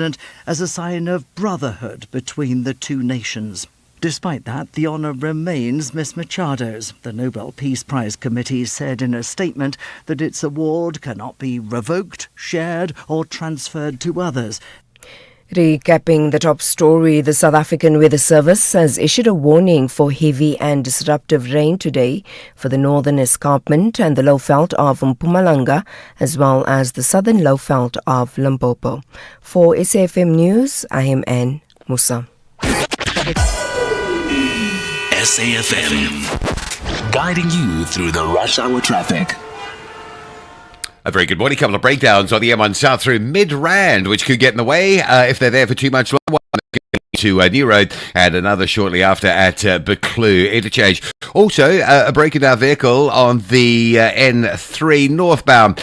president as a sign of brotherhood between the two nations. Despite that, the honour remains Ms Machado's. The Nobel Peace Prize Committee said in a statement that its award cannot be revoked, shared or transferred to others. Recapping the top story, the South African Weather Service has issued a warning for heavy and disruptive rain today for the northern escarpment and the lowveld of Mpumalanga, as well as the southern lowveld of Limpopo. For SAFM News, I am Anne Musa. SAFM, guiding you through the rush hour traffic. A very good morning. Couple of breakdowns on the M1 South through Midrand, which could get in the way if they're there for too much longer. To New Road and another shortly after at Buccleuch interchange. Also, a break in our vehicle on the N3 northbound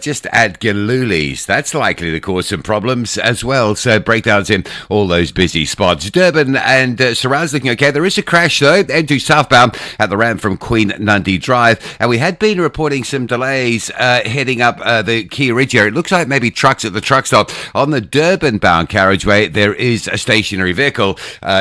just at Galulis. That's likely to cause some problems as well. So breakdowns in all those busy spots. Durban and Surrounds looking okay. There is a crash though, N2 southbound at the ramp from Queen Nandi Drive. And we had been reporting some delays heading up the Key Ridge area. It looks like maybe trucks at the truck stop. On the Durban bound carriageway, there is a stationary vehicle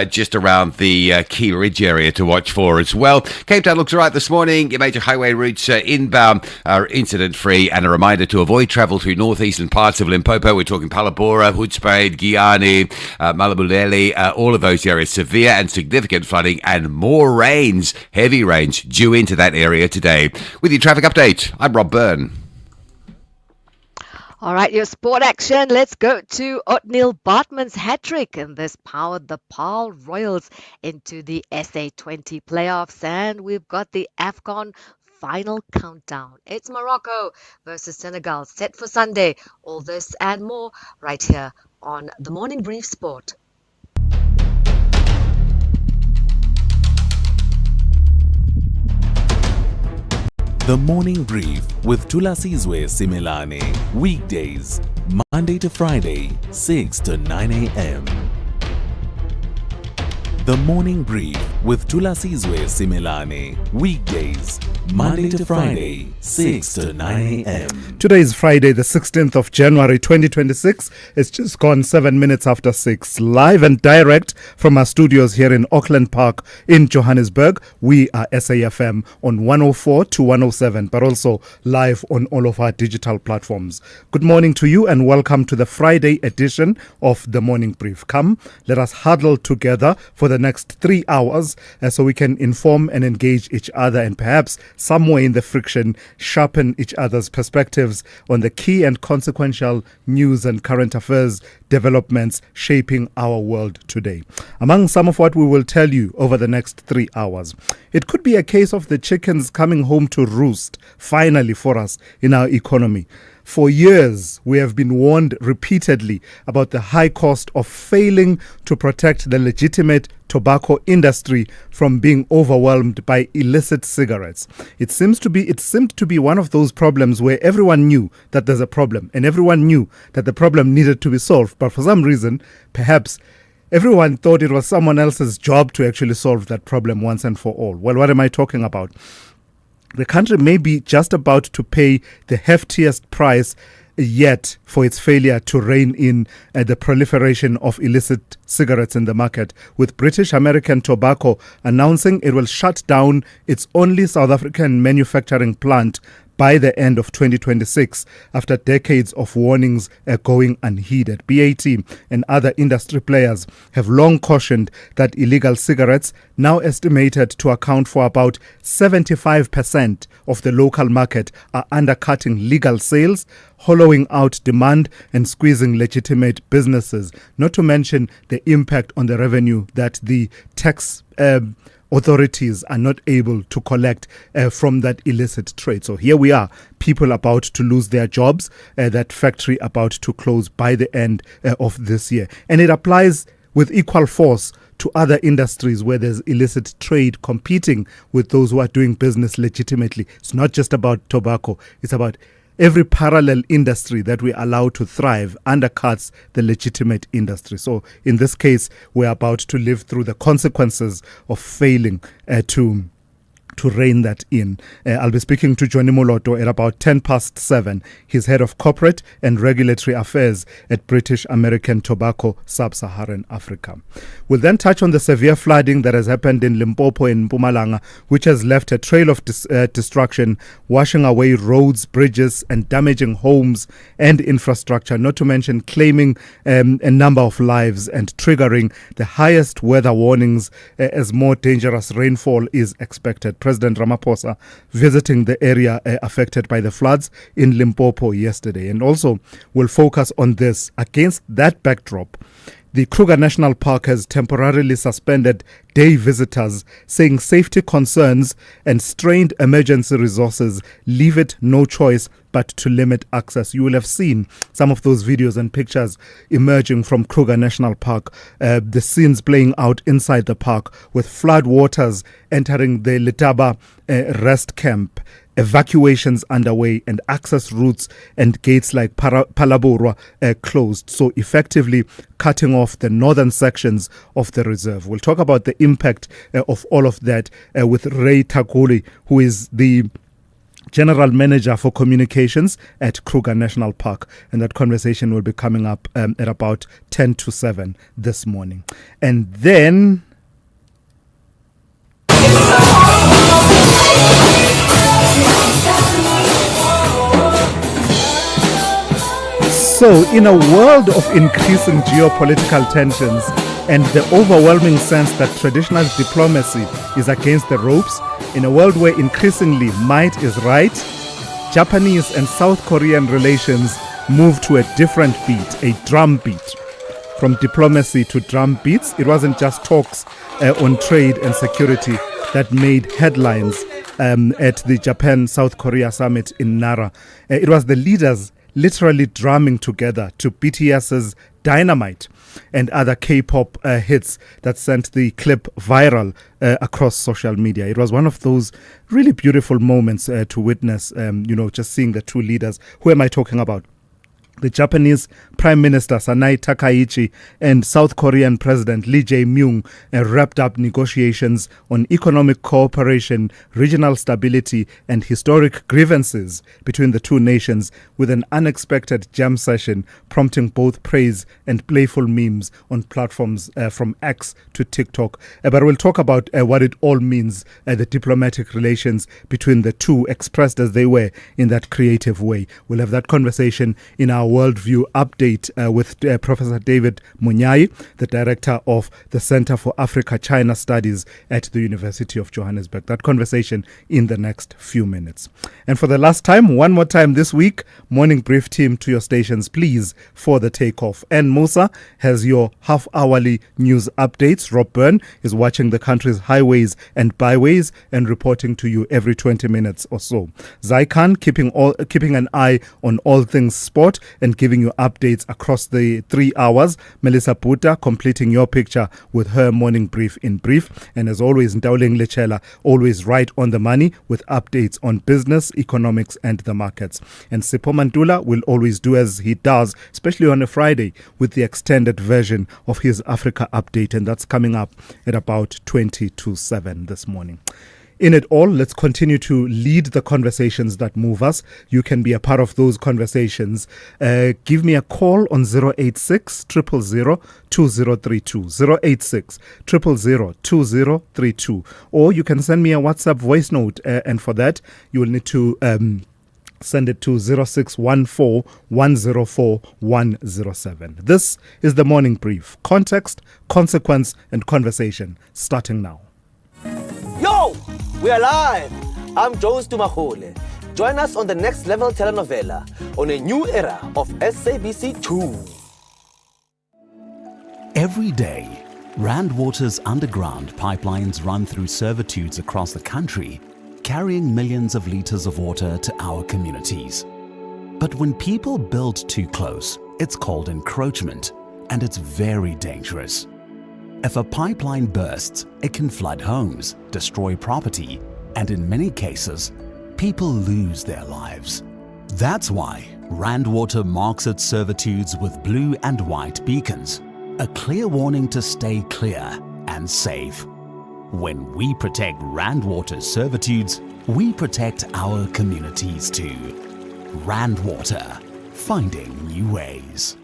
just around the Key Ridge area to watch for as well. Cape Town looks all right this morning. Your major highway routes inbound are incident free, and a reminder to avoid travel through northeastern parts of Limpopo. We're talking Palabora, Hoedspruit, Giyani, Malabulele, all of those areas. Severe and significant flooding and more rains, heavy rains due into that area today. With your traffic update, I'm Rob Byrne. All right, your sport action. Let's go to Othniel Bartman's hat-trick, and this powered the Paarl Royals into the SA20 playoffs, and we've got the AFCON final countdown. It's Morocco versus Senegal set for Sunday. All this and more right here on The Morning Brief Sport. The Morning Brief with Thulasizwe Simelane. Weekdays, Monday to Friday, 6 to 9 a.m. The Morning Brief with Thulasizwe Simelane. Weekdays, Monday to Friday, 6 to 9 a.m. Today is Friday, the 16th of January, 2026. It's just gone 7 minutes after 6. Live and direct from our studios here in Auckland Park in Johannesburg. We are SAFM on 104 to 107, but also live on all of our digital platforms. Good morning to you and welcome to the Friday edition of The Morning Brief. Come, let us huddle together for the next 3 hours so we can inform and engage each other and perhaps somewhere in the friction sharpen each other's perspectives on the key and consequential news and current affairs developments shaping our world today. Among some of what we will tell you over the next 3 hours, it could be a case of the chickens coming home to roost finally for us in our economy. For years, we have been warned repeatedly about the high cost of failing to protect the legitimate tobacco industry from being overwhelmed by illicit cigarettes. It seemed to be one of those problems where everyone knew that there's a problem and everyone knew that the problem needed to be solved. But for some reason, perhaps everyone thought it was someone else's job to actually solve that problem once and for all. Well, what am I talking about? The country may be just about to pay the heftiest price yet for its failure to rein in the proliferation of illicit cigarettes in the market, with British American Tobacco announcing it will shut down its only South African manufacturing plant by the end of 2026, after decades of warnings going unheeded. BAT and other industry players have long cautioned that illegal cigarettes, now estimated to account for about 75% of the local market, are undercutting legal sales, hollowing out demand and squeezing legitimate businesses, not to mention the impact on the revenue that the tax authorities are not able to collect from that illicit trade. So here we are, people about to lose their jobs, that factory about to close by the end of this year. And it applies with equal force to other industries where there's illicit trade competing with those who are doing business legitimately. It's not just about tobacco, it's about every parallel industry that we allow to thrive undercuts the legitimate industry. So in this case, we're about to live through the consequences of failing to to rein that in. I'll be speaking to Johnny Moloto at about 7:10. He's head of corporate and regulatory affairs at British American Tobacco, Sub-Saharan Africa. We'll then touch on the severe flooding that has happened in Limpopo and Mpumalanga, which has left a trail of destruction, washing away roads, bridges, and damaging homes and infrastructure, not to mention claiming a number of lives and triggering the highest weather warnings as more dangerous rainfall is expected. President Ramaphosa visiting the area affected by the floods in Limpopo yesterday. And also will focus on this. Against that backdrop, the Kruger National Park has temporarily suspended day visitors, saying safety concerns and strained emergency resources leave it no choice but to limit access. You will have seen some of those videos and pictures emerging from Kruger National Park, the scenes playing out inside the park with flood waters entering the Letaba rest camp. Evacuations underway and access routes and gates like Palaburwa closed, so effectively cutting off the northern sections of the reserve. We'll talk about the impact of all of that with Ray Takuli, who is the General Manager for Communications at Kruger National Park. And that conversation will be coming up at about 7:10 this morning. And then so, in a world of increasing geopolitical tensions and the overwhelming sense that traditional diplomacy is against the ropes, in a world where increasingly might is right, Japanese and South Korean relations move to a different beat, a drum beat. From diplomacy to drum beats, it wasn't just talks on trade and security that made headlines at the Japan-South Korea summit in Nara. It was the leaders literally drumming together to BTS's Dynamite and other K-pop hits that sent the clip viral across social media. It was one of those really beautiful moments to witness, just seeing the two leaders. Who am I talking about? The Japanese Prime Minister Sanai Takaichi and South Korean President Lee Jae-myung wrapped up negotiations on economic cooperation, regional stability, and historic grievances between the two nations with an unexpected jam session prompting both praise and playful memes on platforms from X to TikTok. But we'll talk about what it all means, the diplomatic relations between the two expressed as they were in that creative way. We'll have that conversation in our Worldview update with Professor David Munyai, the director of the Center for Africa-China Studies at the University of Johannesburg. That conversation in the next few minutes. And for the last time, one more time this week, Morning Brief team to your stations, please, for the takeoff. And Musa has your half-hourly news updates. Rob Byrne is watching the country's highways and byways and reporting to you every 20 minutes or so. Zaikan keeping an eye on all things sport and giving you updates across the 3 hours. Melissa Puta completing your picture with her morning brief in brief. And as always, Ndauleng Lechela always right on the money with updates on business, economics and the markets. And Sipho Mantula will always do as he does, especially on a Friday, with the extended version of his Africa update. And that's coming up at about 20 to 7 this morning. In it all, let's continue to lead the conversations that move us. You can be a part of those conversations. Give me a call on 086 000 2032, 086 000 2032. Or you can send me a WhatsApp voice note. And for that, you will need to send it to 0614 104 107. This is the Morning Brief. Context, consequence, and conversation starting now. Yo, we are live. I'm Jones Tumahole. Join us on the Next Level telenovela on a new era of SABC2. Every day, Rand Water's underground pipelines run through servitudes across the country, carrying millions of liters of water to our communities. But when people build too close, it's called encroachment, and it's very dangerous. If a pipeline bursts, it can flood homes, destroy property, and in many cases, people lose their lives. That's why Rand Water marks its servitudes with blue and white beacons, a clear warning to stay clear and safe. When we protect Rand Water's servitudes, we protect our communities too. Rand Water, finding new ways.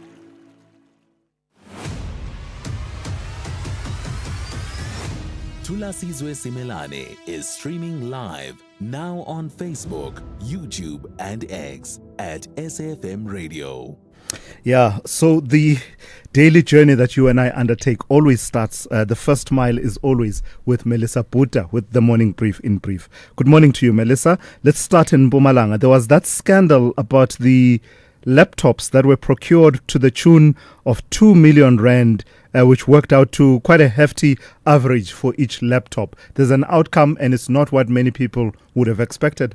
Thulasizwe Simelane is streaming live now on Facebook, YouTube, and X at SAFM Radio. Yeah, so the daily journey that you and I undertake always starts, the first mile is always with Melissa Buta with the morning brief in brief. Good morning to you, Melissa. Let's start in Mpumalanga. There was that scandal about the laptops that were procured to the tune of 2 million rand, which worked out to quite a hefty average for each laptop. There's an outcome, and it's not what many people would have expected.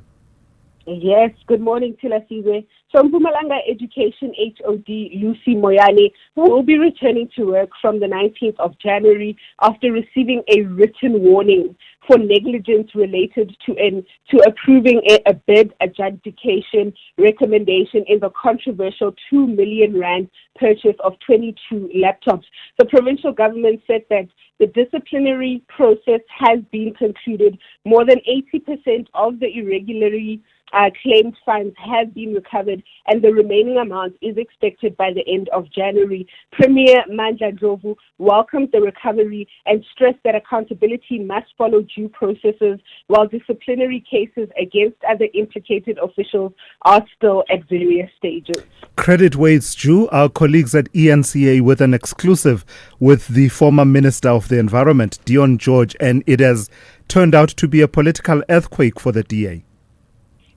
Yes, good morning, Thulasizwe. So Mpumalanga Education HOD Lucy Moyane will be returning to work from the 19th of January after receiving a written warning for negligence related to approving a bid adjudication recommendation in the controversial 2 million rand purchase of 22 laptops. The provincial government said that the disciplinary process has been concluded. More than 80% of the irregularly claimed funds have been recovered, and the remaining amount is expected by the end of January. Premier Mandla Ndlovu welcomed the recovery and stressed that accountability must follow due processes, while disciplinary cases against other implicated officials are still at various stages. Credit where it's due. Our colleagues at ENCA with an exclusive with the former Minister of the Environment, Dion George, and it has turned out to be a political earthquake for the DA.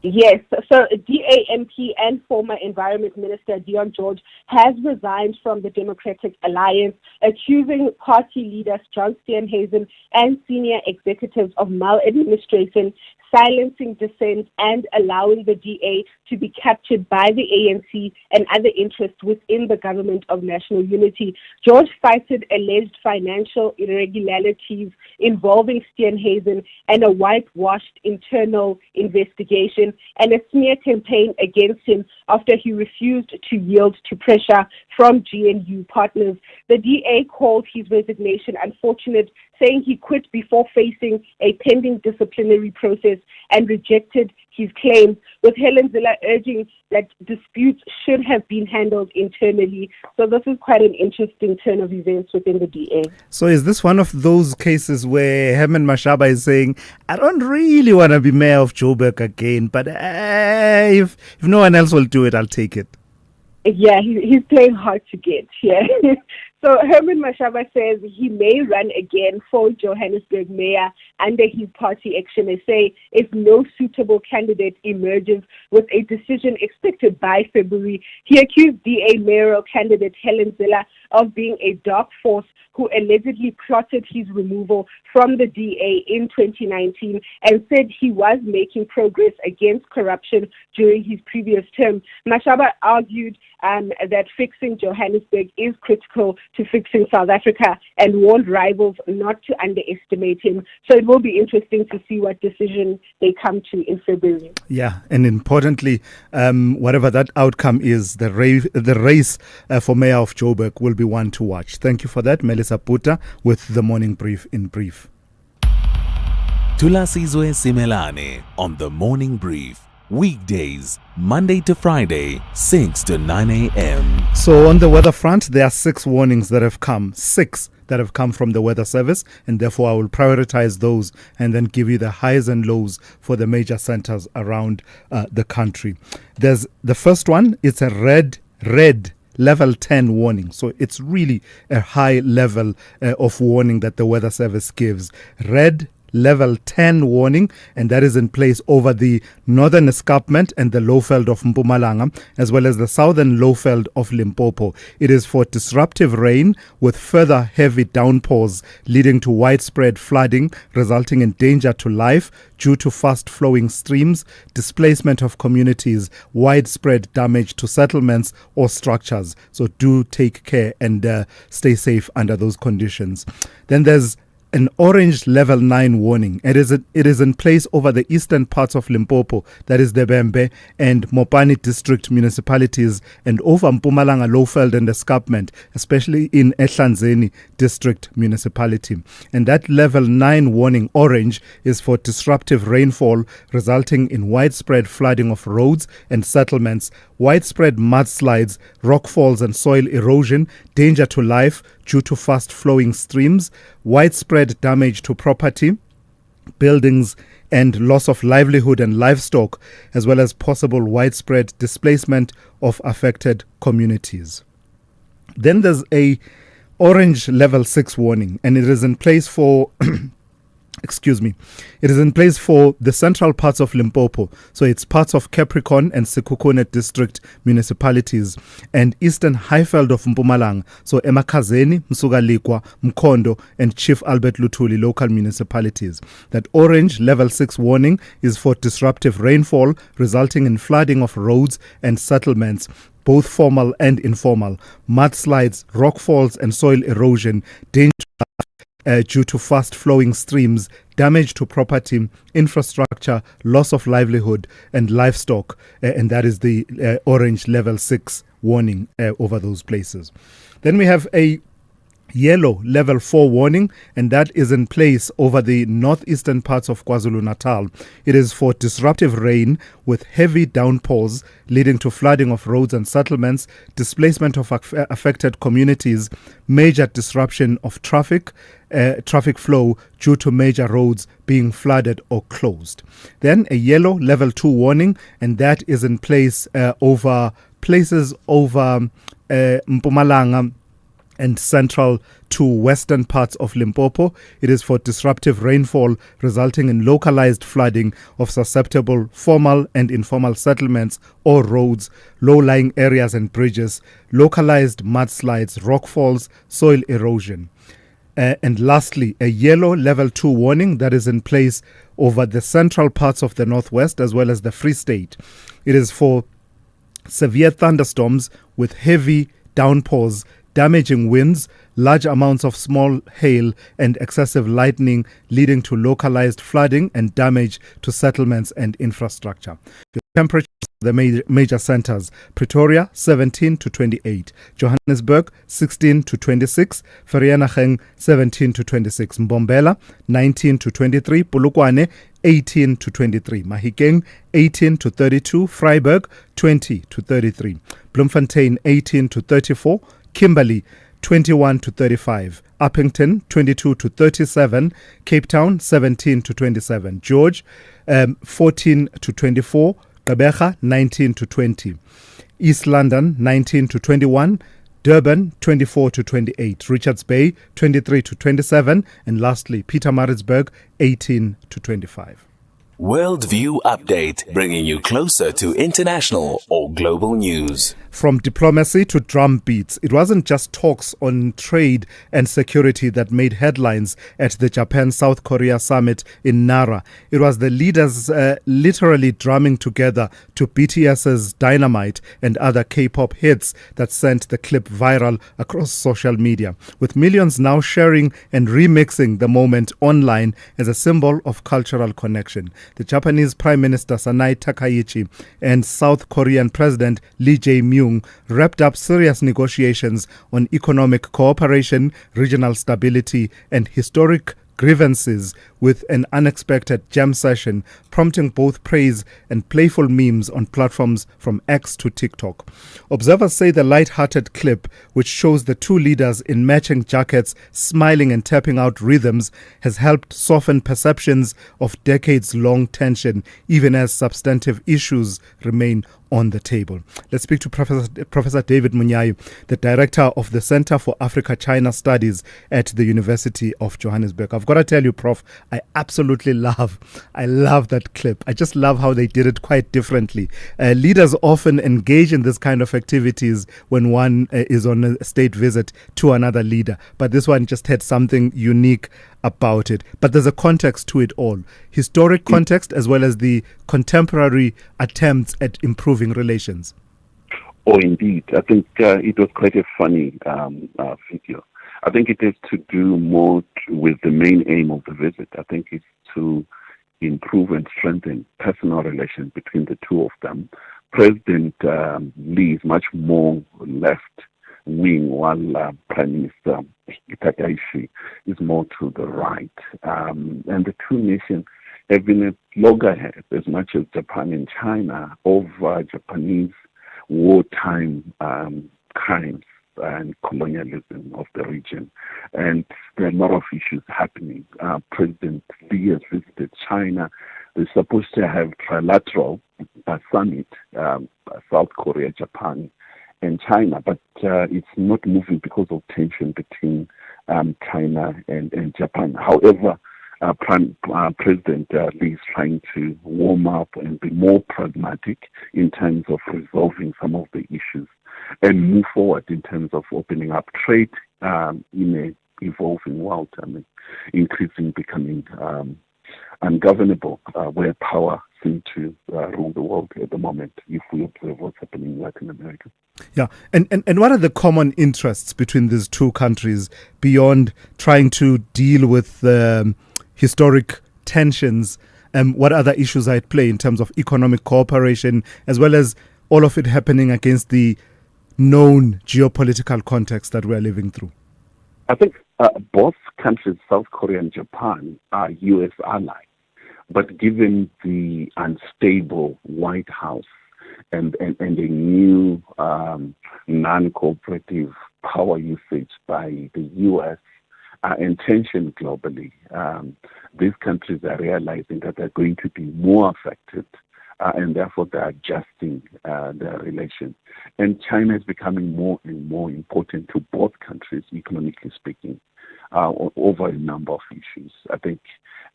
Yes, so DA MP and former Environment Minister Dion George has resigned from the Democratic Alliance, accusing party leaders John Steenhuisen and senior executives of maladministration, silencing dissent, and allowing the DA to be captured by the ANC and other interests within the government of national unity. George cited alleged financial irregularities involving Steenhuisen and a whitewashed internal investigation and a smear campaign against him after he refused to yield to pressure from GNU partners. The DA called his resignation unfortunate, saying he quit before facing a pending disciplinary process and rejected his claims, with Helen Zille urging that disputes should have been handled internally. So this is quite an interesting turn of events within the DA. So is this one of those cases where Herman Mashaba is saying, I don't really want to be mayor of Joburg again, but if no one else will do it, I'll take it? Yeah, he's playing hard to get. Yeah. So Herman Mashaba says he may run again for Johannesburg mayor under his party Action SA if no suitable candidate emerges, with a decision expected by February. He accused DA mayoral candidate Helen Zille of being a dark force who allegedly plotted his removal from the DA in 2019 and said he was making progress against corruption during his previous term. Mashaba argued that fixing Johannesburg is critical to fixing South Africa and warned rivals not to underestimate him. So it will be interesting to see what decision they come to in February. Yeah, and importantly, whatever that outcome is, the race for Mayor of Joburg will be one to watch. Thank you for that, Melissa Buta, with the morning brief in brief. Thulasizwe Simelane on the morning brief. Weekdays, Monday to Friday, 6 to 9 a.m. So on the weather front, there are 6 warnings that have come. 6 that have come from the Weather Service, and therefore I will prioritize those and then give you the highs and lows for the major centers around the country. There's the first one. It's a red level 10 warning. So it's really a high level of warning that the Weather Service gives. Red level 10 warning, and that is in place over the northern escarpment and the lowveld of Mpumalanga, as well as the southern lowveld of Limpopo. It is for disruptive rain with further heavy downpours leading to widespread flooding, resulting in danger to life due to fast-flowing streams, displacement of communities, widespread damage to settlements or structures. So do take care and stay safe under those conditions. Then there's an orange level 9 warning. It is in place over the eastern parts of Limpopo, that is the Bembe and Mopani district municipalities, and over Mpumalanga, Lowveld and Escarpment, especially in Ehlanzeni district municipality. And that level 9 warning, orange, is for disruptive rainfall resulting in widespread flooding of roads and settlements, widespread mudslides, rockfalls and soil erosion, danger to life due to fast-flowing streams, widespread damage to property, buildings, and loss of livelihood and livestock, as well as possible widespread displacement of affected communities. Then there's a orange level 6 warning, and it is in place for It is in place for the central parts of Limpopo, so it's parts of Capricorn and Sekhukhune district municipalities, and eastern Highveld of Mpumalanga, so Emakazeni, Msugalikwa, Mkhondo, and Chief Albert Luthuli local municipalities. That orange level 6 warning is for disruptive rainfall resulting in flooding of roads and settlements, both formal and informal, mudslides, rockfalls, and soil erosion, danger due to fast-flowing streams, damage to property, infrastructure, loss of livelihood and livestock, and that is the orange level 6 warning over those places. Then we have a yellow level 4 warning, and that is in place over the northeastern parts of KwaZulu-Natal. It is for disruptive rain with heavy downpours leading to flooding of roads and settlements, displacement of affected communities, major disruption of traffic flow due to major roads being flooded or closed. Then a yellow level 2 warning, and that is in place over places over Mpumalanga and central to western parts of Limpopo. It is for disruptive rainfall resulting in localized flooding of susceptible formal and informal settlements or roads, low-lying areas and bridges, localized mudslides, rockfalls, soil erosion. And lastly, a yellow level 2 warning that is in place over the central parts of the northwest as well as the Free State. It is for severe thunderstorms with heavy downpours, damaging winds, large amounts of small hail and excessive lightning leading to localized flooding and damage to settlements and infrastructure. The temperatures of the major centers: Pretoria 17 to 28, Johannesburg 16 to 26, Vereeniging 17 to 26, Mbombela 19 to 23, Polokwane 18 to 23, Mahikeng 18 to 32, Vryburg 20 to 33, Bloemfontein 18 to 34, Kimberley 21 to 35, Uppington 22 to 37, Cape Town 17 to 27, George 14 to 24, Gqeberha 19 to 20, East London 19 to 21, Durban 24 to 28, Richards Bay 23 to 27, and lastly Pietermaritzburg 18 to 25. Worldview Update, bringing you closer to international or global news. From diplomacy to drum beats, it wasn't just talks on trade and security that made headlines at the Japan-South Korea summit in Nara. It was the leaders literally drumming together to BTS's Dynamite and other K-pop hits that sent the clip viral across social media, with millions now sharing and remixing the moment online as a symbol of cultural connection. The Japanese Prime Minister Sanai Takaichi and South Korean President Lee Jae-myung wrapped up serious negotiations on economic cooperation, regional stability, and historic grievances with an unexpected jam session, prompting both praise and playful memes on platforms from X to TikTok. Observers say the light-hearted clip, which shows the two leaders in matching jackets smiling and tapping out rhythms, has helped soften perceptions of decades-long tension, even as substantive issues remain on the table. Let's speak to Professor David Munyayi, the director of the Center for Africa-China Studies at the University of Johannesburg. I've got to tell you, Prof, I absolutely love that clip. I just love how they did it quite differently. Leaders often engage in this kind of activities when one is on a state visit to another leader, but this one just had something unique about it. But there's a context to it all. Historic context as well as the contemporary attempts at improving relations. Oh, indeed. I think it was quite a funny video. I think it is to do more with the main aim of the visit. I think it's to improve and strengthen personal relations between the two of them. President Lee is much more left-wing, while Prime Minister Takaishi is more to the right. And the two nations have been at loggerheads as much as Japan and China over Japanese wartime crimes and colonialism of the region. And there are a lot of issues happening. President Lee has visited China. They're supposed to have trilateral summit, South Korea, Japan, and China, but it's not moving because of tension between China and Japan. However, President Lee is trying to warm up and be more pragmatic in terms of resolving some of the issues and move forward in terms of opening up trade in an evolving world. I mean, becoming ungovernable, where power seems to rule the world at the moment, if we observe what's happening in Latin America. Yeah, and what are the common interests between these two countries beyond trying to deal with historic tensions? What other issues are at play in terms of economic cooperation, as well as all of it happening against the known geopolitical context that we're living through? I think both countries, South Korea and Japan, are U.S. allies. But given the unstable White House and a new non-cooperative power usage by the U.S. And tension globally, these countries are realizing that they're going to be more affected, and therefore they're adjusting their relations. And China is becoming more and more important to both countries, economically speaking, over a number of issues. I think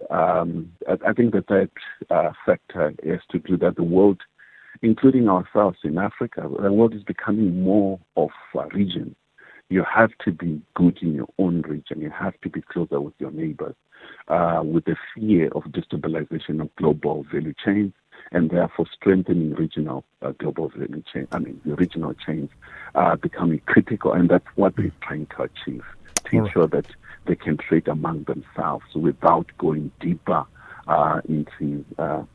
that factor has to do that the world, including ourselves in Africa, the world is becoming more of a region. You have to be good in your own region. You have to be closer with your neighbors, with the fear of destabilization of global value chains, and therefore strengthening regional global value chain. The regional chains are becoming critical, and that's what they're trying to achieve, to ensure that they can trade among themselves without going deeper into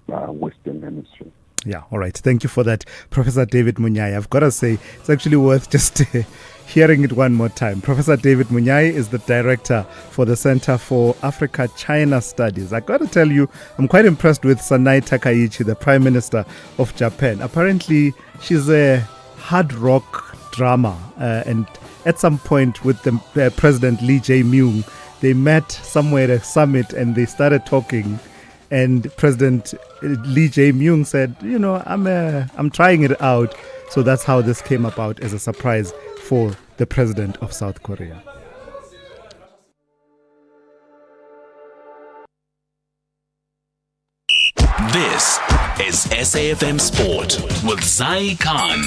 Western Hemisphere. Yeah, all right. Thank you for that, Professor David Munyai. I've got to say, it's actually worth just hearing it one more time. Professor David Munyai is the director for the Center for Africa-China Studies. I've got to tell you, I'm quite impressed with Sanai Takaichi, the Prime Minister of Japan. Apparently, she's a hard rock drama. And at some point with the President Lee Jae-myung, they met somewhere at a summit and they started talking. And President Lee Jae-myung said, I'm trying it out. So that's how this came about as a surprise for the president of South Korea. This is SAFM Sport with Zai Khan.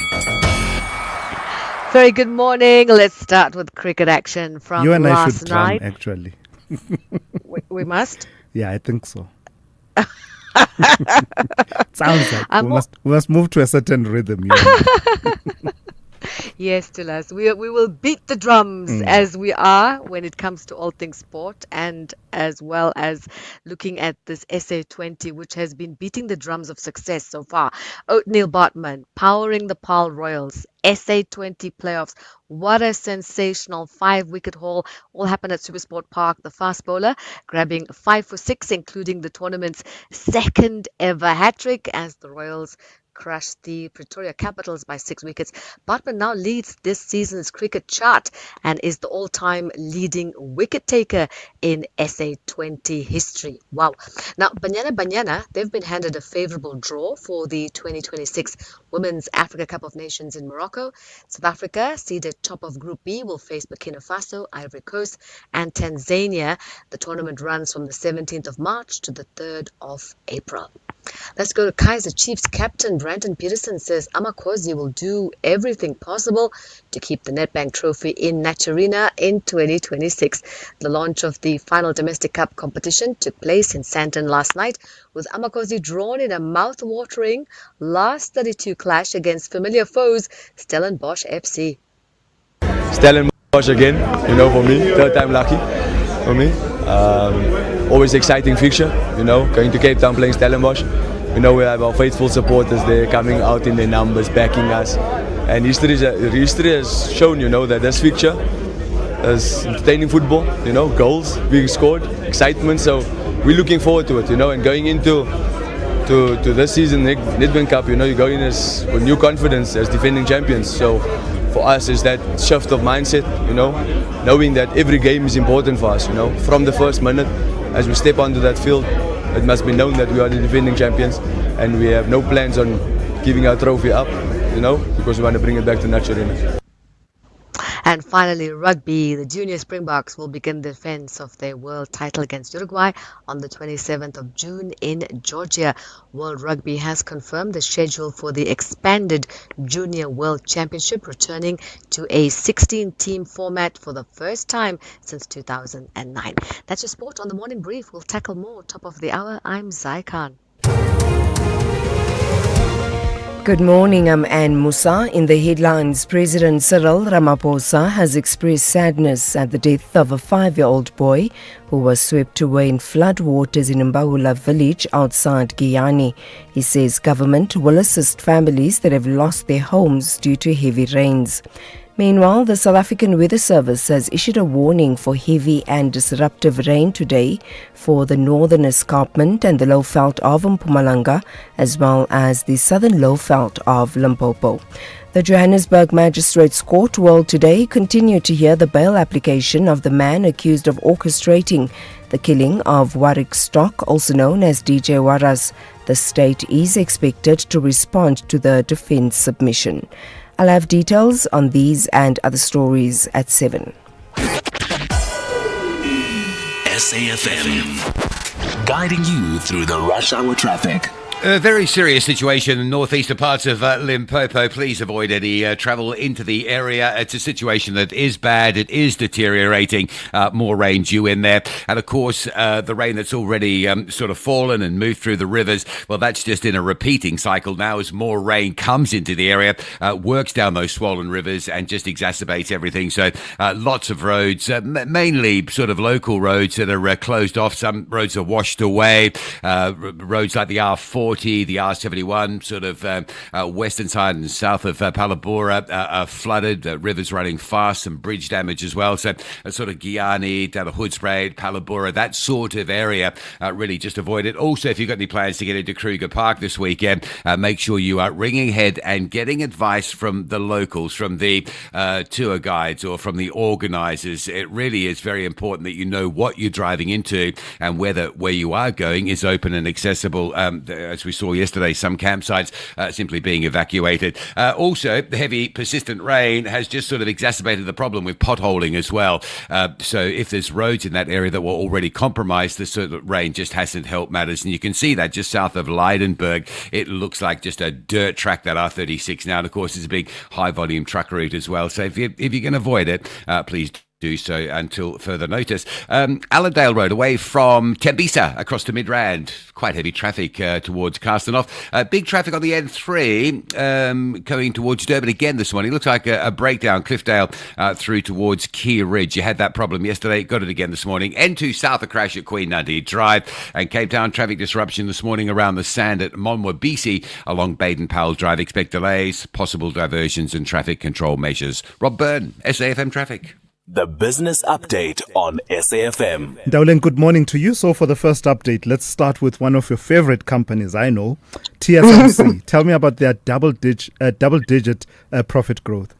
Very good morning. Let's start with cricket action from you and last I should night. Drum, actually. we must? Yeah, I think so. Sounds like we must move to a certain rhythm. Yes, Thulas. We will beat the drums as we are when it comes to all things sport, and as well as looking at this SA20, which has been beating the drums of success so far. Oatmeal Bartman powering the Paarl Royals. SA20 playoffs. What a sensational 5-wicket haul. All happened at Supersport Park. The fast bowler grabbing 5 for 6, including the tournament's second ever hat-trick as the Royals crushed the Pretoria Capitals by 6 wickets. Bartman now leads this season's cricket chart and is the all-time leading wicket taker in SA20 history. Wow. Now, Banyana, they've been handed a favourable draw for the 2026 Women's Africa Cup of Nations in Morocco. South Africa, seeded top of Group B, will face Burkina Faso, Ivory Coast and Tanzania. The tournament runs from the 17th of March to the 3rd of April. Let's go to Kaizer Chiefs captain Brandon Peterson says Amakhosi will do everything possible to keep the Nedbank Trophy in Naturena in 2026. The launch of the final domestic cup competition took place in Sandton last night, with Amakhosi drawn in a mouth-watering last 32 clash against familiar foes Stellenbosch FC. Stellenbosch Wash again, for me, third time lucky for me. Always exciting fixture, going to Cape Town playing Stellenbosch. We have our faithful supporters there coming out in their numbers, backing us. And history has shown, that this fixture is entertaining football, goals being scored, excitement. So we're looking forward to it, and going into this season, Nedbank Cup, you go in with new confidence as defending champions. So for us is that shift of mindset, knowing that every game is important for us, from the first minute as we step onto that field, it must be known that we are the defending champions and we have no plans on giving our trophy up, because we want to bring it back to Nacho Arena. And finally, rugby. The junior Springboks will begin defense of their world title against Uruguay on the 27th of June in Georgia. World Rugby has confirmed the schedule for the expanded Junior World Championship, returning to a 16-team format for the first time since 2009. That's your sport on the morning brief. We'll tackle more top of the hour. I'm Zai Khan. Good morning, I'm Anne Musa. In the headlines, President Cyril Ramaphosa has expressed sadness at the death of a 5-year-old boy who was swept away in flood waters in Mbaula village outside Giyani. He says government will assist families that have lost their homes due to heavy rains. Meanwhile, the South African Weather Service has issued a warning for heavy and disruptive rain today for the northern escarpment and the low veld of Mpumalanga, as well as the southern low veld of Limpopo. The Johannesburg Magistrates Court will today continue to hear the bail application of the man accused of orchestrating the killing of Warwick Stock, also known as DJ Waras. The state is expected to respond to the defense submission. I'll have details on these and other stories at 7. SAFM, guiding you through the rush hour traffic. A very serious situation in northeastern parts of Limpopo. Please avoid any travel into the area. It's a situation that is bad. It is deteriorating. More rain due in there. And of course, the rain that's already sort of fallen and moved through the rivers, well, that's just in a repeating cycle now as more rain comes into the area, works down those swollen rivers and just exacerbates everything. So lots of roads, mainly sort of local roads that are closed off. Some roads are washed away. Roads like the R40, the R71, sort of western side and south of Palabora are flooded, rivers running fast, some bridge damage as well. So sort of Giyani, down to Hoedspruit, Palabora, that sort of area, really just avoid it. Also, if you've got any plans to get into Kruger Park this weekend, make sure you are ringing ahead and getting advice from the locals, from the tour guides or from the organisers. It really is very important that you know what you're driving into and whether where you are going is open and accessible. As we saw yesterday, some campsites simply being evacuated. Also, the heavy, persistent rain has just sort of exacerbated the problem with potholing as well. So if there's roads in that area that were already compromised, the sort of rain just hasn't helped matters. And you can see that just south of Leidenburg, it looks like just a dirt track, that R36 now. And of course, it's a big high-volume truck route as well. So if you can avoid it, please do so until further notice. Allendale Road away from Tembisa across to Midrand. Quite heavy traffic towards Carstenoff. Big traffic on the N3 going towards Durban again this morning. Looks like a breakdown. Cliffdale through towards Key Ridge. You had that problem yesterday. Got it again this morning. N2 south a crash at Queen Nundee Drive. And Cape Town traffic disruption this morning around the Sand at Monmouth BC along Baden-Powell Drive. Expect delays, possible diversions and traffic control measures. Rob Byrne, SAFM Traffic. The business update on SAFM. Dowling, good morning to you. So for the first update, let's start with one of your favorite companies, I know, TSMC. Tell me about their double-digit profit growth.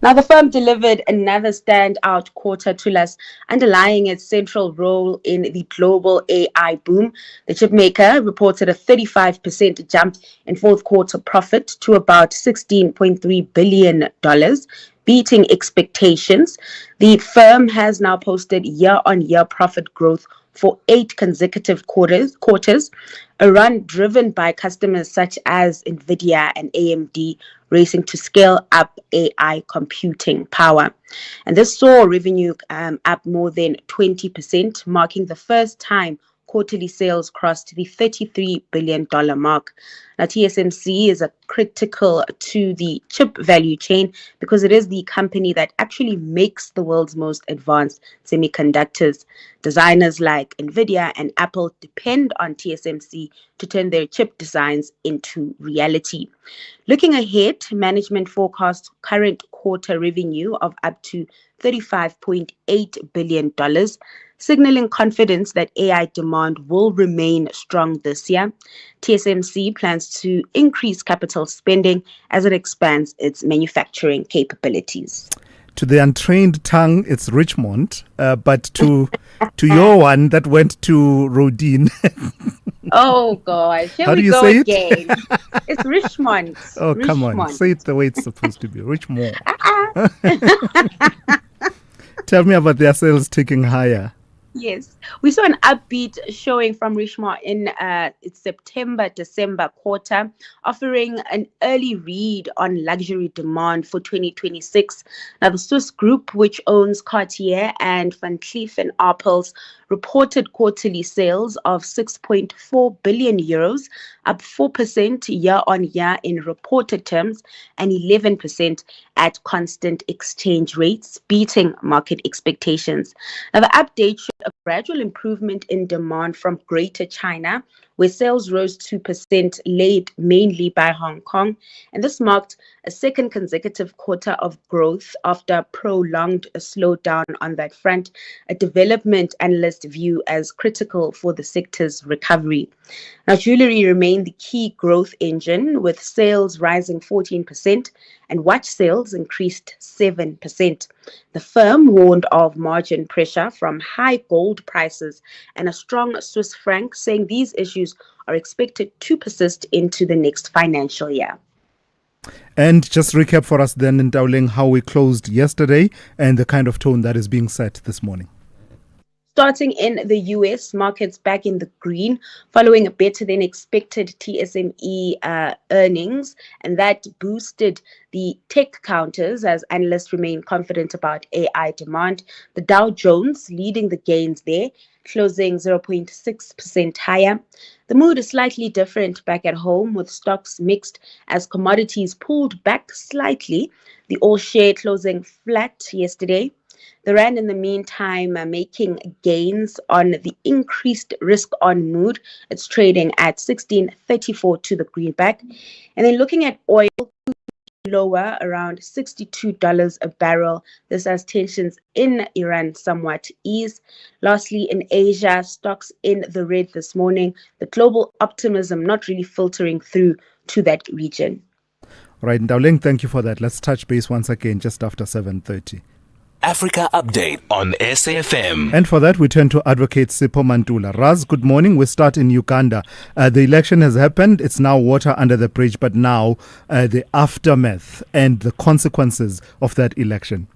Now, the firm delivered another standout quarter to us, underlying its central role in the global AI boom. The chipmaker reported a 35% jump in fourth quarter profit to about $16.3 billion. Beating expectations. The firm has now posted year-on-year profit growth for 8 consecutive quarters, a run driven by customers such as NVIDIA and AMD racing to scale up AI computing power. And this saw revenue up more than 20%, marking the first time quarterly sales crossed the $33 billion mark. Now, TSMC is critical to the chip value chain because it is the company that actually makes the world's most advanced semiconductors. Designers like NVIDIA and Apple depend on TSMC to turn their chip designs into reality. Looking ahead, management forecasts current quarter revenue of up to $35.8 billion, signaling confidence that AI demand will remain strong this year. TSMC plans to increase capital spending as it expands its manufacturing capabilities. To the untrained tongue, it's Richmond, but to your one, that went to Rodin. Oh, gosh. Here How do we you go say it? again. It's Richmond. Oh, come on. Richmond. Say it the way it's supposed to be. Richmond. Tell me about their sales ticking higher. Yes, we saw an upbeat showing from Richmond in its September-December quarter, offering an early read on luxury demand for 2026. Now, the Swiss group, which owns Cartier and Van Cleef & Arpels, reported quarterly sales of 6.4 billion euros, up 4% year-on-year in reported terms and 11% at constant exchange rates, beating market expectations. Now, the update showed a gradual improvement in demand from Greater China, where sales rose 2%, led mainly by Hong Kong. And this marked a second consecutive quarter of growth after a prolonged slowdown on that front, a development analysts view as critical for the sector's recovery. Now, jewelry remained the key growth engine, with sales rising 14% and watch sales increased 7%. The firm warned of margin pressure from high gold prices and a strong Swiss franc, saying these issues are expected to persist into the next financial year. And just recap for us then, in Dowling, how we closed yesterday and the kind of tone that is being set this morning. Starting in the US, markets back in the green following a better than expected TSME earnings, and that boosted the tech counters as analysts remain confident about AI demand. The Dow Jones leading the gains there, closing 0.6% higher. The mood is slightly different back at home, with stocks mixed as commodities pulled back slightly. The all-share closing flat yesterday. The rand, in the meantime, making gains on the increased risk-on mood. It's trading at 16.34 to the greenback. And then looking at oil, lower, around $62 a barrel. This as tensions in Iran somewhat ease. Lastly, in Asia, stocks in the red this morning. The global optimism not really filtering through to that region. Right, Dowling, thank you for that. Let's touch base once again just after 7:30. Africa Update on SAFM. And for that, we turn to Advocate Sipho Mantula. Raz, good morning. We start in Uganda. The election has happened. It's now water under the bridge, but now the aftermath and the consequences of that election.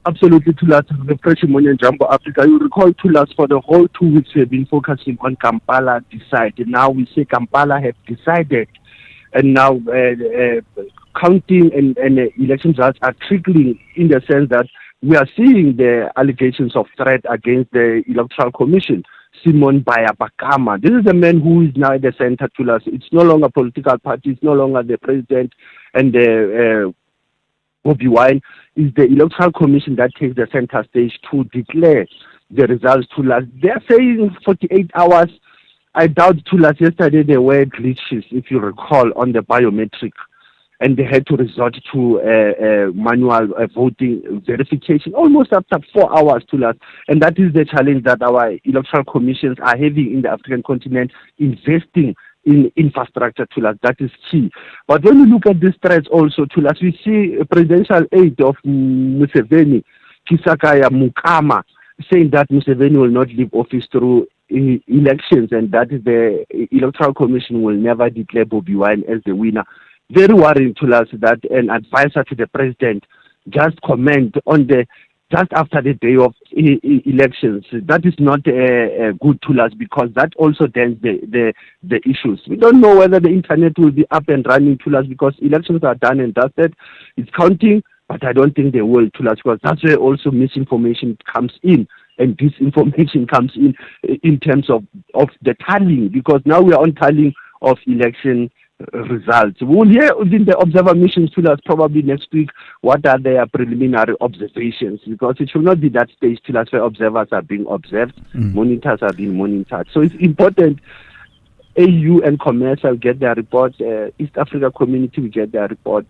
Absolutely, Thulas, refreshing morning, Jumbo Africa. You recall, Thulas, for the whole 2 weeks we have been focusing on Kampala decide. And now we say Kampala have decided. And now counting and election results are trickling, in the sense that we are seeing the allegations of threat against the Electoral Commission. Simon Bayabakama. This is the man who is now at the center, Thulas. It's no longer a political party. It's no longer the president and the Bobby Wine. It's the Electoral Commission that takes the center stage to declare the results, Thulas. They're saying 48 hours. I doubt, Thulas, yesterday there were glitches, if you recall, on the biometric. And they had to resort to manual voting verification almost after 4 hours, Thulas. And that is the challenge that our electoral commissions are having in the African continent, investing in infrastructure, Thulas. That is key. But when we look at these threats also, Thulas, we see a presidential aide of Museveni, Kisakaya Mukama, saying that Museveni will not leave office through elections, and that is the electoral commission will never declare Bobby Wine as the winner. Very worrying to us that an advisor to the president just comment on just after the day of elections. That is not good to us, because that also dents the issues. We don't know whether the internet will be up and running to us, because elections are done and dusted. It's counting, but I don't think they will to us, because that's where also misinformation comes in and disinformation comes in terms of the tallying, because now we are on tallying of election results. We'll hear within the observer missions to us probably next week what are their preliminary observations, because it should not be that stage till us where observers are being observed, monitors are being monitored. So it's important. AU and Commerce will get their report, East Africa Community will get their report,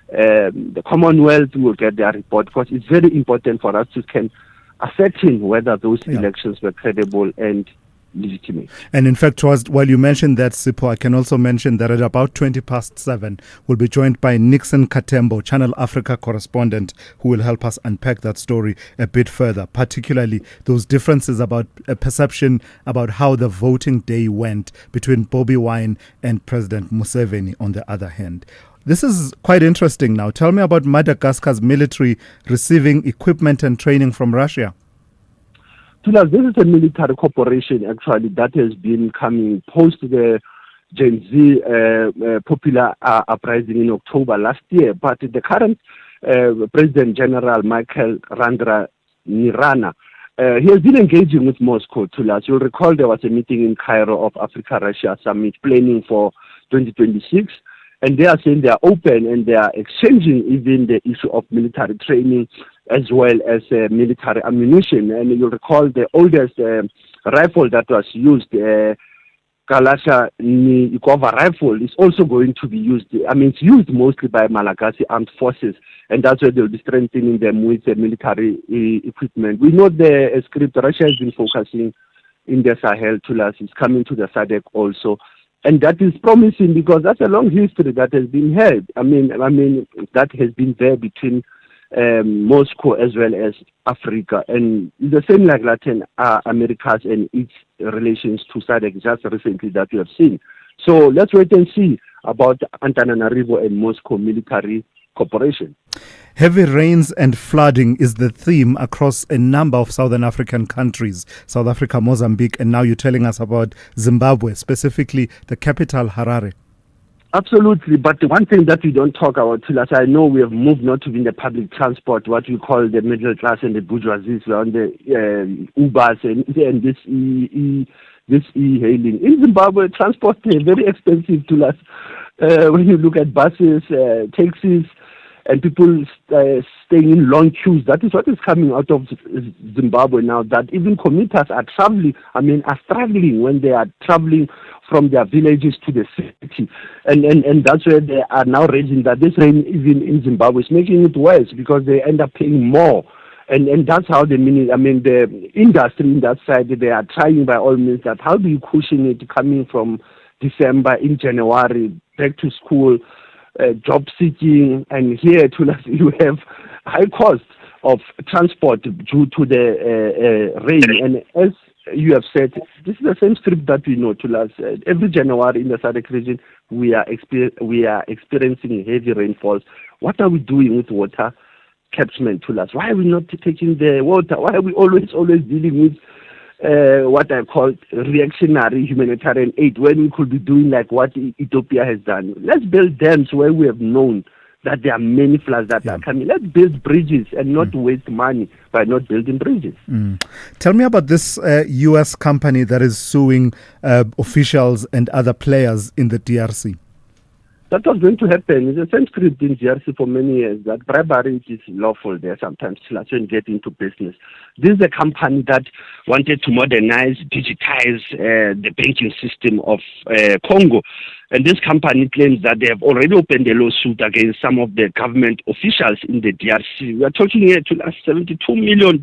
the Commonwealth will get their report, because it's very important for us to can ascertain whether those elections were credible and legitimate. And in fact, while you mentioned that, Sipho, I can also mention that at about 7:20, we'll be joined by Nixon Katembo, Channel Africa correspondent, who will help us unpack that story a bit further, particularly those differences about a perception about how the voting day went between Bobi Wine and President Museveni on the other hand. This is quite interesting now. Tell me about Madagascar's military receiving equipment and training from Russia. This is a military corporation, actually, that has been coming post the Gen Z popular uprising in October last year. But the current President General Michael Randranirana, he has been engaging with Moscow. You'll recall there was a meeting in Cairo of Africa-Russia Summit planning for 2026. And they are saying they are open and they are exchanging even the issue of military training as well as military ammunition. And you'll recall the oldest rifle that was used, Kalashnikov rifle, is also going to be used. I mean, it's used mostly by Malagasy armed forces, and that's why they'll be strengthening them with military equipment. We know the script Russia has been focusing in the Sahel to us. It's coming to the SADC also. And that is promising because that's a long history that has been had. I mean, that has been there between Moscow as well as Africa. And it's the same like Latin Americas and its relations to SADC just recently that we have seen. So let's wait and see about Antananarivo and Moscow military cooperation. Heavy rains and flooding is the theme across a number of Southern African countries, South Africa, Mozambique, and now you're telling us about Zimbabwe, specifically the capital, Harare. Absolutely, but the one thing that we don't talk about, Thulas, I know we have moved not to be in the public transport, what we call the middle class and the bourgeoisie, on the Ubers and this e-hailing. In Zimbabwe, transport is very expensive, Thulas. When you look at buses, taxis, and people staying in long queues. That is what is coming out of Zimbabwe now, that even commuters are struggling when they are traveling from their villages to the city. And that's where they are now raising that this rain even in Zimbabwe is making it worse because they end up paying more. And that's how the industry in that side, they are trying by all means that how do you cushion it coming from December in January, back to school, job seeking, and here you have high costs of transport due to the rain. And as you have said, this is the same script that we know. Every January in the SADC region, we are experiencing heavy rainfalls. What are we doing with water catchment? Why are we not taking the water? Why are we always dealing with what I call reactionary humanitarian aid when we could be doing like what Ethiopia has done? Let's build dams where we have known that there are many floods that are coming. Let's build bridges and not waste money by not building bridges. Tell me about this U.S. company that is suing officials and other players in the DRC. That was going to happen. It's the same script in DRC for many years, that bribery is lawful there sometimes to get into business. This is a company that wanted to modernize, digitize the banking system of Congo. And this company claims that they have already opened a lawsuit against some of the government officials in the DRC. We are talking here to $72 million.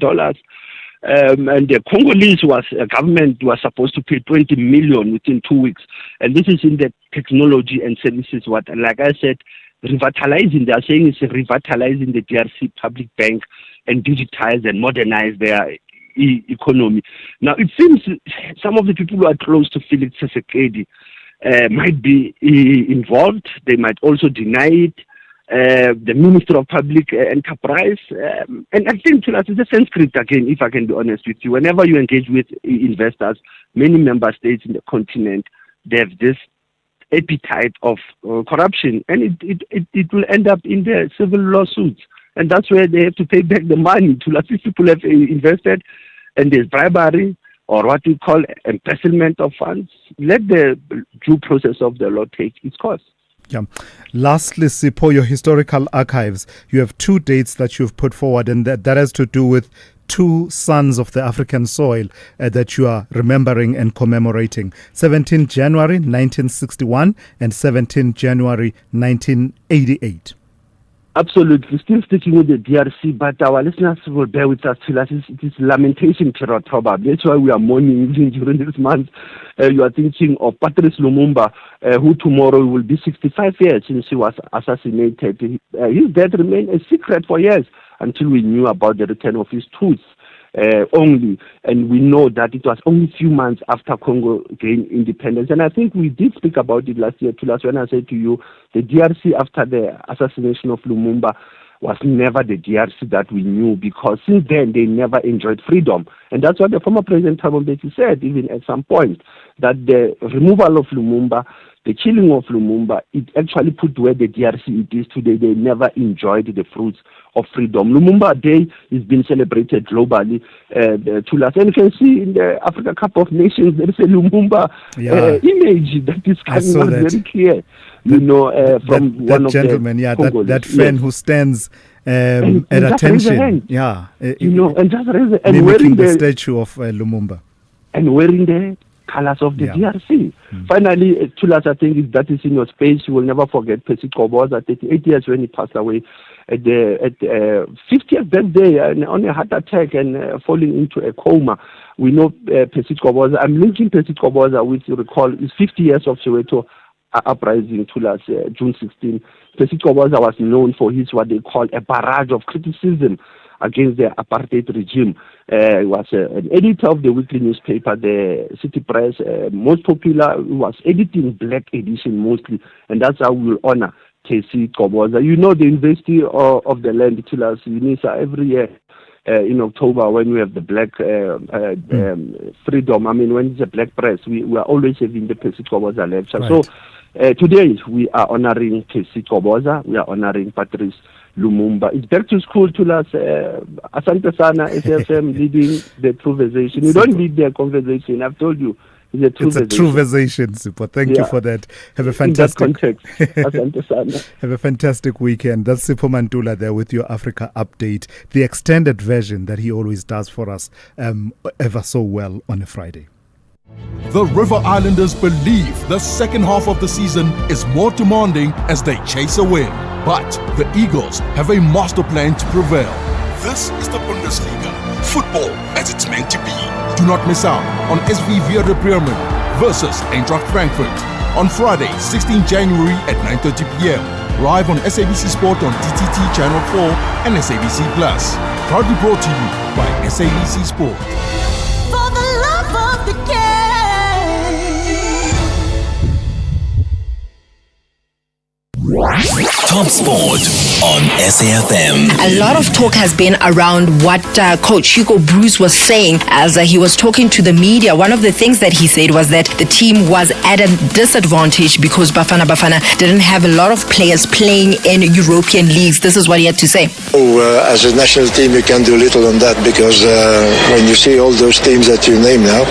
And the Congolese government was supposed to pay 20 million within 2 weeks. And this is in the technology and services, like I said, revitalizing. They are saying it's revitalizing the DRC public bank and digitize and modernize their economy. Now, it seems some of the people who are close to Felix Tshisekedi might be involved. They might also deny it. The Minister of Public Enterprise. And I think it's the same script again, if I can be honest with you. Whenever you engage with investors, many member states in the continent, they have this appetite of corruption, and it will end up in the civil lawsuits. And that's where they have to pay back the money. If people have invested and there's bribery or what we call embezzlement of funds, let the due process of the law take its course. Yeah. Lastly, Sipho, your historical archives, you have 2 dates that you've put forward, and that has to do with 2 sons of the African soil that you are remembering and commemorating. 17 January 1961 and 17 January 1988. Absolutely. Still sticking with the DRC, but our listeners will bear with us till it is lamentation period probably. That's why we are mourning during this month. You are thinking of Patrice Lumumba, who tomorrow will be 65 years since he was assassinated. His death remained a secret for years until we knew about the return of his tools. Only, and we know that it was only a few months after Congo gained independence. And I think we did speak about it last year, Thulas, when I said to you, the DRC after the assassination of Lumumba was never the DRC that we knew, because since then they never enjoyed freedom. And that's what the former President Thabo Mbeki said, even at some point, that the removal of Lumumba, the killing of Lumumba, it actually put where the DRC it is today. They never enjoyed the fruits of freedom. Lumumba Day is being celebrated globally. And you can see in the Africa Cup of Nations, there is a Lumumba image that is coming out very clear. From that one of gentleman, the that fan who stands at attention, and just mimicking the statue of Lumumba, and wearing the colors of the DRC. Finally, Thulas, I think that is in your space. You will never forget Percy Qoboza, 38 years when he passed away at the 50th birthday on a heart attack and falling into a coma. We know Percy Qoboza. I'm linking Percy Qoboza with, you recall, his 50 years of Soweto uprising, Thulas, June 16. Percy Qoboza was known for his what they call a barrage of criticism against the apartheid regime. He was an editor of the weekly newspaper, the City Press, most popular. He was editing Black edition mostly, and that's how we will honor Percy Qoboza. You know, the University of the Land, Thulas, UNISA, every year in October when we have the Black freedom, when it's a Black press, we are always having the Percy Qoboza lecture. Right. So today we are honoring Percy Qoboza, we are honoring Patrice Lumumba. It's back to school, Thulas. Asante Sana, SFM leading the conversation. You don't lead the conversation, I've told you. It's a true conversation, Super. Thank you for that. Have a fantastic have a fantastic weekend. That's Sipho Mantula there with your Africa update, the extended version that he always does for us ever so well on a Friday. The River Islanders believe the second half of the season is more demanding as they chase a win. But the Eagles have a master plan to prevail. This is the Bundesliga, football as it's meant to be. Do not miss out on SV Werder Bremen versus Eintracht Frankfurt on Friday, 16 January at 9:30 p.m. Live on SABC Sport on DTT Channel 4 and SABC Plus. Proudly brought to you by SABC Sport. For the love of the game. Top Sport on SAFM. A lot of talk has been around what Coach Hugo Bruce was saying as he was talking to the media. One of the things that he said was that the team was at a disadvantage because Bafana didn't have a lot of players playing in European leagues. This is what he had to say. As a national team, you can do little on that because when you see all those teams that you name now,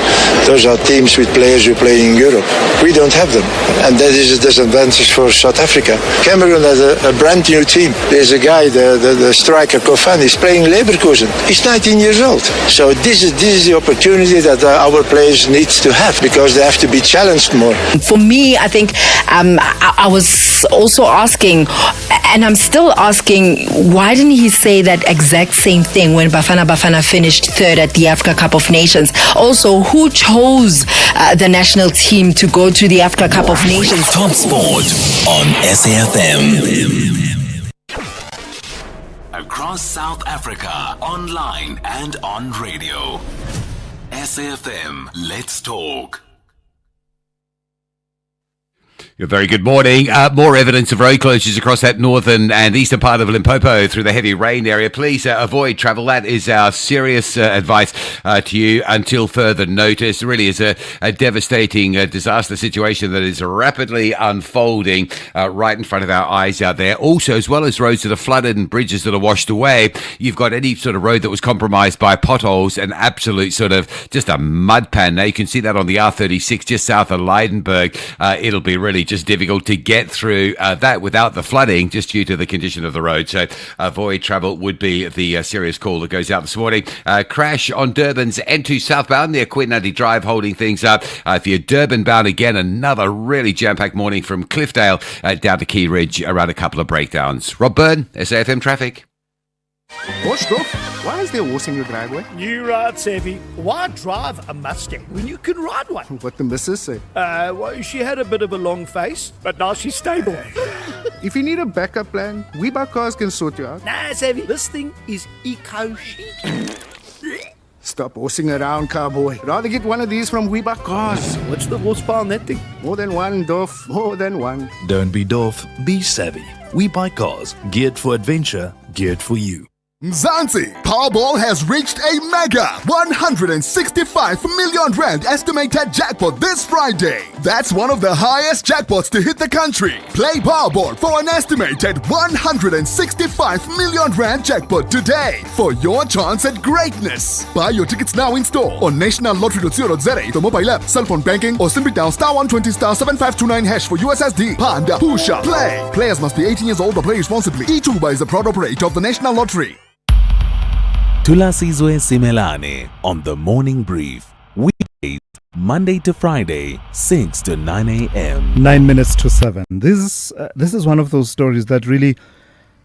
those are teams with players who play in Europe. We don't have them, and that is a disadvantage for South Africa. Cameroon has a brand new team. There's a guy, the striker Kofan, is playing Leverkusen. He's 19 years old. So this is the opportunity that our players need to have because they have to be challenged more. For me, I think I was also asking, and I'm still asking, why didn't he say that exact same thing when Bafana finished third at the Africa Cup of Nations? Also, who chose the national team to go to the Africa Cup of Nations? Top Sport on SAFM. Across South Africa, online and on radio. SAFM, let's talk. A very good morning. More evidence of road closures across that northern and eastern part of Limpopo through the heavy rain area. Please avoid travel. That is our serious advice to you until further notice. It really is a devastating disaster situation that is rapidly unfolding right in front of our eyes out there. Also, as well as roads that are flooded and bridges that are washed away, you've got any sort of road that was compromised by potholes, an absolute sort of just a mud pan. Now, you can see that on the R36 just south of Leidenburg. It'll be really just difficult to get through that without the flooding, just due to the condition of the road. So avoid travel would be the serious call that goes out this morning. Crash on Durban's N2 southbound near Quinlandy Drive, holding things up. If you're Durban bound, again, another really jam-packed morning from Cliffdale down to Key Ridge, around a couple of breakdowns. Rob Byrne, SAFM Traffic. Why is there a horse in your driveway? You right, Savvy. Why drive a Mustang when you can ride one? What the missus say? Well, she had a bit of a long face, but now she's stable. If you need a backup plan, We Buy Cars can sort you out. Nah, Savvy, this thing is eco-chic. Stop horsing around, cowboy. Rather get one of these from We Buy Cars. What's the horsepower on that thing? More than one, Dorf. More than one. Don't be Dorf, be savvy. We Buy Cars, geared for adventure, geared for you. Mzansi, Powerball has reached a mega 165 million rand estimated jackpot this Friday. That's one of the highest jackpots to hit the country. Play Powerball for an estimated 165 million rand jackpot today for your chance at greatness. Buy your tickets now in store on nationallottery.co.za, the mobile app, cell phone banking, or simply dial *120 *7529# for USSD. Panda, Pusha, play. Players must be 18 years old or play responsibly. E2 is a proud operator of the National Lottery. Thulasizwe Simelane on the Morning Brief. Weekdays, Monday to Friday, 6 to 9 a.m. 9 minutes to 7. This is one of those stories that really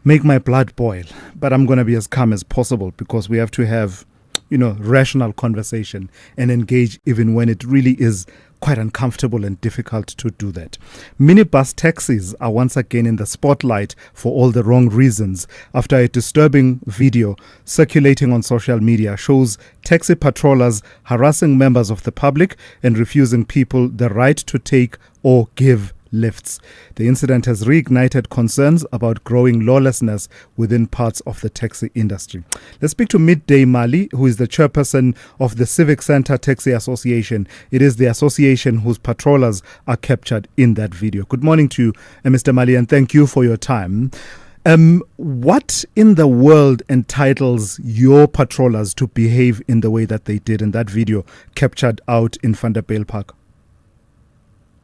make my blood boil. But I'm going to be as calm as possible because we have to have, rational conversation and engage even when it really is quite uncomfortable and difficult to do that. Minibus taxis are once again in the spotlight for all the wrong reasons after a disturbing video circulating on social media shows taxi patrollers harassing members of the public and refusing people the right to take or give lifts. The incident has reignited concerns about growing lawlessness within parts of the taxi industry. Let's speak to Midday Mali, who is the chairperson of the Civic Centre Taxi Association. It is the association whose patrollers are captured in that video. Good morning to you, Mr. Mali, and thank you for your time. What in the world entitles your patrollers to behave in the way that they did in that video captured out in Vanderbijl Park?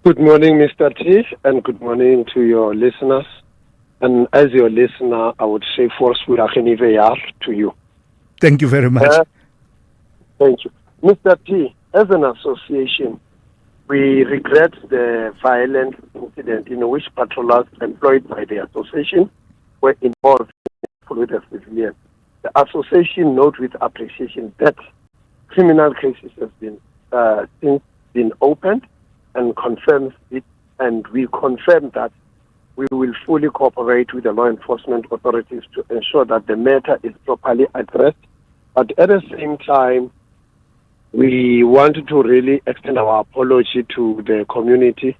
Good morning, Mr. T, and good morning to your listeners. And as your listener, I would say forceful to you. Thank you very much. Thank you. Mr. T, as an association, we regret the violent incident in which patrollers employed by the association were involved with the civilians. The association notes with appreciation that criminal cases have since been opened and confirms it, and we confirm that we will fully cooperate with the law enforcement authorities to ensure that the matter is properly addressed. But at the same time, we wanted to really extend our apology to the community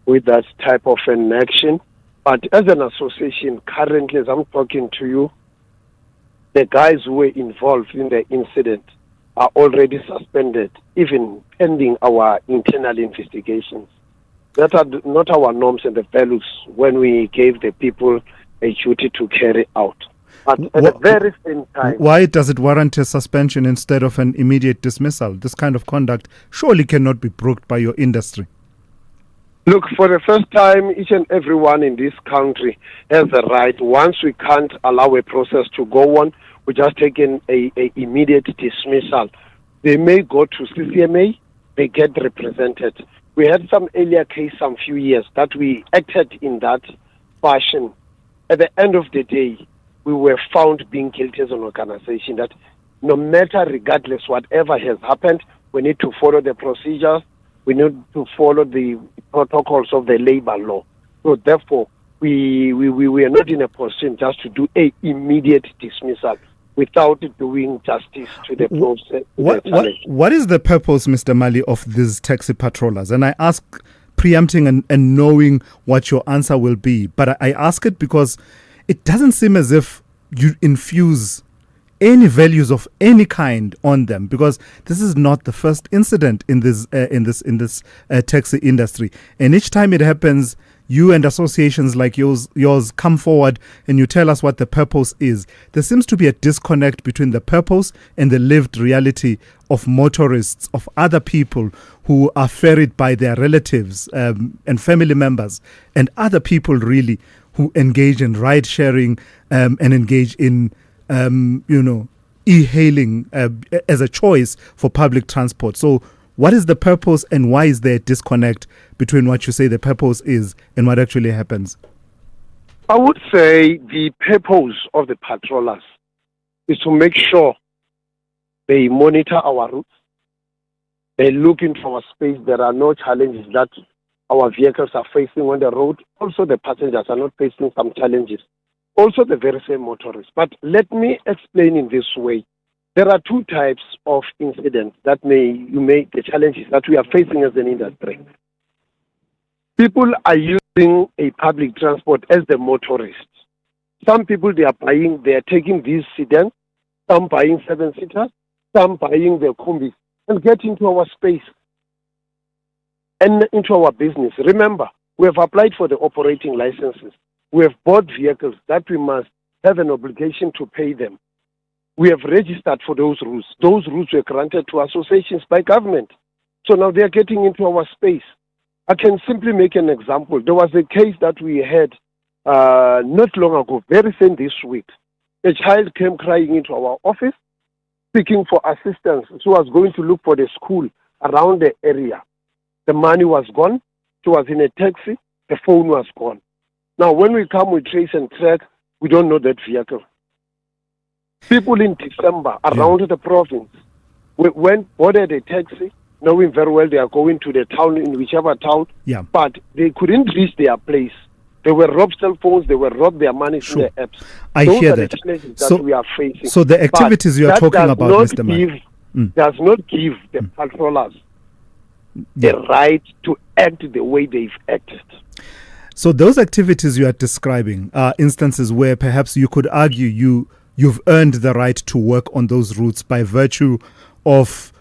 with that type of an action. But as an association, currently, as I'm talking to you, the guys who were involved in the incident are already suspended, even pending our internal investigations. That are not our norms and the values when we gave the people a duty to carry out. But at the very same time... Why does it warrant a suspension instead of an immediate dismissal? This kind of conduct surely cannot be brooked by your industry. Look, for the first time, each and everyone in this country has the right. Once we can't allow a process to go on, we just take an immediate dismissal. They may go to CCMA, they get represented. We had some earlier case some few years that we acted in that fashion. At the end of the day, we were found being guilty as an organization that no matter, regardless, whatever has happened, we need to follow the procedures, we need to follow the protocols of the labor law. So therefore, we are not in a position just to do an immediate dismissal without doing justice to the process. What is the purpose, Mr. Mali, of these taxi patrollers? And I ask preempting and knowing what your answer will be. But I ask it because it doesn't seem as if you infuse any values of any kind on them, because this is not the first incident in this taxi industry, and each time it happens, you and associations like yours come forward and you tell us what the purpose is. There seems to be a disconnect between the purpose and the lived reality of motorists, of other people who are ferried by their relatives and family members, and other people really who engage in ride sharing and engage in e-hailing as a choice for public transport. So what is the purpose, and why is there a disconnect between what you say the purpose is and what actually happens? I would say the purpose of the patrollers is to make sure they monitor our routes, they look into our space, there are no challenges that our vehicles are facing on the road. Also, the passengers are not facing some challenges. Also, the very same motorists. But let me explain in this way. There are two types of incidents that the challenges that we are facing as an industry. People are using a public transport as the motorists. Some people, they are taking these sedans, some buying 7-seaters, some buying the combis, and get into our space and into our business. Remember, we have applied for the operating licenses. We have bought vehicles that we must have an obligation to pay them. We have registered for those routes. Those routes were granted to associations by government. So now they are getting into our space. I can simply make an example. There was a case that we had not long ago, very same this week. A child came crying into our office, seeking for assistance. She was going to look for the school around the area. The money was gone. She was in a taxi. The phone was gone. Now, when we come with trace and track, we don't know that vehicle. People in December around the province boarded a taxi, knowing very well they are going to the town, in whichever town, but they couldn't reach their place. They were robbed cell phones, they were robbed their money in the apps. I Those hear are that. the challenges that we are facing. So the activities you are But talking that about, does Mr. not Mike. does not give the patrollers the right to act the way they've acted. So those activities you are describing are instances where perhaps you could argue you've earned the right to work on those routes by virtue of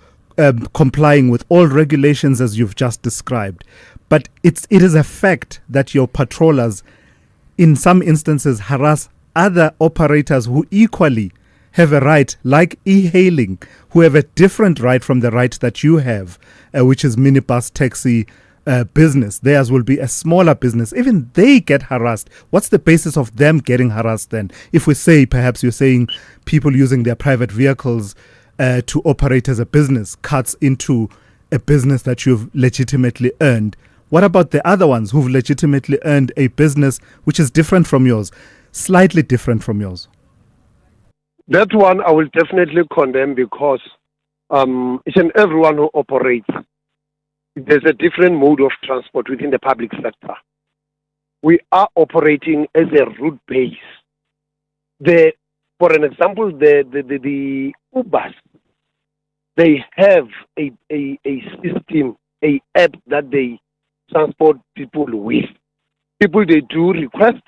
complying with all regulations as you've just described. But it is a fact that your patrollers, in some instances, harass other operators who equally have a right, like e-hailing, who have a different right from the right that you have, which is minibus taxi business. Theirs will be a smaller business. Even they get harassed. What's the basis of them getting harassed then? If we say, perhaps you're saying people using their private vehicles to operate as a business cuts into a business that you've legitimately earned. What about the other ones who've legitimately earned a business which is different from yours, slightly different from yours? That one I will definitely condemn, because each and everyone who operates, there's a different mode of transport within the public sector. We are operating as a route base. For an example, the Ubers, they have a system, a app that they transport people with. People, they do request,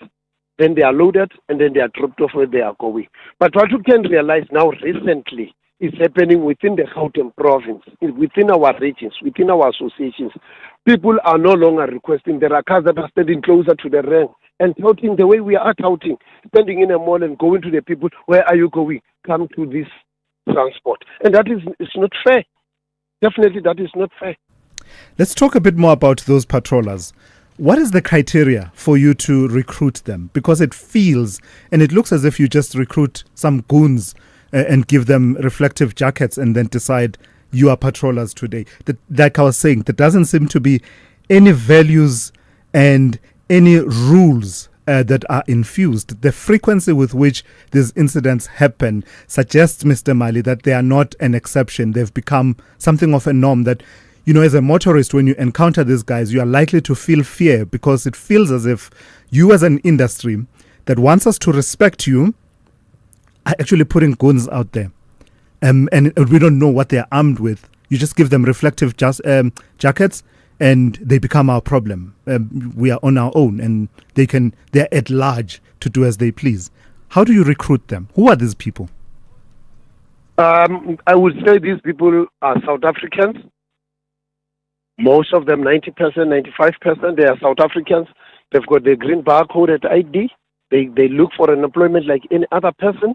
then they are loaded, and then they are dropped off where they are going. But what you can realize now recently is happening within the Gauteng province, within our regions, within our associations. People are no longer requesting. There are cars that are standing closer to the rank and touting the way we are touting, standing in a mall and going to the people, where are you going? Come to this transport. And that is, it's not fair. Definitely that is not fair. Let's talk a bit more about those patrollers. What is the criteria for you to recruit them? Because it feels and it looks as if you just recruit some goons and give them reflective jackets and then decide you are patrollers today. Like I was saying, there doesn't seem to be any values and any rules that are infused. The frequency with which these incidents happen suggests, Mr. Mali, that they are not an exception. They've become something of a norm that, you know, as a motorist, when you encounter these guys, you are likely to feel fear, because it feels as if you as an industry that wants us to respect you are actually putting guns out there. And we don't know what they're armed with. You just give them reflective jackets and they become our problem. We are on our own, and they're at large to do as they please. How do you recruit them? Who are these people? I would say these people are South Africans. Most of them, 90%, 95%, they are South Africans. They've got their green barcode at ID. They look for an employment like any other person.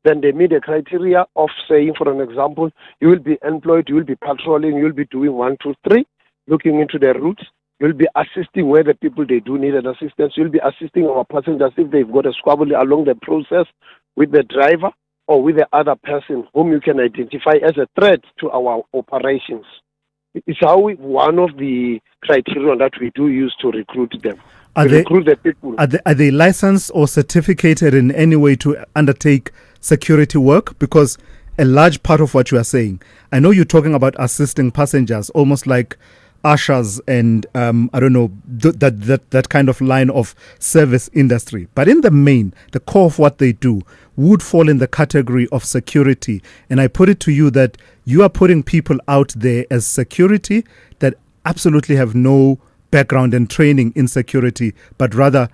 Then they meet the criteria of saying, for an example, you will be employed, you will be patrolling, you will be doing 1, 2, 3, looking into their routes. You'll be assisting where the people they do need an assistance. You'll be assisting our passengers if they've got a squabble along the process with the driver or with the other person whom you can identify as a threat to our operations. It's one of the criteria that we do use to recruit them. Recruit the people. Are they licensed or certificated in any way to undertake security work? Because a large part of what you are saying, I know you're talking about assisting passengers, almost like ushers and I don't know, that kind of line of service industry. But in the main, the core of what they do would fall in the category of security. And I put it to you that you are putting people out there as security that absolutely have no background and training in security, but rather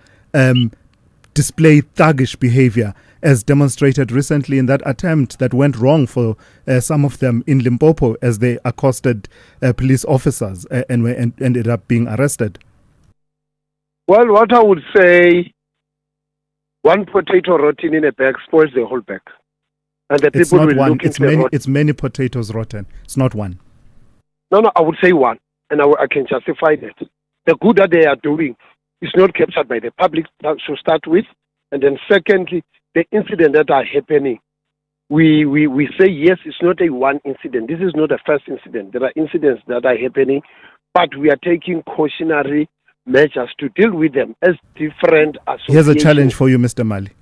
display thuggish behavior, as demonstrated recently in that attempt that went wrong for some of them in Limpopo as they accosted police officers and ended up being arrested. Well, what I would say, one potato rotten in a bag spoils the whole bag. And the people will look into it. It's many potatoes rotten. It's not one. No, I would say one. And I can justify that. The good that they are doing is not captured by the public to start with. And then secondly, the incidents that are happening, we say, yes, it's not a one incident. This is not the first incident. There are incidents that are happening, but we are taking cautionary measures to deal with them as different associations. Here's a challenge for you, Mr. Mali.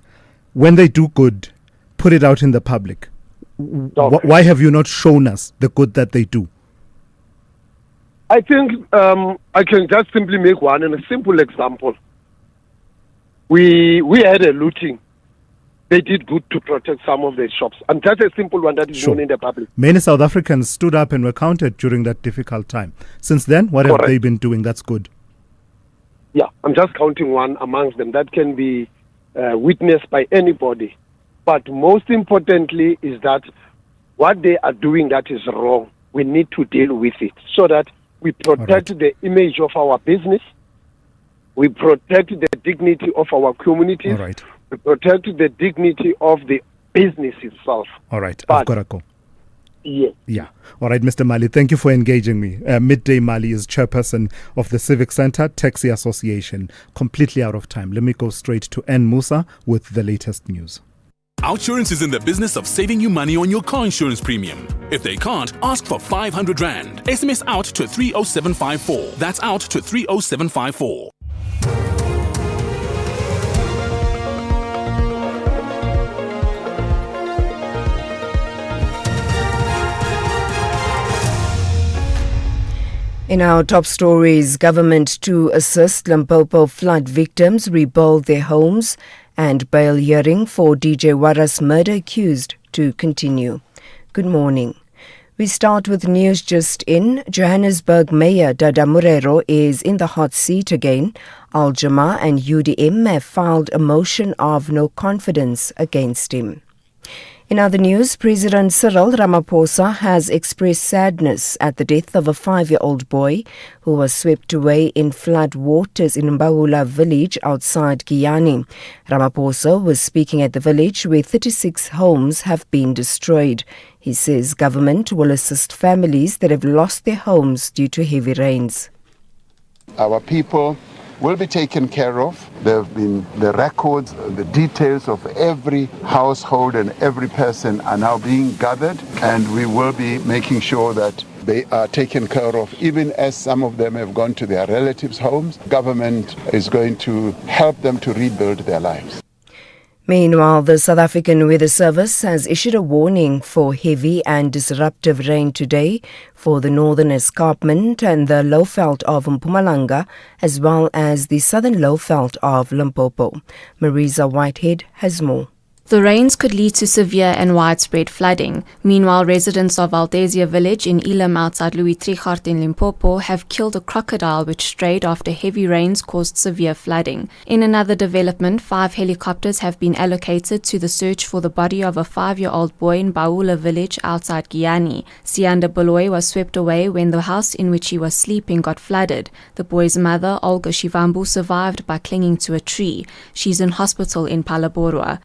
When they do good, put it out in the public. Okay. Why have you not shown us the good that they do? I think I can just simply make one and a simple example. We had a looting. They did good to protect some of the shops. And that's a simple one that is known in the public. Many South Africans stood up and were counted during that difficult time. Since then, what have they been doing that's good? Yeah, I'm just counting one amongst them. That can be witnessed by anybody. But most importantly is that what they are doing that is wrong, we need to deal with it so that we protect the image of our business. We protect the dignity of our communities. All right. We protect the dignity of the business itself. All right. I've got to go. Yes. Yeah. All right, Mr. Mali, thank you for engaging me. Midday Mali is chairperson of the Civic Center Taxi Association. Completely out of time. Let me go straight to N. Musa with the latest news. Outsurance is in the business of saving you money on your car insurance premium. If they can't, ask for 500 Rand. SMS out to 30754. That's out to 30754. In our top stories, government to assist Limpopo flood victims rebuild their homes, and bail hearing for DJ Wara's murder accused to continue. Good morning. We start with news just in. Johannesburg Mayor Dada Murero is in the hot seat again. Al Jama and UDM have filed a motion of no confidence against him. In other news, President Cyril Ramaphosa has expressed sadness at the death of a 5-year-old boy who was swept away in flood waters in Mbahula village outside Giyani. Ramaphosa was speaking at the village where 36 homes have been destroyed. He says government will assist families that have lost their homes due to heavy rains. Our people will be taken care of. There have been the records, the details of every household and every person are now being gathered, and we will be making sure that they are taken care of. Even as some of them have gone to their relatives' homes, government is going to help them to rebuild their lives. Meanwhile, the South African Weather Service has issued a warning for heavy and disruptive rain today for the northern escarpment and the lowveld of Mpumalanga, as well as the southern lowveld of Limpopo. Marisa Whitehead has more. The rains could lead to severe and widespread flooding. Meanwhile, residents of Aldesia village in Elam outside Louis Trichardt in Limpopo have killed a crocodile which strayed after heavy rains caused severe flooding. In another development, 5 helicopters have been allocated to the search for the body of a 5-year-old boy in Baula village outside Guyani. Sianda Boloy was swept away when the house in which he was sleeping got flooded. The boy's mother, Olga Shivambu, survived by clinging to a tree. She's in hospital in Palaborwa.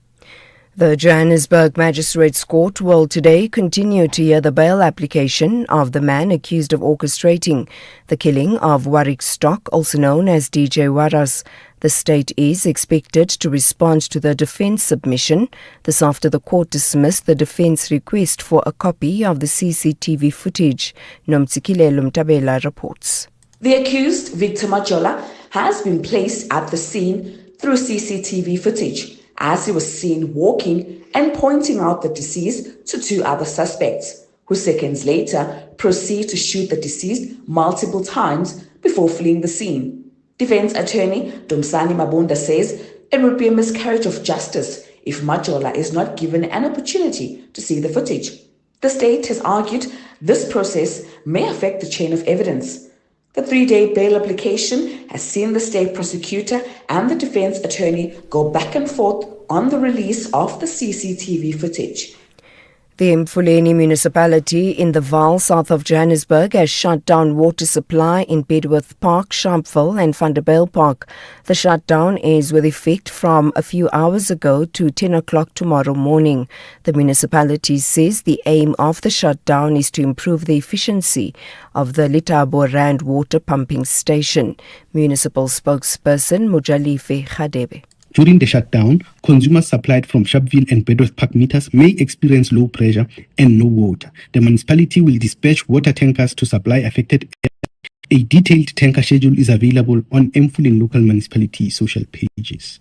The Johannesburg Magistrates Court will today continue to hear the bail application of the man accused of orchestrating the killing of Warwick Stock, also known as DJ Waras. The state is expected to respond to the defence submission. This after the court dismissed the defence request for a copy of the CCTV footage. Nomtsikile Lumtabela reports. The accused, Victor Majola, has been placed at the scene through CCTV footage, as he was seen walking and pointing out the deceased to 2 other suspects, who seconds later proceed to shoot the deceased multiple times before fleeing the scene. Defense attorney Domsani Mabunda says it would be a miscarriage of justice if Majola is not given an opportunity to see the footage. The state has argued this process may affect the chain of evidence. The 3-day bail application has seen the state prosecutor and the defense attorney go back and forth on the release of the CCTV footage. The Mfuleni municipality in the Vaal, south of Johannesburg, has shut down water supply in Bedworth Park, Sharpeville and Vanderbijl Park. The shutdown is with effect from a few hours ago to 10 o'clock tomorrow morning. The municipality says the aim of the shutdown is to improve the efficiency of the Litabo Rand water pumping station. Municipal spokesperson Mujalife Khadebe. During the shutdown, consumers supplied from Sharpeville and Bedworth Park meters may experience low pressure and no water. The municipality will dispatch water tankers to supply affected areas. A detailed tanker schedule is available on Mfuleni local municipality social pages.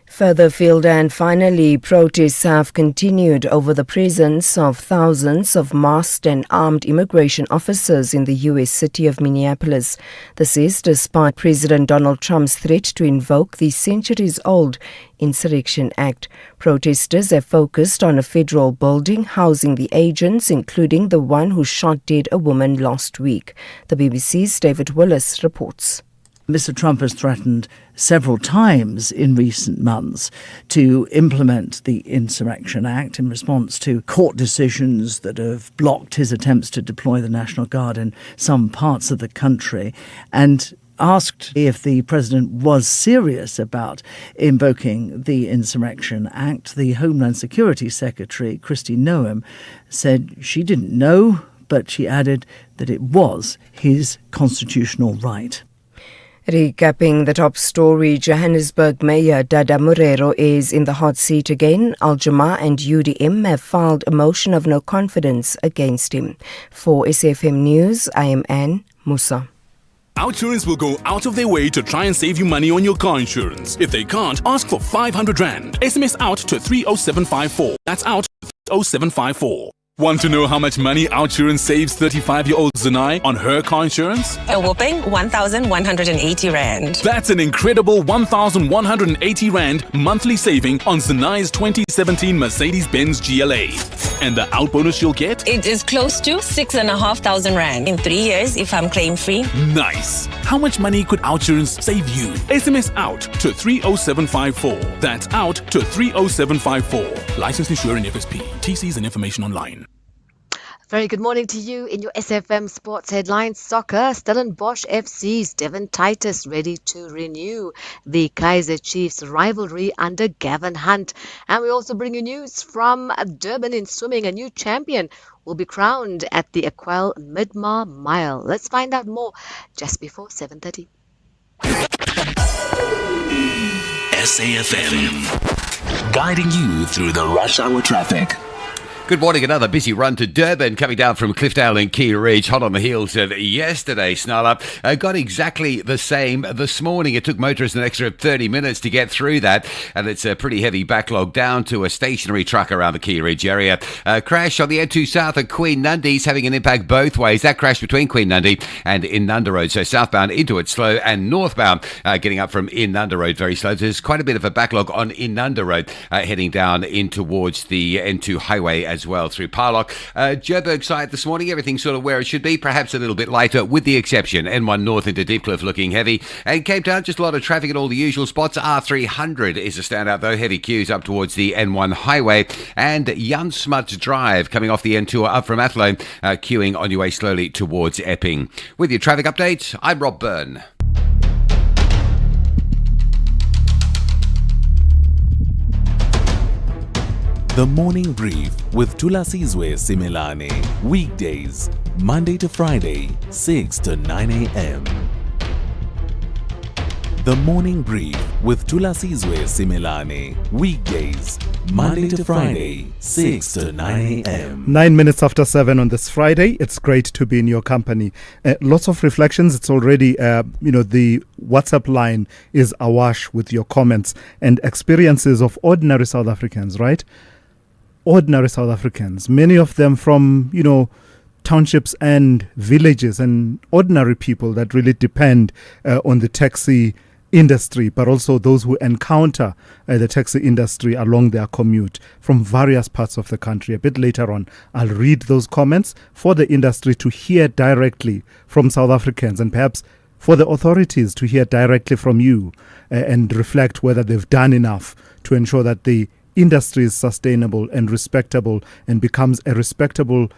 Further afield and finally, protests have continued over the presence of thousands of masked and armed immigration officers in the U.S. city of Minneapolis. This is despite President Donald Trump's threat to invoke the centuries-old Insurrection Act. Protesters have focused on a federal building housing the agents, including the one who shot dead a woman last week. The BBC's David Willis reports. Mr. Trump has threatened several times in recent months to implement the Insurrection Act in response to court decisions that have blocked his attempts to deploy the National Guard in some parts of the country, and asked if the president was serious about invoking the Insurrection Act. The Homeland Security Secretary, Kristi Noem, said she didn't know, but she added that it was his constitutional right. Recapping the top story, Johannesburg Mayor Dada Morero is in the hot seat again. Al-Jama and UDM have filed a motion of no confidence against him. For SAFM News, I am Anne Musa. Outsurance will go out of their way to try and save you money on your car insurance. If they can't, ask for 500 Rand. SMS out to 30754. That's out to 30754. Want to know how much money Outsurance saves 35-year-old Zanai on her car insurance? A whopping 1,180 Rand. That's an incredible 1,180 Rand monthly saving on Zanai's 2017 Mercedes-Benz GLA. And the out bonus she'll get? It is close to 6,500 Rand in 3 years if I'm claim-free. Nice. How much money could Outsurance save you? SMS out to 30754. That's out to 30754. Licensed insurer and FSP. TCs and information online. Very good morning to you in your SFM Sports Headlines. Soccer, Stellenbosch FC's Devon Titus ready to renew the Kaizer Chiefs rivalry under Gavin Hunt. And we also bring you news from Durban in swimming. A new champion will be crowned at the Equelle Midmar Mile. Let's find out more just before 7:30. SAFM, guiding you through the rush hour traffic. Good morning. Another busy run to Durban coming down from Cliffdale and Key Ridge. Hot on the heels of yesterday. Snarl up. Got exactly the same this morning. It took motorists an extra 30 minutes to get through that. And it's a pretty heavy backlog down to a stationary truck around the Key Ridge area. Crash on the N2 South at Queen Nundi's having an impact both ways. That crash between Queen Nundi and Inanda Road. So southbound into it slow and northbound getting up from Inanda Road very slow. There's quite a bit of a backlog on Inanda Road heading down in towards the N2 highway as well through Parlock. Joburg side this morning, everything sort of where it should be, perhaps a little bit lighter with the exception. N1 north into Deepcliff looking heavy. And Cape Town, just a lot of traffic at all the usual spots. R300 is a standout though, heavy queues up towards the N1 highway. And Jan Smuts Drive coming off the N2 up from Athlone, queuing on your way slowly towards Epping. With your traffic update, I'm Rob Byrne. The Morning Brief with Thulasizwe Simelane. Weekdays, Monday to Friday, 6 to 9 a.m. The Morning Brief with Thulasizwe Simelane. Weekdays, Monday to Friday, 6 to 9 a.m. 9 minutes after 7 on this Friday. It's great to be in your company. Lots of reflections. It's already, the WhatsApp line is awash with your comments and experiences of ordinary South Africans, right? Ordinary South Africans, many of them from, townships and villages, and ordinary people that really depend on the taxi industry, but also those who encounter the taxi industry along their commute from various parts of the country. A bit later on, I'll read those comments for the industry to hear directly from South Africans, and perhaps for the authorities to hear directly from you and reflect whether they've done enough to ensure that the industry is sustainable and respectable and becomes a respectable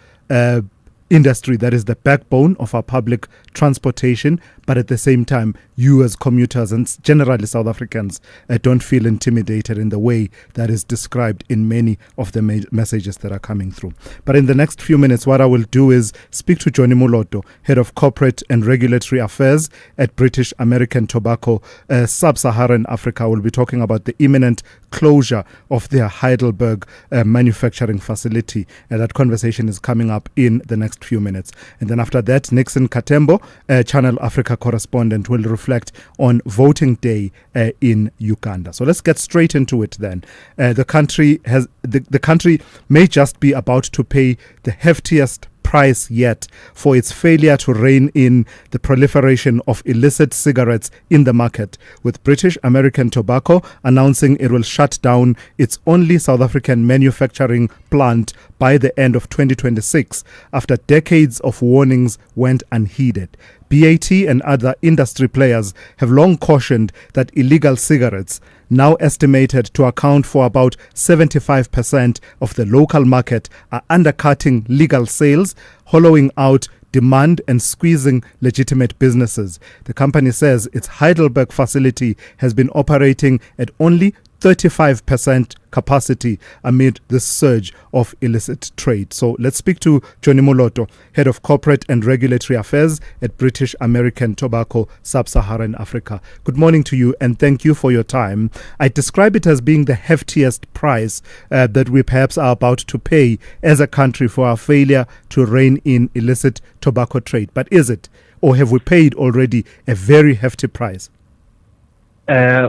industry that is the backbone of our public transportation, but at the same time, you as commuters and generally South Africans don't feel intimidated in the way that is described in many of the messages that are coming through. But in the next few minutes, what I will do is speak to Johnny Muloto, Head of Corporate and Regulatory Affairs at British American Tobacco Sub-Saharan Africa. We'll be talking about the imminent closure of their Heidelberg manufacturing facility. That conversation is coming up in the next few minutes. And then after that, Nixon Katembo, Channel Africa correspondent, will reflect on voting day in Uganda. So let's get straight into it then. The country may just be about to pay the heftiest price yet for its failure to rein in the proliferation of illicit cigarettes in the market, with British American Tobacco announcing it will shut down its only South African manufacturing plant by the end of 2026 after decades of warnings went unheeded. BAT and other industry players have long cautioned that illegal cigarettes, now estimated to account for about 75% of the local market, are undercutting legal sales, hollowing out demand and squeezing legitimate businesses. The company says its Heidelberg facility has been operating at only 35% capacity amid the surge of illicit trade. So let's speak to Johnny Muloto, Head of Corporate and Regulatory Affairs at British American Tobacco Sub-Saharan Africa. Good morning to you and thank you for your time. I describe it as being the heftiest price that we perhaps are about to pay as a country for our failure to rein in illicit tobacco trade. But is it? Or have we paid already a very hefty price?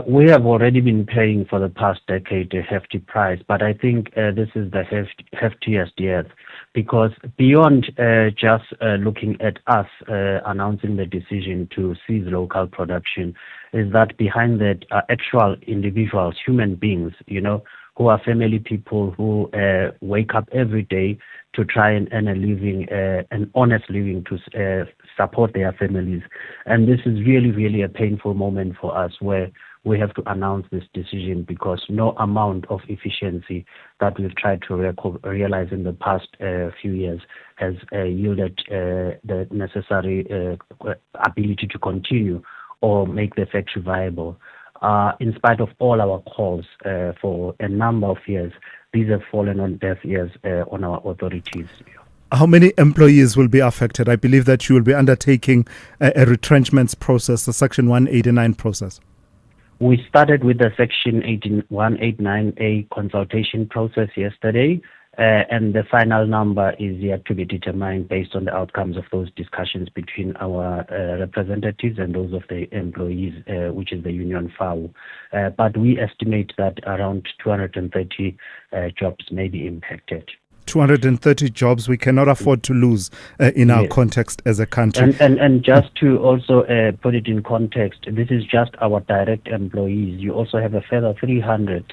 We have already been paying for the past decade a hefty price, but I think this is the heftiest yet, because beyond just looking at us announcing the decision to cease local production, is that behind that are actual individuals, human beings, who are family people who wake up every day to try and earn a living, an honest living to support their families. And this is really, really a painful moment for us where we have to announce this decision because no amount of efficiency that we've tried to realize in the past few years has yielded the necessary ability to continue or make the factory viable. In spite of all our calls for a number of years, these have fallen on deaf ears on our authorities. How many employees will be affected? I believe that you will be undertaking a retrenchments process, the Section 189 process. We started with the Section 189A consultation process yesterday. And the final number is yet to be determined based on the outcomes of those discussions between our representatives and those of the employees, which is the union FAU. But we estimate that around 230 jobs may be impacted. 230 jobs we cannot afford to lose in our context as a country. And just to also put it in context, this is just our direct employees. You also have a further 300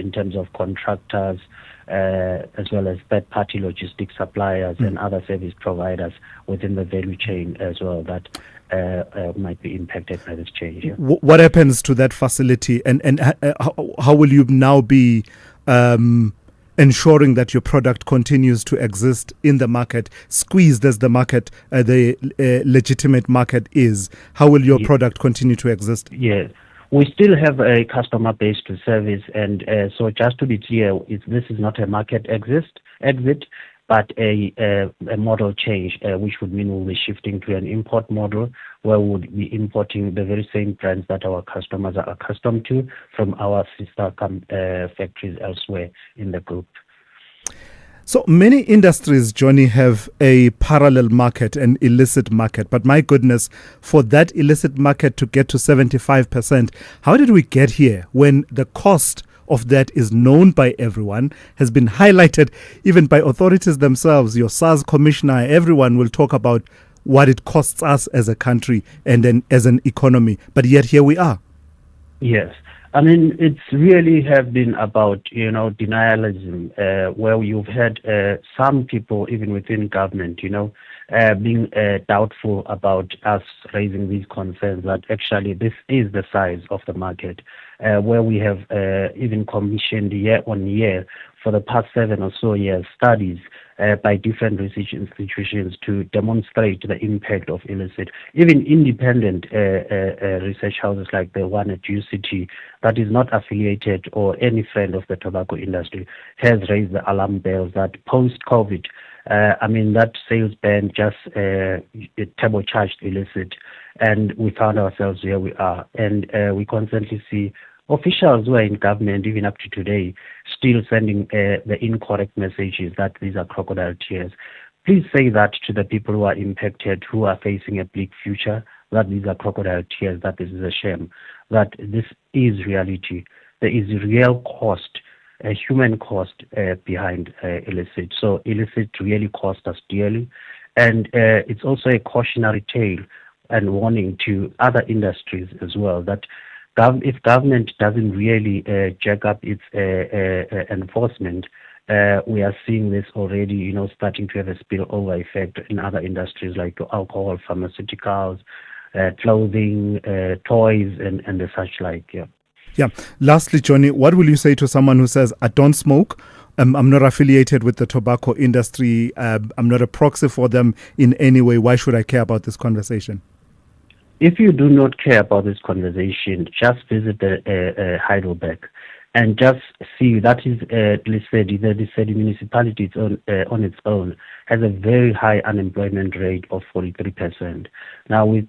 in terms of contractors, as well as third-party logistics suppliers and other service providers within the value chain as well that might be impacted by this change. Yeah. What happens to that facility, and how will you now be ensuring that your product continues to exist in the market, squeezed as the market, the legitimate market is? How will your product continue to exist? Yes. We still have a customer base to service, and so just to be clear, this is not a market exit, but a model change, which would mean we'll be shifting to an import model where we'll be importing the very same brands that our customers are accustomed to from our sister factories elsewhere in the group. So many industries, Johnny, have a parallel market, an illicit market. But my goodness, for that illicit market to get to 75%, how did we get here when the cost of that is known by everyone, has been highlighted even by authorities themselves? Your SARS commissioner, everyone will talk about what it costs us as a country and then as an economy. But yet here we are. Yes. I mean, it's really have been about, denialism, where you've had some people, even within government, being doubtful about us raising these concerns that actually this is the size of the market, where we have even commissioned year on year for the past 7 or so years studies by different research institutions to demonstrate the impact of illicit. Even independent research houses like the one at UCT that is not affiliated or any friend of the tobacco industry has raised the alarm bells that post-COVID, that sales ban just turbocharged illicit, and we found ourselves where we are. And we constantly see officials who are in government, even up to today, still sending the incorrect messages that these are crocodile tears. Please say that to the people who are impacted, who are facing a bleak future, that these are crocodile tears, that this is a shame, that this is reality. There is real cost, a human cost behind illicit. So illicit really cost us dearly. And it's also a cautionary tale and warning to other industries as well, that if government doesn't really jack up its enforcement, we are seeing this already, starting to have a spillover effect in other industries like alcohol, pharmaceuticals, clothing, toys, and the such like. Yeah. Yeah. Lastly, Johnny, what will you say to someone who says, I don't smoke, I'm not affiliated with the tobacco industry, I'm not a proxy for them in any way. Why should I care about this conversation? If you do not care about this conversation, just visit the Heidelberg and just see that is the municipality on its own has a very high unemployment rate of 43%. Now, with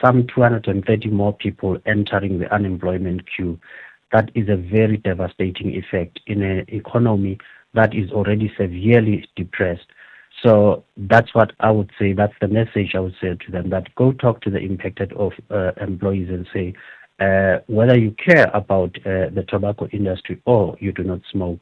some 230 more people entering the unemployment queue, that is a very devastating effect in an economy that is already severely depressed. So that's what I would say. That's the message I would say to them, that go talk to the impacted employees and say, whether you care about the tobacco industry or you do not smoke,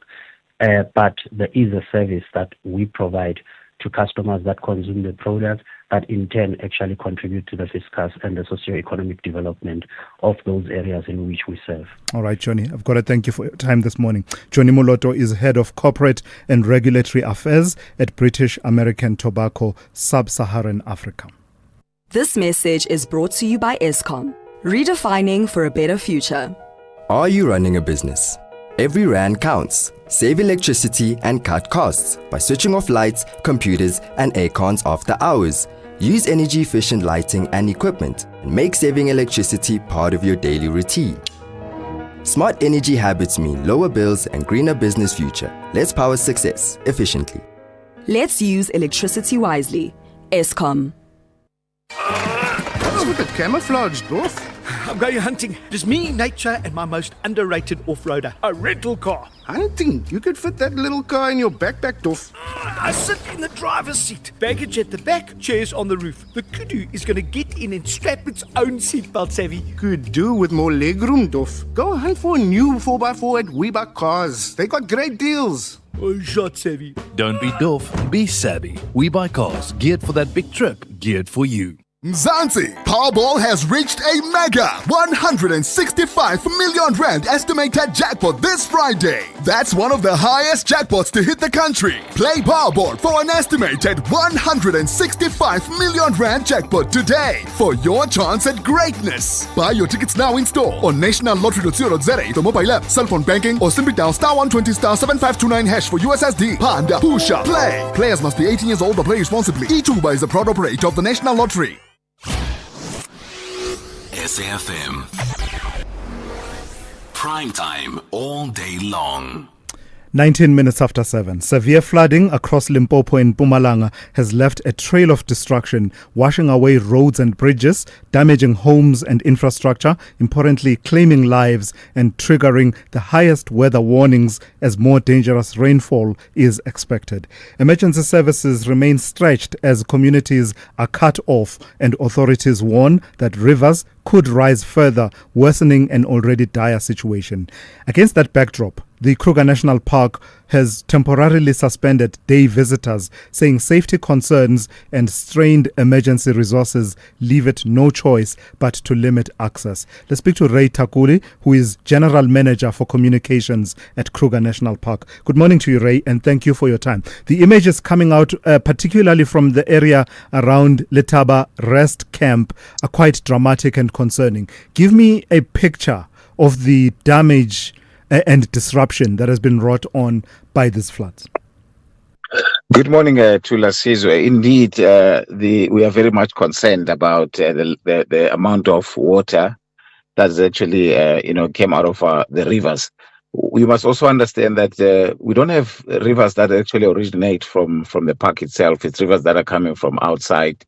but there is a service that we provide to customers that consume the product that in turn actually contribute to the fiscus and the socio-economic development of those areas in which we serve. All right, Johnny, I've got to thank you for your time this morning. Johnny Moloto is Head of Corporate and Regulatory Affairs at British American Tobacco, Sub-Saharan Africa. This message is brought to you by Eskom, redefining for a better future. Are you running a business? Every rand counts. Save electricity and cut costs by switching off lights, computers, and aircons after hours. Use energy-efficient lighting and equipment and make saving electricity part of your daily routine. Smart energy habits mean lower bills and greener business future. Let's power success efficiently. Let's use electricity wisely. Eskom. What's with the camouflage, Doof? I'm going hunting. Just me, nature, and my most underrated off-roader, a rental car. Hunting? You could fit that little car in your backpack, Doff. I sit in the driver's seat, baggage at the back, chairs on the roof. The kudu is going to get in and strap its own seatbelt, Savvy. Could do with more legroom, Doff. Go hunt for a new 4x4 at Weebuck Cars. They got great deals. Oh, shot, Savvy. Don't be doff, be savvy. We buy cars geared for that big trip, geared for you. Mzansi, Powerball has reached a mega 165 million rand estimated jackpot this Friday. That's one of the highest jackpots to hit the country. Play Powerball for an estimated 165 million rand jackpot today for your chance at greatness. Buy your tickets now in store on nationallottery.co.za, the mobile app, cell phone banking, or simply dial *120 *7529 hash for USSD. Panda, Pusha, play. Players must be 18 years old or play responsibly. E2 is a proud operator of the National Lottery. SAFM. Prime time all day long. 19 minutes after 7. Severe flooding across Limpopo and Mpumalanga has left a trail of destruction, washing away roads and bridges, damaging homes and infrastructure, importantly claiming lives and triggering the highest weather warnings as more dangerous rainfall is expected. Emergency services remain stretched as communities are cut off and authorities warn that rivers could rise further, worsening an already dire situation. Against that backdrop, the Kruger National Park has temporarily suspended day visitors, saying safety concerns and strained emergency resources leave it no choice but to limit access. Let's speak to Ray Takuli, who is General Manager for Communications at Kruger National Park. Good morning to you, Ray, and thank you for your time. The images coming out, particularly from the area around Letaba Rest Camp, are quite dramatic and concerning. Give me a picture of the damage and disruption that has been wrought on by these floods. Good morning, Thulasizwe. Indeed, we are very much concerned about the amount of water that's actually came out of the rivers. We must also understand that we don't have rivers that actually originate from the park itself. It's rivers that are coming from outside,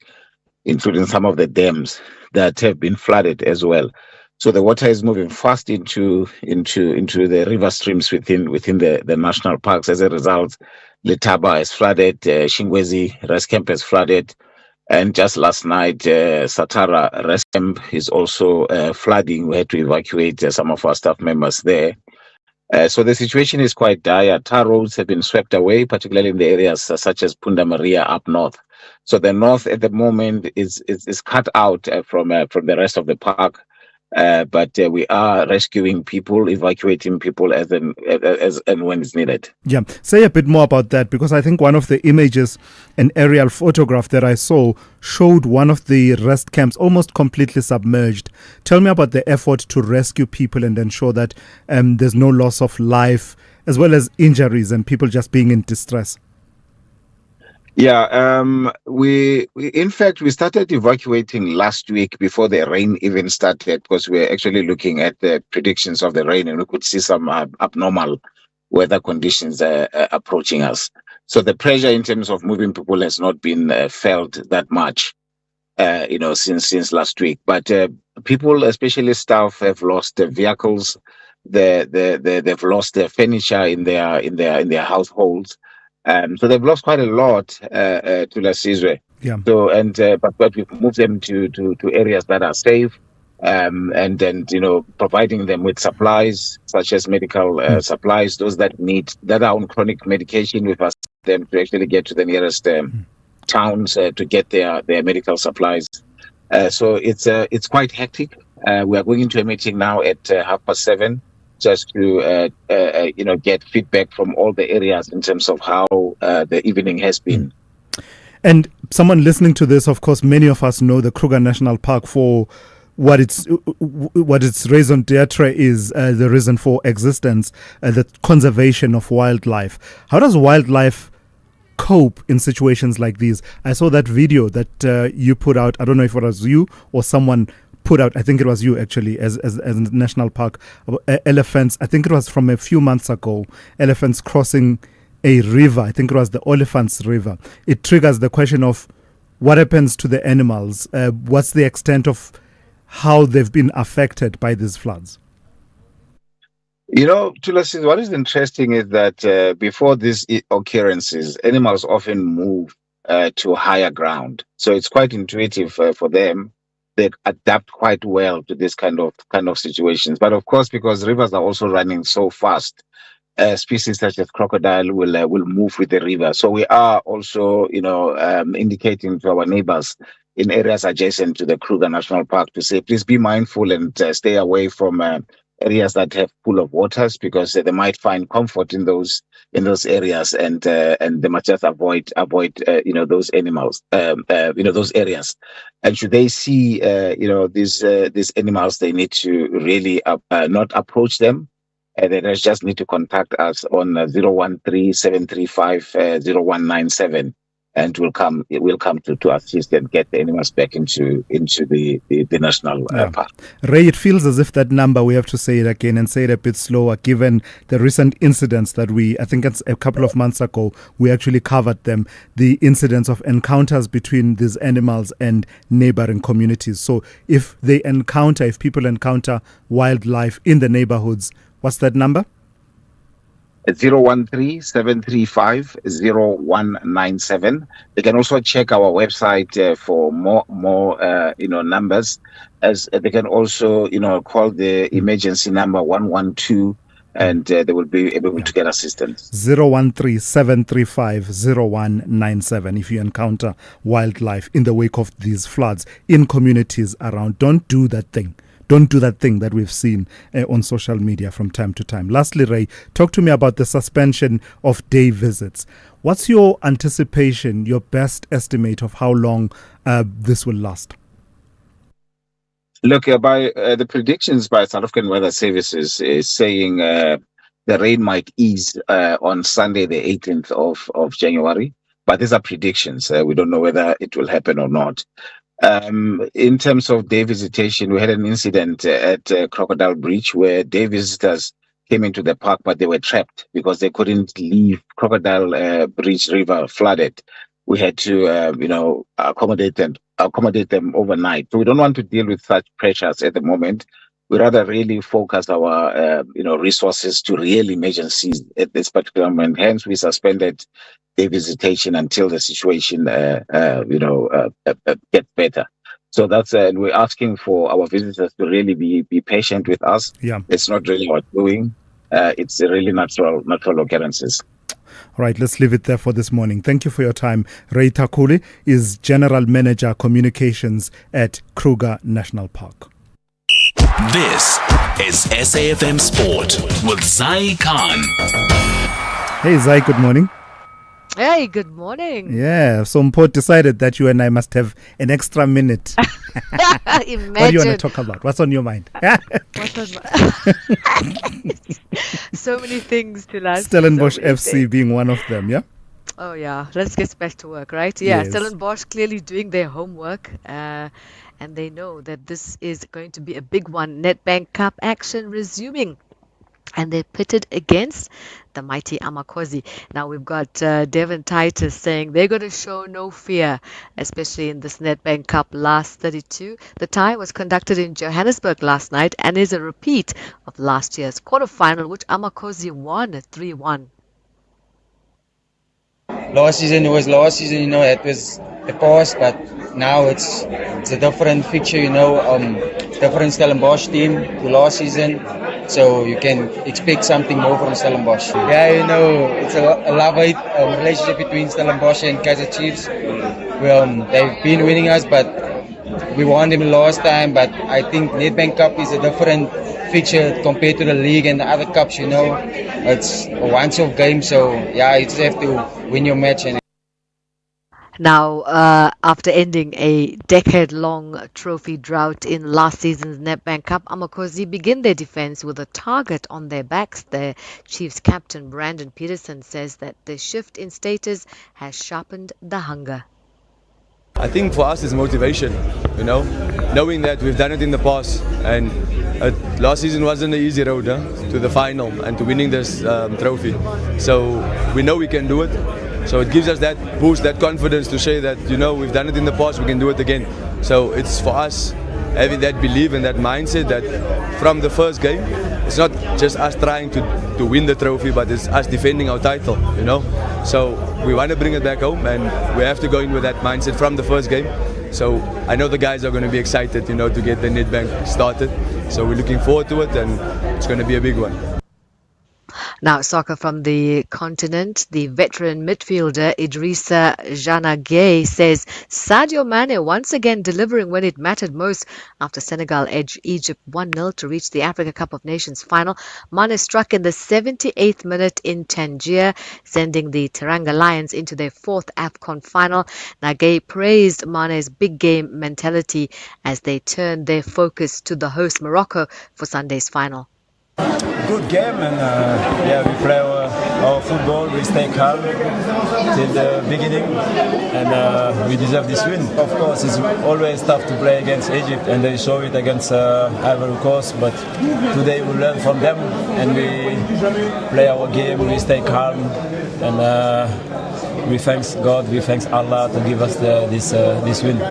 including some of the dams that have been flooded as well. So the water is moving fast into the river streams within the national parks. As a result, Letaba is flooded, Shingwezi Rest Camp is flooded, and just last night, Satara Rest Camp is also flooding. We had to evacuate some of our staff members there. So the situation is quite dire. Tar roads have been swept away, particularly in the areas such as Punda Maria up north. So the north at the moment is cut out from the rest of the park. But we are rescuing people, evacuating people as and when it's needed. Yeah, say a bit more about that, because I think one of the images, an aerial photograph that I saw, showed one of the rest camps almost completely submerged. Tell me about the effort to rescue people and ensure that there's no loss of life, as well as injuries and people just being in distress. Yeah, we in fact started evacuating last week before the rain even started, because we're actually looking at the predictions of the rain and we could see some abnormal weather conditions approaching us. So the pressure in terms of moving people has not been felt that much, since last week. But people, especially staff, have lost their vehicles. They've lost their furniture in their households. So they've lost quite a lot to Thulasizwe. Yeah. So but we've moved them to areas that are safe, and then providing them with supplies such as medical supplies. Those that are on chronic medication, we've asked them to actually get to the nearest towns to get their medical supplies. So it's quite hectic. We are going into a meeting now at 7:30. Just to get feedback from all the areas in terms of how the evening has been. And someone listening to this, of course, many of us know the Kruger National Park for what its raison d'etre is, the reason for existence, the conservation of wildlife. How does wildlife cope in situations like these? I saw that video that you put out. I don't know if it was you or someone put out, I think it was you actually, as a national park, elephants. I think it was from a few months ago, elephants crossing a river. I think it was the Oliphants River. It triggers the question of what happens to the animals. What's the extent of how they've been affected by these floods? Thulasizwe, what is interesting is that before these occurrences, animals often move to higher ground. So it's quite intuitive for them. They adapt quite well to this kind of situations. But of course, because rivers are also running so fast, species such as crocodile will move with the river. So we are also, indicating to our neighbors in areas adjacent to the Kruger National Park to say, please be mindful and stay away from areas that have pool of waters, because they might find comfort in those areas, and they must just avoid those animals, those areas. And should they see these animals, they need to really not approach them. They just need to contact us on 013-735-0197. And we'll come to assist and get the animals back into the national park. Ray, it feels as if that number, we have to say it again and say it a bit slower, given the recent incidents that I think it's a couple of months ago, we actually covered them, the incidents of encounters between these animals and neighboring communities. So if people encounter wildlife in the neighborhoods, what's that number? 013-735-0197. They can also check our website for more numbers. As they can also call the emergency number 112, and they will be able to get assistance. 013-735-0197. If you encounter wildlife in the wake of these floods in communities around, don't do that thing. Don't do that thing that we've seen on social media from time to time. Lastly, Ray, talk to me about the suspension of day visits. What's your anticipation, your best estimate of how long this will last? Look, by the predictions by South African Weather Services is saying the rain might ease on Sunday, the 18th of January. But these are predictions. We don't know whether it will happen or not. In terms of day visitation, we had an incident at Crocodile Bridge where day visitors came into the park, but they were trapped because they couldn't leave. Crocodile Bridge River flooded. We had to, accommodate them overnight. So we don't want to deal with such pressures at the moment. We rather really focus our, resources to real emergencies at this particular moment. Hence, we suspended day visitation until the situation, gets better. So that's, we're asking for our visitors to really be patient with us. Yeah. It's not really what we're doing. It's really natural occurrences. All right, let's leave it there for this morning. Thank you for your time. Ray Takuli is General Manager Communications at Kruger National Park. This is SAFM Sport with Zai Khan. Hey, Zai, good morning. Hey, good morning. Yeah, so Mpot decided that you and I must have an extra minute. Imagine. What do you want to talk about? What's on your mind? So many things to last. Stellenbosch FC being one of them, yeah? Oh, yeah. Let's get back to work, right? Yeah, Yes. Stellenbosch clearly doing their homework. And they know that this is going to be a big one. Nedbank Cup action resuming. And they're pitted against the mighty Amakosi. Now we've got Devon Titus saying they're going to show no fear, especially in this Nedbank Cup last 32. The tie was conducted in Johannesburg last night and is a repeat of last year's quarterfinal, which Amakosi won 3-1. Last season, it was the past, but now it's a different fixture, different Stellenbosch team to last season. So you can expect something more from Stellenbosch. Yeah, it's a love-hate relationship between Stellenbosch and Kaizer Chiefs. They've been winning us, but we won them last time. But I think Nedbank Cup is a different fixture compared to the league and the other cups. It's a once-off game, so yeah, you just have to win your match. Now, after ending a decade-long trophy drought in last season's Nedbank Cup, Amakosi begin their defense with a target on their backs. The Chiefs captain Brandon Peterson says that the shift in status has sharpened the hunger. I think for us it's motivation, knowing that we've done it in the past, and last season wasn't an easy road to the final and to winning this trophy. So we know we can do it. So it gives us that boost, that confidence to say that, we've done it in the past, we can do it again. So it's for us having that belief and that mindset that from the first game, it's not just us trying to win the trophy, but it's us defending our title, you know. So we want to bring it back home, and we have to go in with that mindset from the first game. So I know the guys are going to be excited, you know, to get the Nedbank started. So we're looking forward to it, and it's going to be a big one. Now, soccer from the continent. The veteran midfielder Idrissa Gana Gueye says Sadio Mane once again delivering when it mattered most after Senegal edged Egypt 1-0 to reach the Africa Cup of Nations final. Mane struck in the 78th minute in Tangier, sending the Teranga Lions into their fourth AFCON final. Now, Gueye praised Mane's big game mentality as they turned their focus to the host Morocco for Sunday's final. Good game, and we play our football. We stay calm till the beginning, and we deserve this win. Of course, it's always tough to play against Egypt, and they show it against Ivory Coast. But today we learn from them, and we play our game. We stay calm, and we thanks God, we thanks Allah to give us this win.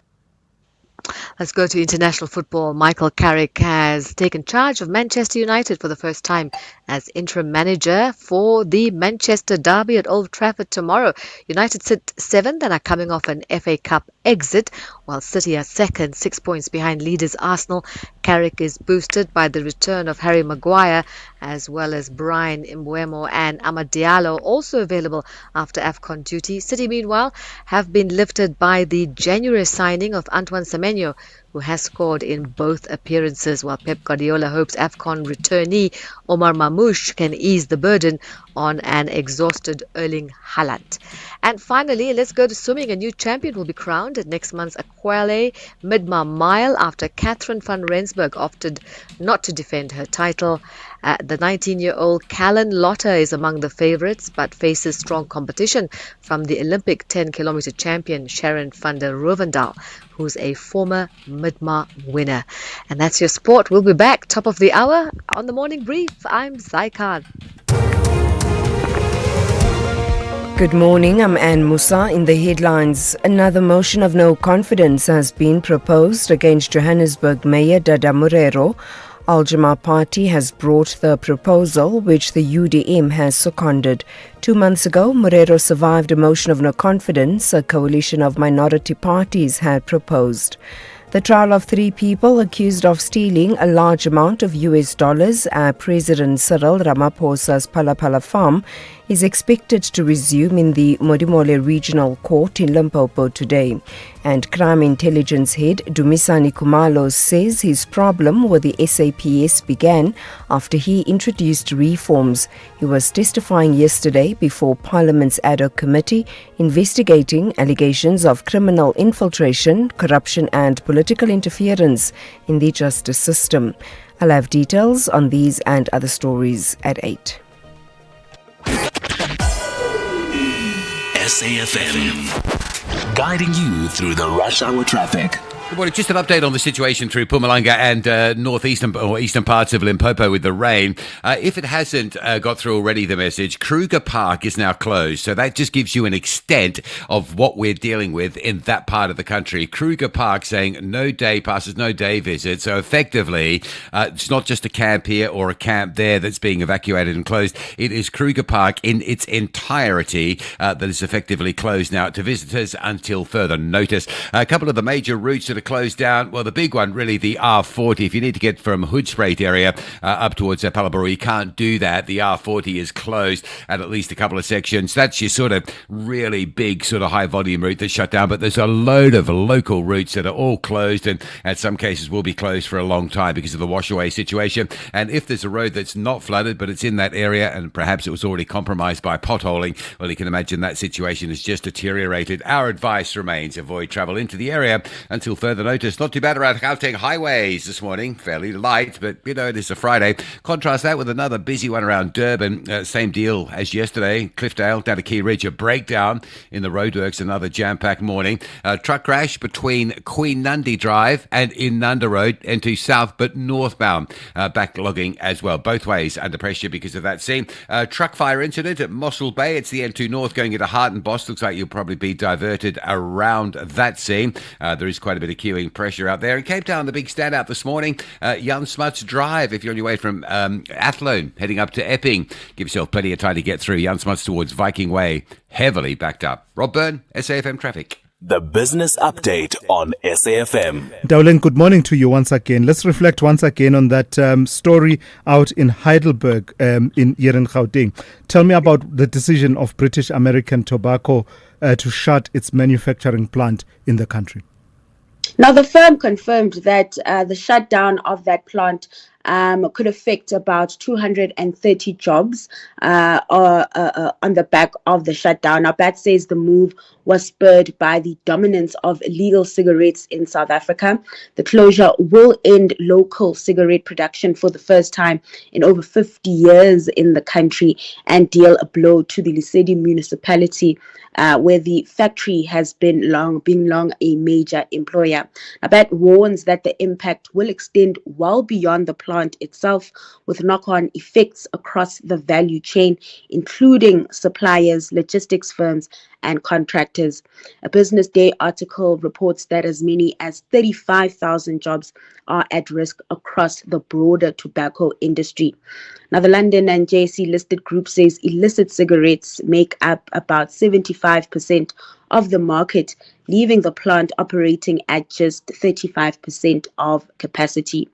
Let's go to international football. Michael Carrick has taken charge of Manchester United for the first time as interim manager for the Manchester derby at Old Trafford tomorrow. United sit 7th and are coming off an FA Cup exit, while City are second, 6 points behind leaders Arsenal. Carrick is boosted by the return of Harry Maguire, as well as Brian Mbeumo and Amad Diallo, also available after AFCON duty. City, meanwhile, have been lifted by the January signing of Antoine Semenyo, who has scored in both appearances, while Pep Guardiola hopes AFCON returnee Omar Mamouche can ease the burden on an exhausted Erling Haaland. And finally, let's go to swimming. A new champion will be crowned at next month's Aquale Midmar Mile after Catherine van Rensburg opted not to defend her title. The 19-year-old Callan Lotter is among the favourites, but faces strong competition from the Olympic 10-kilometre champion Sharon van der Rovendaal, who's a former Midmar winner. And that's your sport. We'll be back top of the hour on the Morning Brief. I'm Zai Khan. Good morning, I'm Anne Musa. In the headlines, another motion of no confidence has been proposed against Johannesburg Mayor Dada Morero. Al-Jama Party has brought the proposal, which the UDM has seconded. 2 months ago, Morero survived a motion of no confidence a coalition of minority parties had proposed. The trial of 3 people accused of stealing a large amount of US dollars at President Cyril Ramaphosa's Palapala farm is expected to resume in the Modimolle Regional Court in Limpopo today. And Crime Intelligence Head Dumisani Kumalo says his problem with the SAPS began after he introduced reforms. He was testifying yesterday before Parliament's ad hoc committee investigating allegations of criminal infiltration, corruption and political interference in the justice system. I'll have details on these and other stories at 8. SAFM, guiding you through the rush hour traffic. Good morning. Just an update on the situation through Mpumalanga and northeastern or eastern parts of Limpopo with the rain. If it hasn't got through already, the message, Kruger Park is now closed. So that just gives you an extent of what we're dealing with in that part of the country. Kruger Park saying no day passes, no day visit. So effectively, it's not just a camp here or a camp there that's being evacuated and closed. It is Kruger Park in its entirety that is effectively closed now to visitors until further notice. A couple of the major routes that are closed down. Well, the big one, really, the R40. If you need to get from Hoedspruit area up towards Palabora, you can't do that. The R40 is closed at least a couple of sections. That's your sort of really big, sort of high volume route that's shut down. But there's a load of local routes that are all closed and in some cases will be closed for a long time because of the washaway situation. And if there's a road that's not flooded, but it's in that area and perhaps it was already compromised by potholing, well, you can imagine that situation has just deteriorated. Our advice remains avoid travel into the area until further notice. Not too bad around Gauteng highways this morning. Fairly light, but you know, it is a Friday. Contrast that with another busy one around Durban. Same deal as yesterday. Cliffdale down to Key Ridge, a breakdown in the roadworks. Another jam-packed morning. Truck crash between Queen Nandi Drive and Inanda Road into south but northbound. Backlogging as well. Both ways under pressure because of that scene. Truck fire incident at Mossel Bay. It's the N2 North going into Hartenbos. Looks like you'll probably be diverted around that scene. There is quite a bit of queuing pressure out there. In Cape Town, the big standout this morning, Jan Smuts Drive. If you're on your way from Athlone, heading up to Epping, give yourself plenty of time to get through. Jan Smuts towards Viking Way, heavily backed up. Rob Byrne, SAFM Traffic. The Business Update on SAFM. Dowling, good morning to you once again. Let's reflect once again on that story out in Heidelberg in Gauteng. Tell me about the decision of British American Tobacco to shut its manufacturing plant in the country. Now, the firm confirmed that the shutdown of that plant could affect about 230 jobs on the back of the shutdown. Now, BAT says the move was spurred by the dominance of illegal cigarettes in South Africa. The closure will end local cigarette production for the first time in over 50 years in the country and deal a blow to the Lesedi municipality, where the factory has been long a major employer. Now, BAT warns that the impact will extend well beyond the plant itself, with knock-on effects across the value chain, including suppliers, logistics firms, and contractors. A Business Day article reports that as many as 35,000 jobs are at risk across the broader tobacco industry. Now, the London and JSE listed group says illicit cigarettes make up about 75% of the market, leaving the plant operating at just 35% of capacity.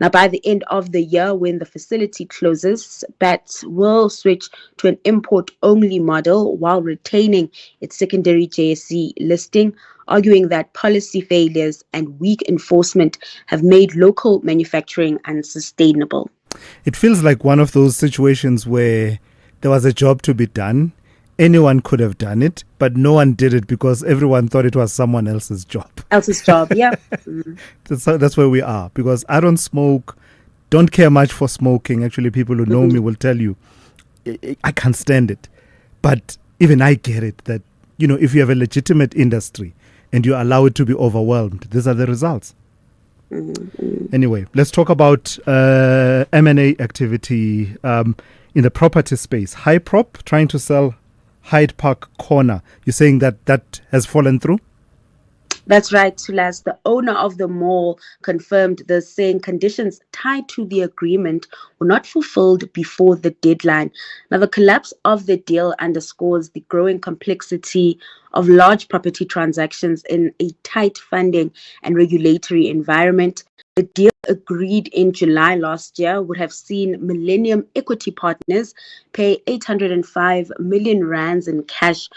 Now, by the end of the year, when the facility closes, BAT will switch to an import-only model while retaining its secondary JSE listing, arguing that policy failures and weak enforcement have made local manufacturing unsustainable. It feels like one of those situations where there was a job to be done. Anyone could have done it, but no one did it because everyone thought it was someone else's job. Yeah. That's where we are, because I don't smoke, don't care much for smoking. Actually, people who know me will tell you, I can't stand it. But even I get it that, if you have a legitimate industry and you allow it to be overwhelmed, these are the results. Anyway, let's talk about M&A activity in the property space. Hyprop trying to sell Hyde Park Corner. You're saying that has fallen through? That's right, Thulas. The owner of the mall confirmed this, saying conditions tied to the agreement were not fulfilled before the deadline. Now, the collapse of the deal underscores the growing complexity of large property transactions in a tight funding and regulatory environment. The deal agreed in July last year would have seen Millennium Equity Partners pay 805 million rands in cash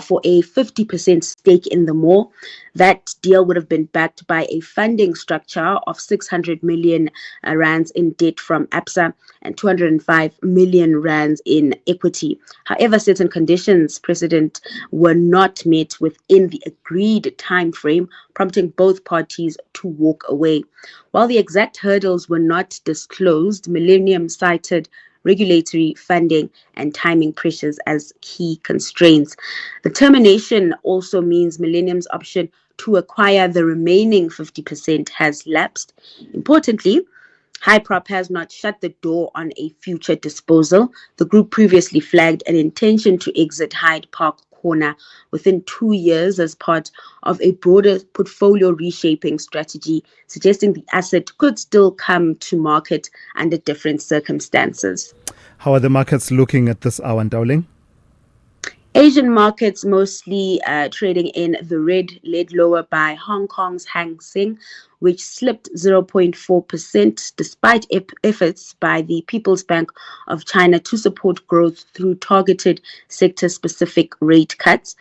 for a 50% stake in the mall. That deal would have been backed by a funding structure of 600 million rands in debt from ABSA and 205 million rands in equity. However, certain conditions precedent were not met within the agreed time frame, prompting both parties to walk away. While the exact hurdles were not disclosed, Millennium cited regulatory, funding, and timing pressures as key constraints. The termination also means Millennium's option to acquire the remaining 50% has lapsed. Importantly, Hyprop has not shut the door on a future disposal. The group previously flagged an intention to exit Hyde Park Corner within 2 years as part of a broader portfolio reshaping strategy, suggesting the asset could still come to market under different circumstances. How are the markets looking at this hour, Dowling? Asian markets mostly trading in the red, led lower by Hong Kong's Hang Seng, which slipped 0.4% despite efforts by the People's Bank of China to support growth through targeted sector-specific rate cuts.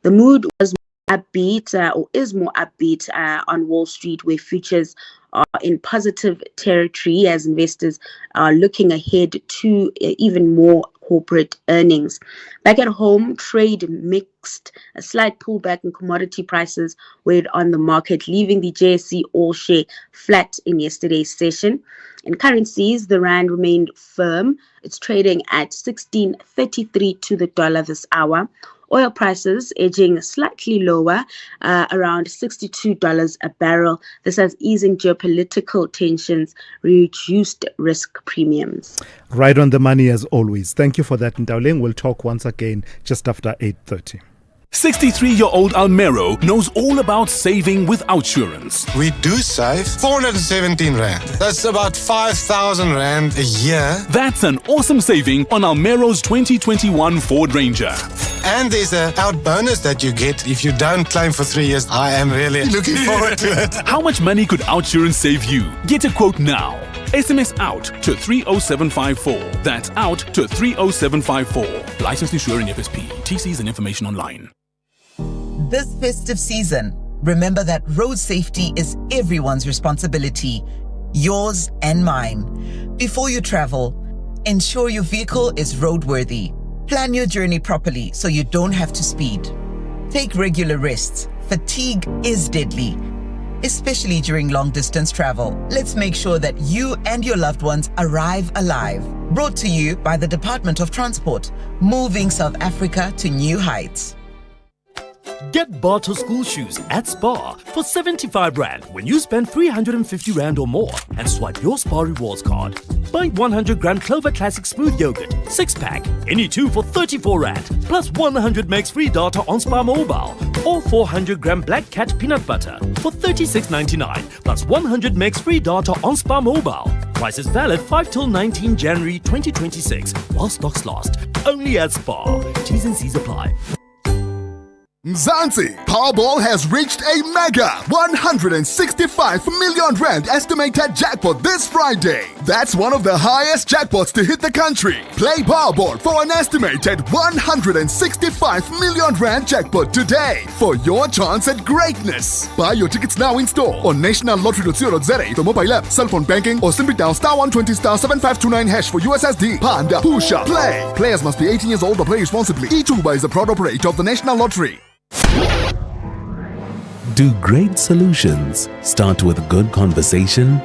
The mood was upbeat, or is more upbeat on Wall Street, where futures are in positive territory as investors are looking ahead to even more corporate earnings. Back at home, trade mixed. A slight pullback in commodity prices weighed on the market, leaving the JSE All Share flat in yesterday's session. In currencies, the rand remained firm. It's trading at 16.33 to the dollar this hour. Oil prices edging slightly lower, around $62 a barrel. This has easing geopolitical tensions, reduced risk premiums. Right on the money as always. Thank you for that, Ndauling. We'll talk once again just after 8:30. 63-year-old Almero knows all about saving with Outsurance. We do save 417 Rand. That's about 5,000 Rand a year. That's an awesome saving on Almero's 2021 Ford Ranger. And there's a out bonus that you get if you don't claim for 3 years. I am really looking forward to it. How much money could Outsurance save you? Get a quote now. SMS out to 30754. That's out to 30754. Licensed insurer in FSP. TCs and information online. This festive season, remember that road safety is everyone's responsibility, yours and mine. Before you travel, ensure your vehicle is roadworthy. Plan your journey properly so you don't have to speed. Take regular rests. Fatigue is deadly, especially during long-distance travel. Let's make sure that you and your loved ones arrive alive. Brought to you by the Department of Transport, moving South Africa to new heights. Get Barter school shoes at Spar for 75 Rand when you spend 350 Rand or more and swipe your Spar Rewards card. Buy 100 gram Clover Classic Smooth Yogurt, 6-pack, any two for 34 Rand, plus 100 megs free data on Spar Mobile, or 400 gram Black Cat Peanut Butter for 36.99, plus 100 megs free data on Spar Mobile. Price is valid 5 till 19 January 2026, while stocks last. Only at Spar. T's and C's apply. Mzansi, Powerball has reached a mega 165 million Rand estimated jackpot this Friday. That's one of the highest jackpots to hit the country. Play Powerball for an estimated 165 million Rand jackpot today for your chance at greatness. Buy your tickets now in store on nationallottery.co.za, the mobile app, cell phone banking, or simply dial *120 *7529 hash for USSD. Panda, Pusha, play. Players must be 18 years old or play responsibly. E2 is a proud operator of the National Lottery. Do great solutions start with good conversation?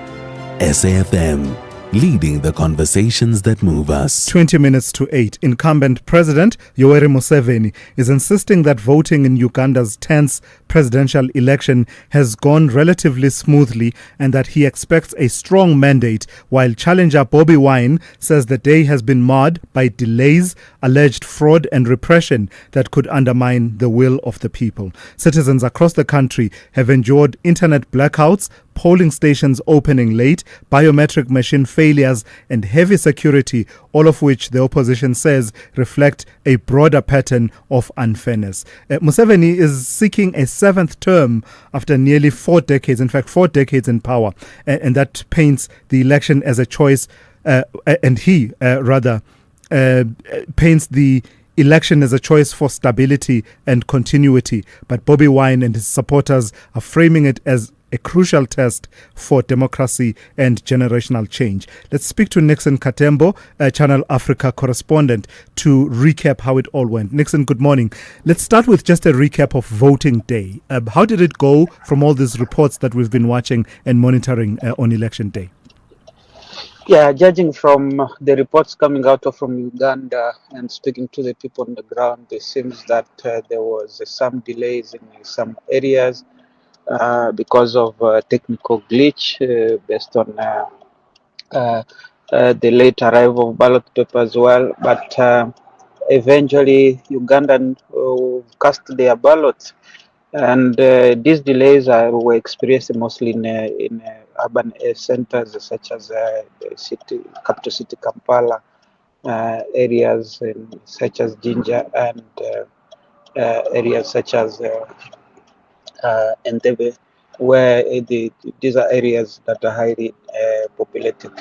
SAFM, leading the conversations that move us. 20 minutes to 8. Incumbent President Yoweri Museveni is insisting that voting in Uganda's 10th presidential election has gone relatively smoothly and that he expects a strong mandate, while challenger Bobi Wine says the day has been marred by delays, alleged fraud and repression that could undermine the will of the people. Citizens across the country have endured internet blackouts, polling stations opening late, biometric machine failures and heavy security, all of which the opposition says reflect a broader pattern of unfairness. Museveni is seeking a 7th term after nearly 4 decades, in fact 4 decades in power, and that paints the election as a choice, paints the election as a choice for stability and continuity. But Bobi Wine and his supporters are framing it as a crucial test for democracy and generational change. Let's speak to Nixon Katembo, a Channel Africa correspondent, to recap how it all went. Nixon, good morning. Let's start with just a recap of voting day. How did it go from all these reports that we've been watching and monitoring on election day? Yeah, judging from the reports coming out from Uganda and speaking to the people on the ground, it seems that there was some delays in some areas because of technical glitch based on the late arrival of ballot paper as well. But eventually, Ugandan cast their ballots. And these delays were experienced mostly in urban centers such as the capital city Kampala, areas such as Jinja, and areas such as Entebbe, where these are areas that are highly populated.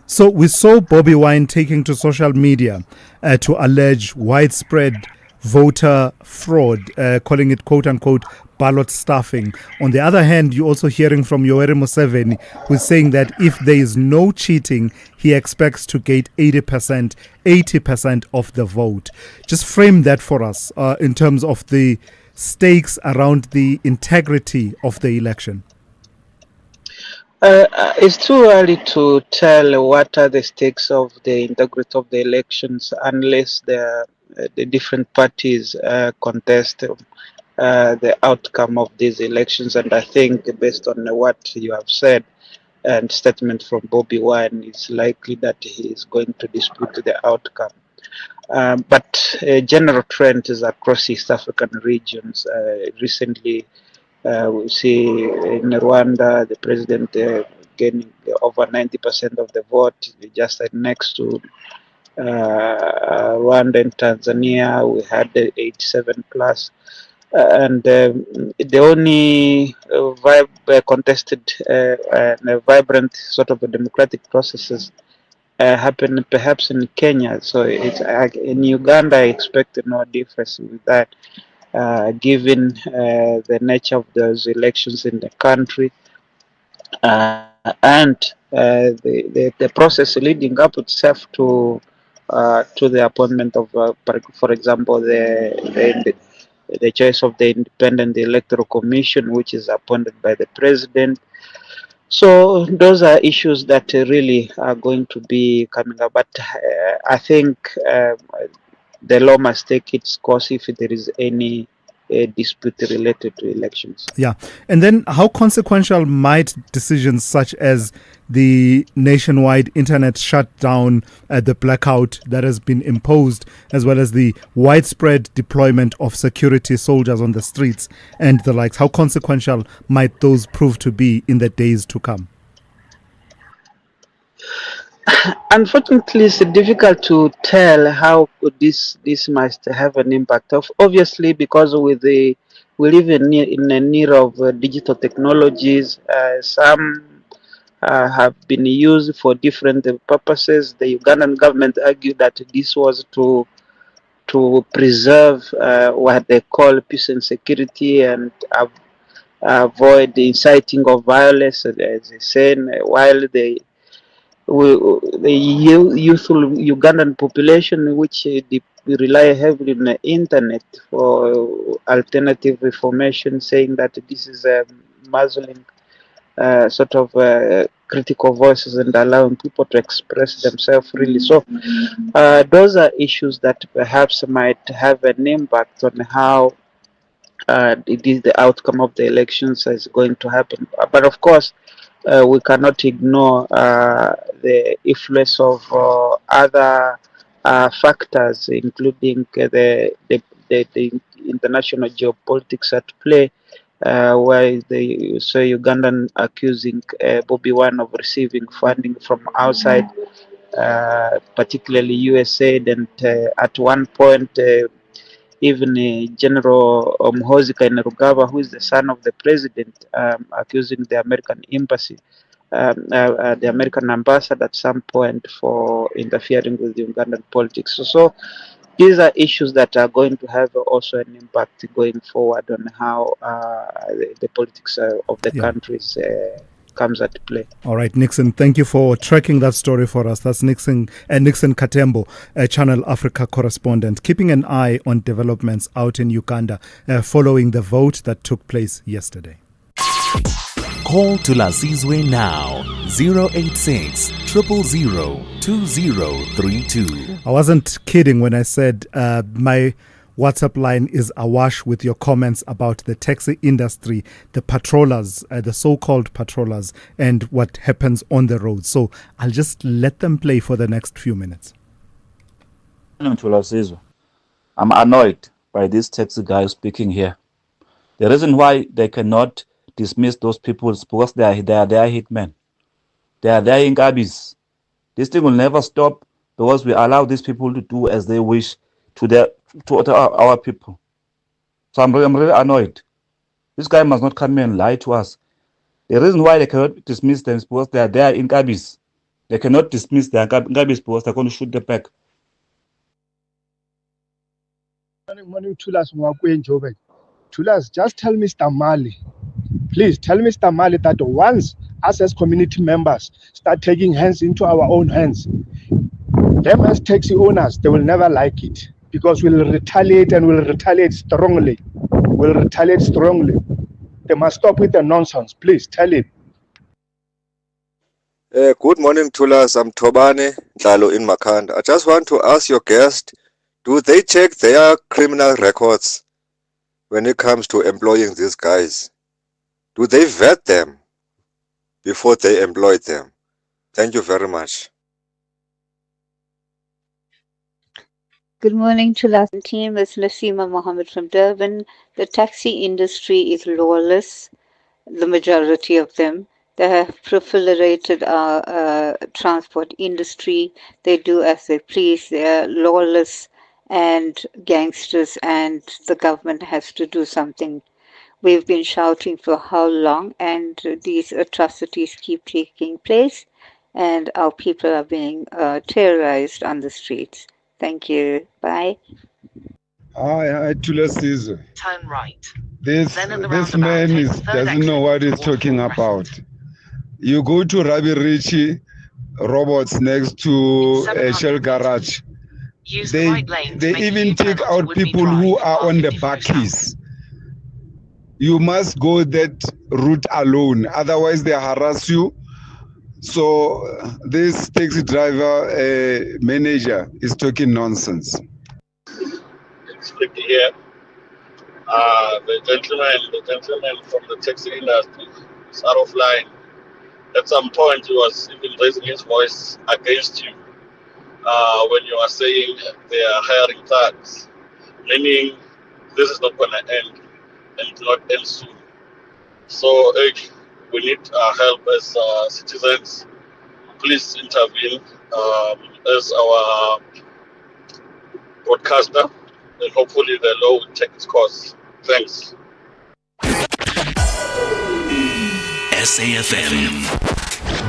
So we saw Bobi Wine taking to social media to allege widespread voter fraud, calling it quote-unquote ballot stuffing. On the other hand, you're also hearing from Yoweri Museveni, who's saying that if there is no cheating, he expects to get 80% of the vote. Just frame that for us in terms of the stakes around the integrity of the election. It's too early to tell what are the stakes of the integrity of the elections unless the different parties contest the outcome of these elections. And I think based on what you have said and statement from Bobi Wine, it's likely that he is going to dispute the outcome. But general trend is across East African regions. Recently, we see in Rwanda the president gaining over 90% of the vote, just next to Rwanda and Tanzania. We had the 87 plus. And the only contested and a vibrant sort of a democratic processes happen perhaps in Kenya. So it's in Uganda. I expect no difference with that, given the nature of those elections in the country and the process leading up itself to the appointment of, for example, the choice of the Independent Electoral Commission, which is appointed by the president. So those are issues that really are going to be coming up. But I think the law must take its course if there is any dispute related to elections. Yeah. And then how consequential might decisions such as the nationwide internet shutdown, the blackout that has been imposed, as well as the widespread deployment of security soldiers on the streets and the likes, how consequential might those prove to be in the days to come? Unfortunately, it's difficult to tell how this must have an impact. Obviously, because we live in an era of digital technologies. Some have been used for different purposes. The Ugandan government argued that this was to preserve what they call peace and security and avoid the inciting of violence, as they say, while the youthful Ugandan population, which rely heavily on the internet for alternative information, saying that this is a muzzling sort of critical voices and allowing people to express themselves freely. So those are issues that perhaps might have an impact on how it is the outcome of the elections is going to happen. But of course, we cannot ignore the influence of other factors, including the international geopolitics at play, where they so Ugandan accusing Bobby Wine of receiving funding from outside, particularly USA, and at one point. Even General Muhoozi Kainerugaba, who is the son of the president, accusing the American embassy, the American ambassador at some point for interfering with the Ugandan politics. So these are issues that are going to have also an impact going forward on how the politics of the countries comes at play. All right, Nixon, thank you for tracking that story for us. That's Nixon Katembo, a Channel Africa correspondent, keeping an eye on developments out in Uganda following the vote that took place yesterday. Call Thulasizwe now, 086 000 2032. I wasn't kidding when I said my WhatsApp line is awash with your comments about the taxi industry, the patrollers, the so-called patrollers, and what happens on the road. So I'll just let them play for the next few minutes. I'm annoyed by this taxi guy speaking here. The reason why they cannot dismiss those people is because they are their hitmen. They are their ingabis. This thing will never stop because we allow these people to do as they wish to our people. So I'm really annoyed. This guy must not come here and lie to us. The reason why they cannot dismiss them is because they are there in Gabis. They cannot dismiss their Gabis because they're going to shoot them back. Thulas, just tell Mr. Mali, please tell Mr. Mali that once us as community members start taking hands into our own hands, them as taxi owners, they will never like it. Because we'll retaliate and we'll retaliate strongly. They must stop with the nonsense. Please tell him. Good morning, Thulas. I'm Tobane Dalo in Makanda. I just want to ask your guest, do they check their criminal records when it comes to employing these guys? Do they vet them before they employ them? Thank you very much. Good morning to last team. It's Nasima Mohammed from Durban. The taxi industry is lawless, the majority of them. They have proliferated our transport industry. They do as they please. They are lawless and gangsters, and the government has to do something. We've been shouting for how long, and these atrocities keep taking place, and our people are being terrorized on the streets. Thank you. Bye. Hi, Thulasizwe. Turn right. This man doesn't know what he's talking about. You go to Rabi Ritchie Robots next to a Shell Garage. They even take out people who are on the backies. You must go that route alone, otherwise they harass you. So this taxi driver manager is talking nonsense. It's good to hear. The gentleman from the taxi industry is out of line. At some point, he was even raising his voice against you when you are saying they are hiring thugs, meaning this is not going to end and not end soon. So we need help as citizens. Please intervene as our broadcaster, and hopefully the law will take its course. Thanks. SAFM,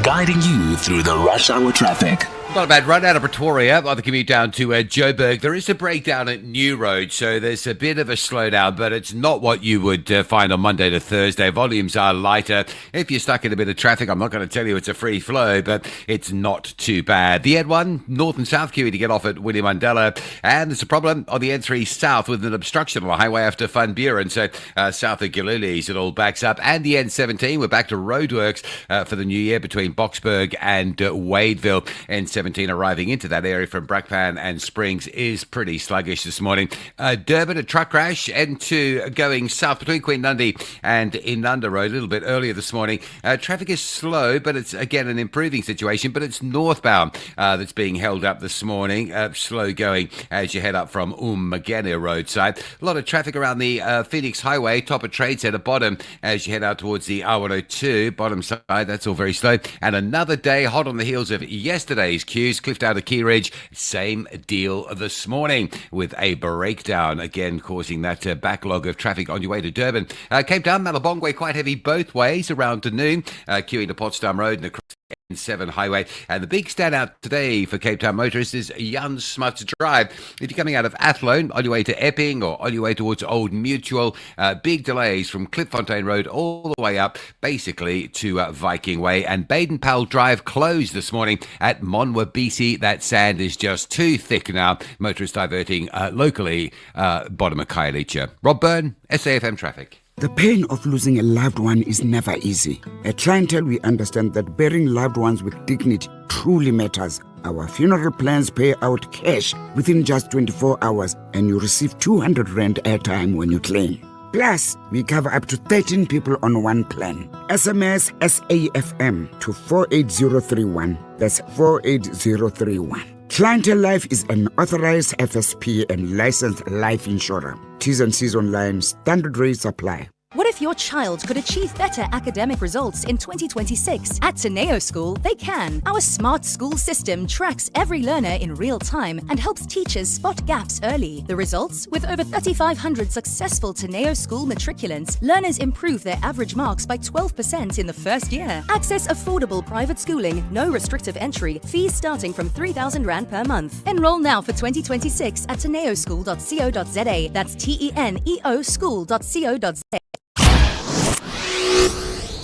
guiding you through the rush hour traffic. Not a bad run out of Pretoria on the commute down to Joburg. There is a breakdown at New Road, so there's a bit of a slowdown, but it's not what you would find on Monday to Thursday. Volumes are lighter. If you're stuck in a bit of traffic, I'm not going to tell you it's a free flow, but it's not too bad. The N1, north and south queuing to get off at William Mandela, and there's a problem on the N3 south with an obstruction on the highway after Van Buren, so south of Galilees, it all backs up. And the N17, we're back to roadworks for the new year between Boksburg and Wadeville. N17 arriving into that area from Brakpan and Springs is pretty sluggish this morning. Durban, a truck crash. N2 going south between Queen Nundy and Inanda Road a little bit earlier this morning. Traffic is slow, but it's again an improving situation, but it's northbound that's being held up this morning. Slow going as you head up from Magana roadside. A lot of traffic around the Phoenix Highway, top of Trade Centre, bottom as you head out towards the R102, bottom side. That's all very slow. And another day hot on the heels of yesterday's queues. Cliffed out of Key Ridge, same deal this morning with a breakdown again causing that backlog of traffic on your way to Durban. Cape Town, Malabongwe quite heavy both ways around to noon, queuing to Potsdam Road and across N7 highway. And the big standout today for Cape Town motorists is Jan Smuts Drive. If you're coming out of Athlone on your way to Epping or on your way towards Old Mutual, big delays from Klipfontein Road all the way up basically to Viking Way. And Baden-Powell Drive closed this morning at Monwa BC. That sand is just too thick now. Motorists diverting locally bottom of Khayelitsha. Rob Byrne, SAFM Traffic. The pain of losing a loved one is never easy. At Clientele, we understand that burying loved ones with dignity truly matters. Our funeral plans pay out cash within just 24 hours, and you receive 200 Rand airtime when you claim. Plus, we cover up to 13 people on one plan. SMS SAFM to 48031. That's 48031. Clientele Life is an authorized FSP and licensed life insurer. T's and C's online. Standard rates apply. What if your child could achieve better academic results in 2026? At Teneo School, they can. Our smart school system tracks every learner in real time and helps teachers spot gaps early. The results? With over 3,500 successful Teneo School matriculants, learners improve their average marks by 12% in the first year. Access affordable private schooling, no restrictive entry, fees starting from 3,000 Rand per month. Enroll now for 2026 at teneoschool.co.za. That's TENEO school.co.za.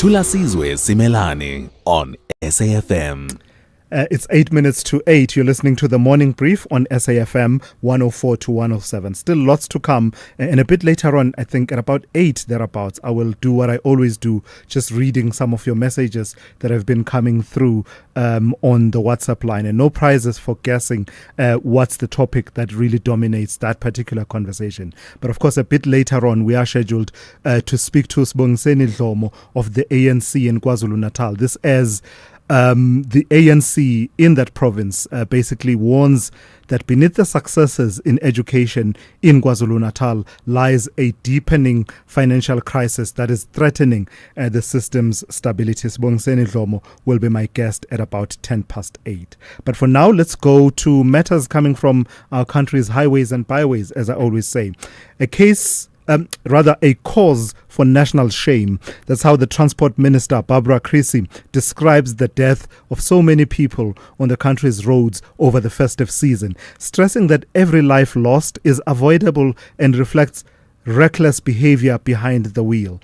Thulasizwe Simelane on SAFM. It's 8 minutes to 8. You're listening to the morning brief on SAFM 104 to 107. Still lots to come. And a bit later on, I think at about 8 thereabouts, I will do what I always do, just reading some of your messages that have been coming through on the WhatsApp line. And no prizes for guessing what's the topic that really dominates that particular conversation. But of course, a bit later on, we are scheduled to speak to Sibongiseni Dlomo of the ANC in KwaZulu-Natal. This as the ANC in that province basically warns that beneath the successes in education in KwaZulu-Natal lies a deepening financial crisis that is threatening the system's stability. Sibongiseni Dlomo will be my guest at about 8:10. But for now, let's go to matters coming from our country's highways and byways, as I always say. A cause for national shame. That's how the Transport Minister, Barbara Creecy, describes the death of so many people on the country's roads over the festive season, stressing that every life lost is avoidable and reflects reckless behavior behind the wheel.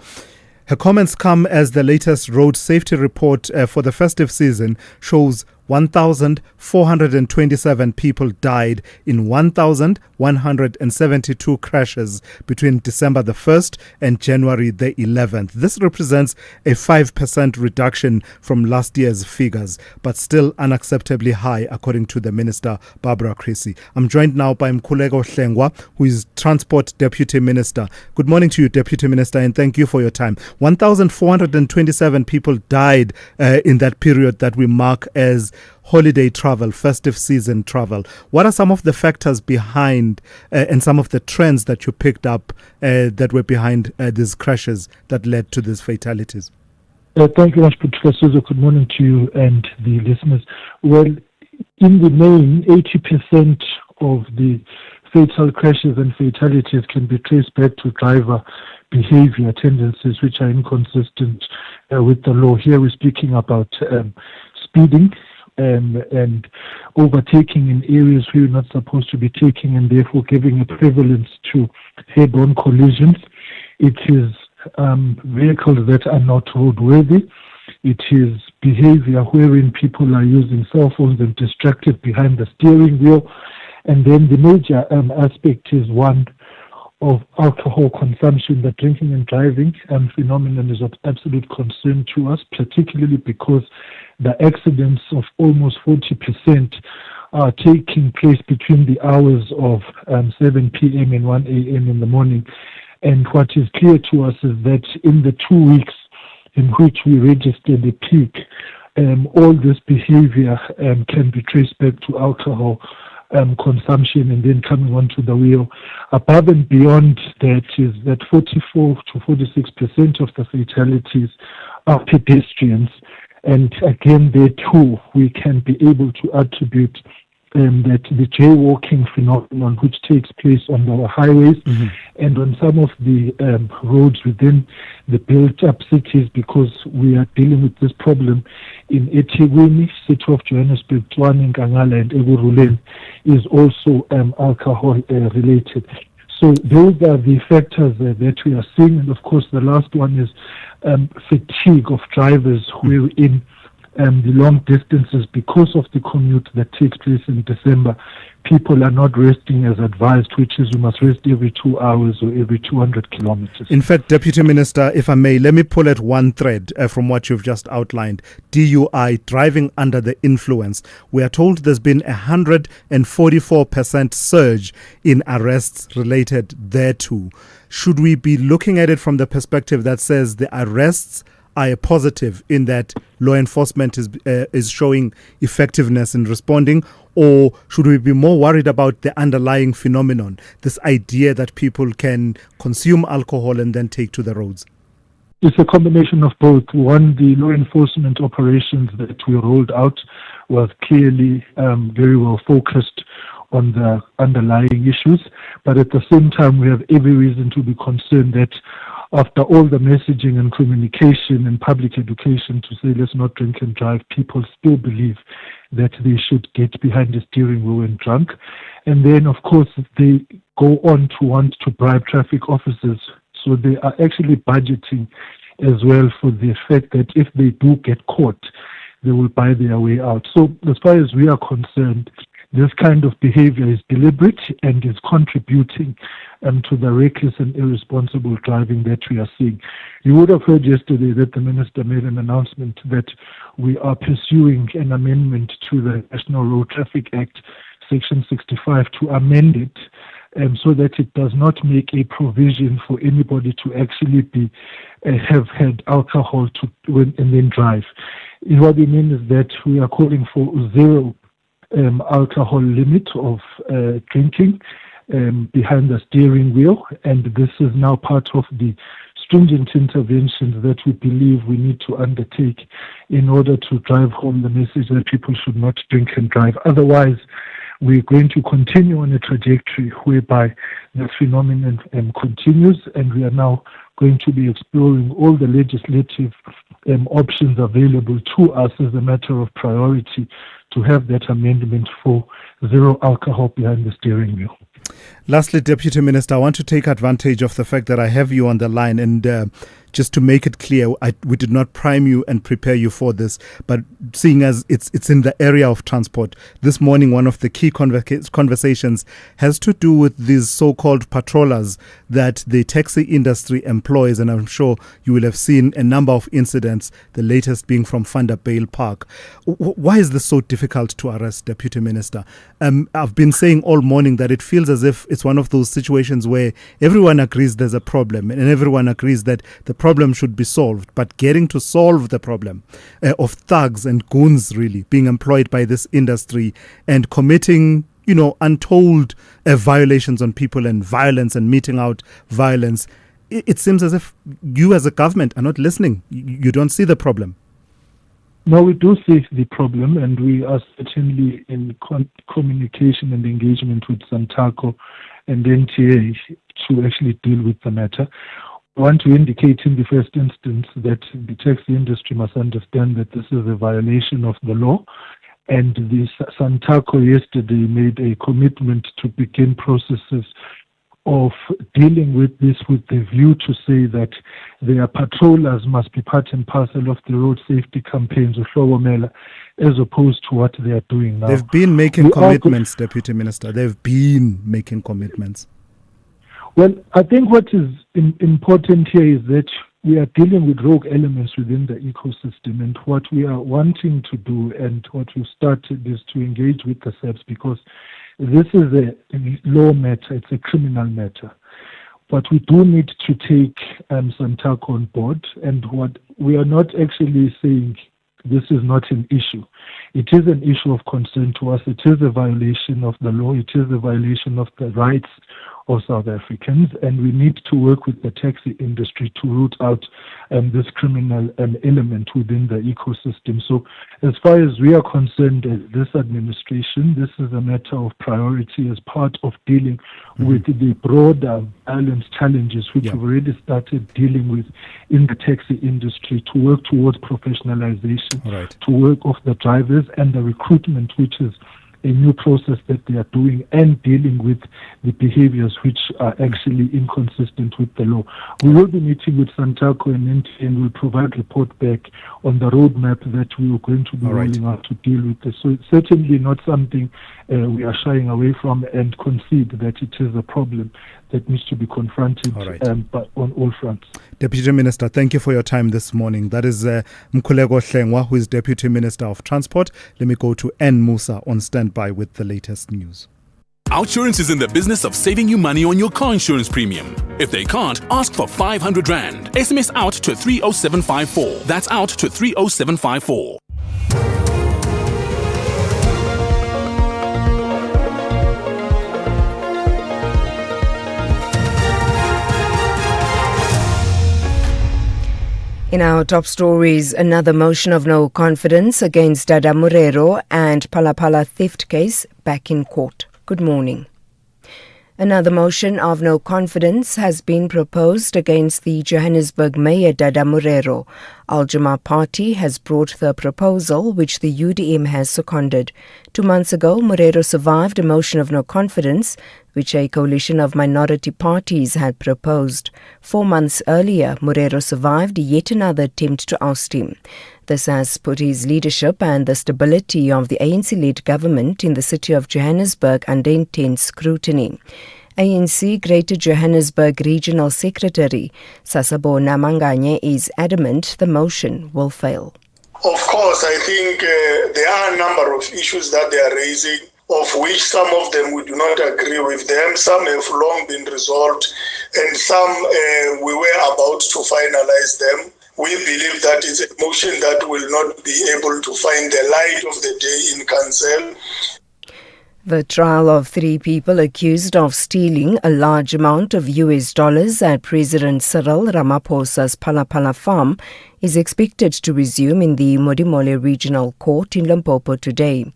Her comments come as the latest road safety report for the festive season shows 1,427 people died in 1,172 crashes between December the 1st and January the 11th. This represents a 5% reduction from last year's figures, but still unacceptably high, according to the Minister, Barbara Creecy. I'm joined now by Mkhuleko Hlengwa, who is Transport Deputy Minister. Good morning to you, Deputy Minister, and thank you for your time. 1,427 people died in that period that we mark as holiday travel, festive season travel. What are some of the factors behind and some of the trends that you picked up that were behind these crashes that led to these fatalities? Thank you very much, Professor. Good morning to you and the listeners. Well, in the main, 80% of the fatal crashes and fatalities can be traced back to driver behavior tendencies which are inconsistent with the law. Here we're speaking about speeding and overtaking in areas where you're not supposed to be taking, and therefore giving a prevalence to head-on collisions. It is vehicles that are not roadworthy. It is behavior wherein people are using cell phones and distracted behind the steering wheel. And then the major aspect is one of alcohol consumption. The drinking and driving phenomenon is of absolute concern to us, particularly because the accidents of almost 40% are taking place between the hours of 7 p.m. and 1 a.m. in the morning. And what is clear to us is that in the 2 weeks in which we register the peak, all this behavior can be traced back to alcohol consumption and then coming onto the wheel. Above and beyond that is that 44 to 46% of the fatalities are pedestrians. And again, there too, we can be able to attribute that the jaywalking phenomenon which takes place on our highways and on some of the roads within the built-up cities, because we are dealing with this problem in eThekwini, city of Johannesburg, Tshwane, Nkangala and Ekurhuleni, is also alcohol related. So those are the factors that we are seeing. And of course, the last one is fatigue of drivers who are in the long distances because of the commute that takes place in December. People are not resting as advised, which is we must rest every 2 hours or every 200 kilometers. In fact, Deputy Minister, if I may, let me pull at one thread from what you've just outlined. DUI, driving under the influence. We are told there's been 144% surge in arrests related thereto. Should we be looking at it from the perspective that says the arrests are a positive in that law enforcement is showing effectiveness in responding, or should we be more worried about the underlying phenomenon, this idea that people can consume alcohol and then take to the roads? It's a combination of both. One, the law enforcement operations that we rolled out was clearly very well focused on the underlying issues, but at the same time we have every reason to be concerned that after all the messaging and communication and public education to say let's not drink and drive, people still believe that they should get behind the steering wheel when drunk. And then, of course, they go on to want to bribe traffic officers. So they are actually budgeting as well for the fact that if they do get caught, they will buy their way out. So as far as we are concerned, this kind of behavior is deliberate and is contributing to the reckless and irresponsible driving that we are seeing. You would have heard yesterday that the minister made an announcement that we are pursuing an amendment to the National Road Traffic Act, Section 65, to amend it so that it does not make a provision for anybody to actually have had alcohol and then drive. What we mean is that we are calling for zero alcohol limit of drinking behind the steering wheel, and this is now part of the stringent interventions that we believe we need to undertake in order to drive home the message that people should not drink and drive. Otherwise, we're going to continue on a trajectory whereby the phenomenon continues, and we are now going to be exploring all the legislative options available to us as a matter of priority to have that amendment for zero alcohol behind the steering wheel. Lastly, Deputy Minister, I want to take advantage of the fact that I have you on the line and just to make it clear, we did not prime you and prepare you for this, but seeing as it's in the area of transport, this morning one of the key conversations has to do with these so-called patrollers that the taxi industry employs, and I'm sure you will have seen a number of incidents, the latest being from Vanderbijl Park. Why is this so difficult to arrest, Deputy Minister? I've been saying all morning that it feels as if it's one of those situations where everyone agrees there's a problem and everyone agrees that the problem should be solved, but getting to solve the problem of thugs and goons really being employed by this industry and committing, untold violations on people and violence and meting out violence, it seems as if you as a government are not listening. You don't see the problem. No, we do see the problem, and we are certainly in communication and engagement with Santaco and NTA to actually deal with the matter. I want to indicate in the first instance that the taxi industry must understand that this is a violation of the law, and the Santaco yesterday made a commitment to begin processes of dealing with this with the view to say that their patrollers must be part and parcel of the road safety campaigns of Hlogomela as opposed to what they are doing now. They've been making commitments, Deputy Minister. They've been making commitments. Well, I think what is important here is that we are dealing with rogue elements within the ecosystem, and what we are wanting to do and what we've started is to engage with the SEPs, because this is a law matter, it's a criminal matter. But we do need to take Santaco on board, and what we are not actually saying this is not an issue. It is an issue of concern to us. It is a violation of the law. It is a violation of the rights of South Africans, and we need to work with the taxi industry to root out this criminal element within the ecosystem. So as far as we are concerned as this administration, this is a matter of priority as part of dealing with the broader violence challenges which we've already started dealing with in the taxi industry, to work towards professionalization, to work off the drivers and the recruitment, which is a new process that they are doing, and dealing with the behaviors which are actually inconsistent with the law. We will be meeting with Santaco and NTA, and we'll provide report back on the roadmap that we are going to be rolling out to deal with this. So it's certainly not something we are shying away from, and concede that it is a problem that needs to be confronted but on all fronts. Deputy Minister, thank you for your time this morning. That is Mkhuleko Hlengwa, who is Deputy Minister of Transport. Let me go to N. Musa on standby with the latest news. Outsurance is in the business of saving you money on your car insurance premium. If they can't, ask for 500 Rand. SMS out to 30754. That's out to 30754. In our top stories, another motion of no confidence against Dada Murero and Palapala theft case back in court. Good morning. Another motion of no confidence has been proposed against the Johannesburg Mayor Dada Murero. Al-Jama Party has brought the proposal, which the UDM has seconded. 2 months ago, Murero survived a motion of no confidence, which a coalition of minority parties had proposed. 4 months earlier, Murero survived yet another attempt to oust him. This has put his leadership and the stability of the ANC-led government in the city of Johannesburg under intense scrutiny. ANC Greater Johannesburg Regional Secretary Sasabo Namanganye is adamant the motion will fail. Of course, I think there are a number of issues that they are raising, of which some of them we do not agree with them. Some have long been resolved, and some we were about to finalize them. we believe that is a motion that will not be able to find the light of the day in council. The trial of 3 people accused of stealing a large amount of US dollars at President Cyril Ramaphosa's Palapala farm is expected to resume in the Modimolle Regional Court in Limpopo today.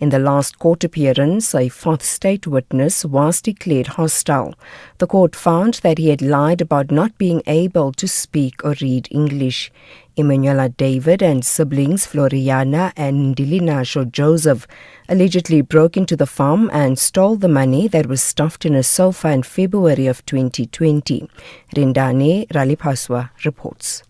In the last court appearance, a 4th state witness was declared hostile. The court found that he had lied about not being able to speak or read English. Emanuela David and siblings Floriana and Ndilinasho Joseph allegedly broke into the farm and stole the money that was stuffed in a sofa in February of 2020. Rindane Ralipaswa reports.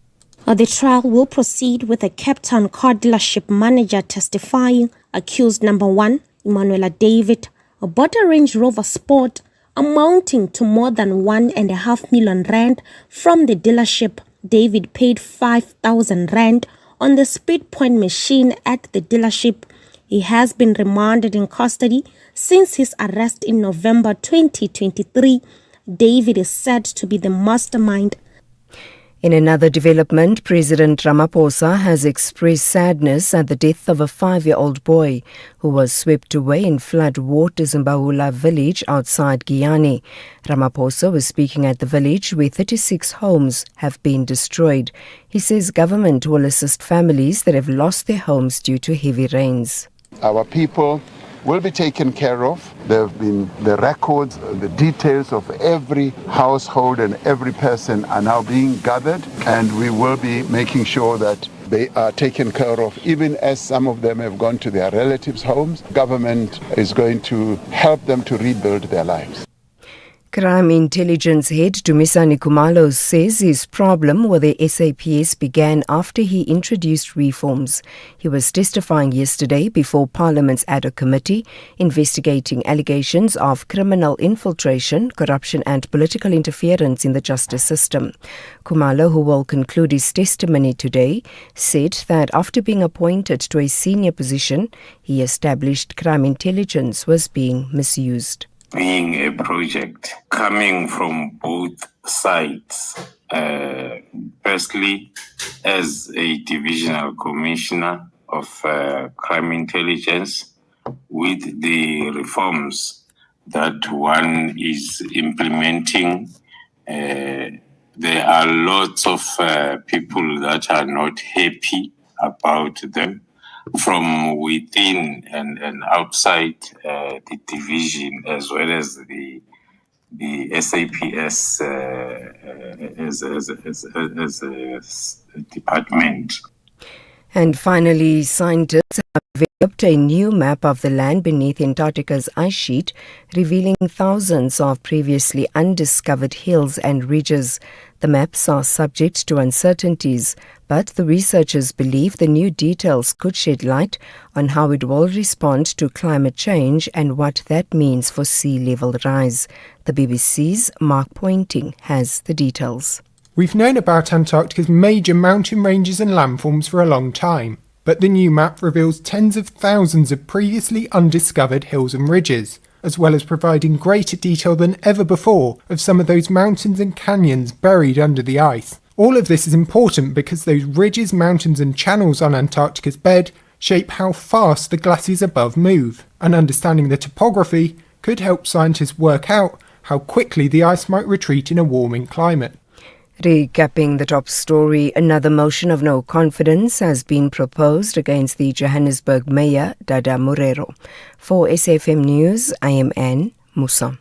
The trial will proceed with the Cape Town car dealership manager testifying. Accused number 1, Emanuela David, bought a Range Rover Sport amounting to more than 1.5 million rand from the dealership. David paid 5,000 rand on the speed point machine at the dealership. He has been remanded in custody since his arrest in November 2023. David is said to be the mastermind. In another development, President Ramaphosa has expressed sadness at the death of a 5-year-old boy who was swept away in flood waters in Bahula village outside Guyane. Ramaphosa was speaking at the village where 36 homes have been destroyed. He says government will assist families that have lost their homes due to heavy rains. Our people will be taken care of. There have been the records, the details of every household and every person are now being gathered, and we will be making sure that they are taken care of. Even as some of them have gone to their relatives' homes, government is going to help them to rebuild their lives. Crime Intelligence Head Dumisani Khumalo says his problem with the SAPS began after he introduced reforms. He was testifying yesterday before Parliament's ad hoc committee investigating allegations of criminal infiltration, corruption and political interference in the justice system. Khumalo, who will conclude his testimony today, said that after being appointed to a senior position, he established crime intelligence was being misused. Being a project coming from both sides, firstly, as a divisional commissioner of crime intelligence, with the reforms that one is implementing, there are lots of people that are not happy about them, from within and outside the division, as well as the SAPS as a department. And finally, scientists have developed a new map of the land beneath Antarctica's ice sheet, revealing thousands of previously undiscovered hills and ridges. The maps are subject to uncertainties, but the researchers believe the new details could shed light on how it will respond to climate change and what that means for sea level rise. The BBC's Mark Pointing has the details. We've known about Antarctica's major mountain ranges and landforms for a long time, but the new map reveals tens of thousands of previously undiscovered hills and ridges, as well as providing greater detail than ever before of some of those mountains and canyons buried under the ice. All of this is important because those ridges, mountains and channels on Antarctica's bed shape how fast the glaciers above move, and understanding the topography could help scientists work out how quickly the ice might retreat in a warming climate. Recapping the top story, another motion of no confidence has been proposed against the Johannesburg Mayor, Dada Morero. For SAFM News, I am Anne Musa.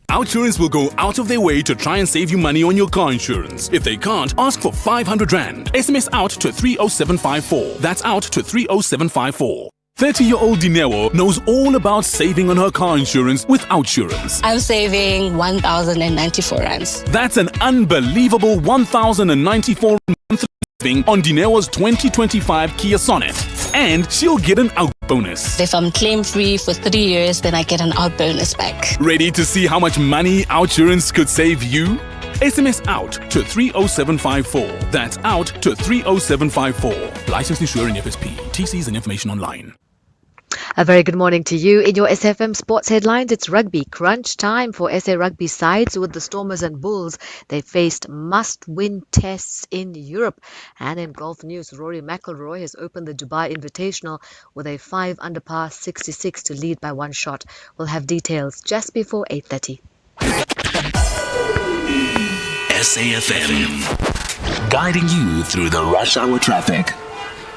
Outsurance will go out of their way to try and save you money on your car insurance. If they can't, ask for 500 Rand. SMS out to 30754. That's out to 30754. 30-year-old Dineo knows all about saving on her car insurance with Outsurance. I'm saving 1,094 rands. That's an unbelievable 1,094 monthly saving on Dineo's 2025 Kia Sonet. And she'll get an out bonus. If I'm claim-free for 3 years, then I get an out bonus back. Ready to see how much money Outsurance could save you? SMS out to 30754. That's out to 30754. Licensed insurer in FSP. TCs and information online. A very good morning to you. In your SFM Sports headlines, it's rugby crunch time for SA rugby sides with the Stormers and Bulls. They faced must-win tests in Europe. And in golf news, Rory McIlroy has opened the Dubai Invitational with a 5 under par 66 to lead by one shot. We'll have details just before 8:30. SAFM, guiding you through the rush hour traffic.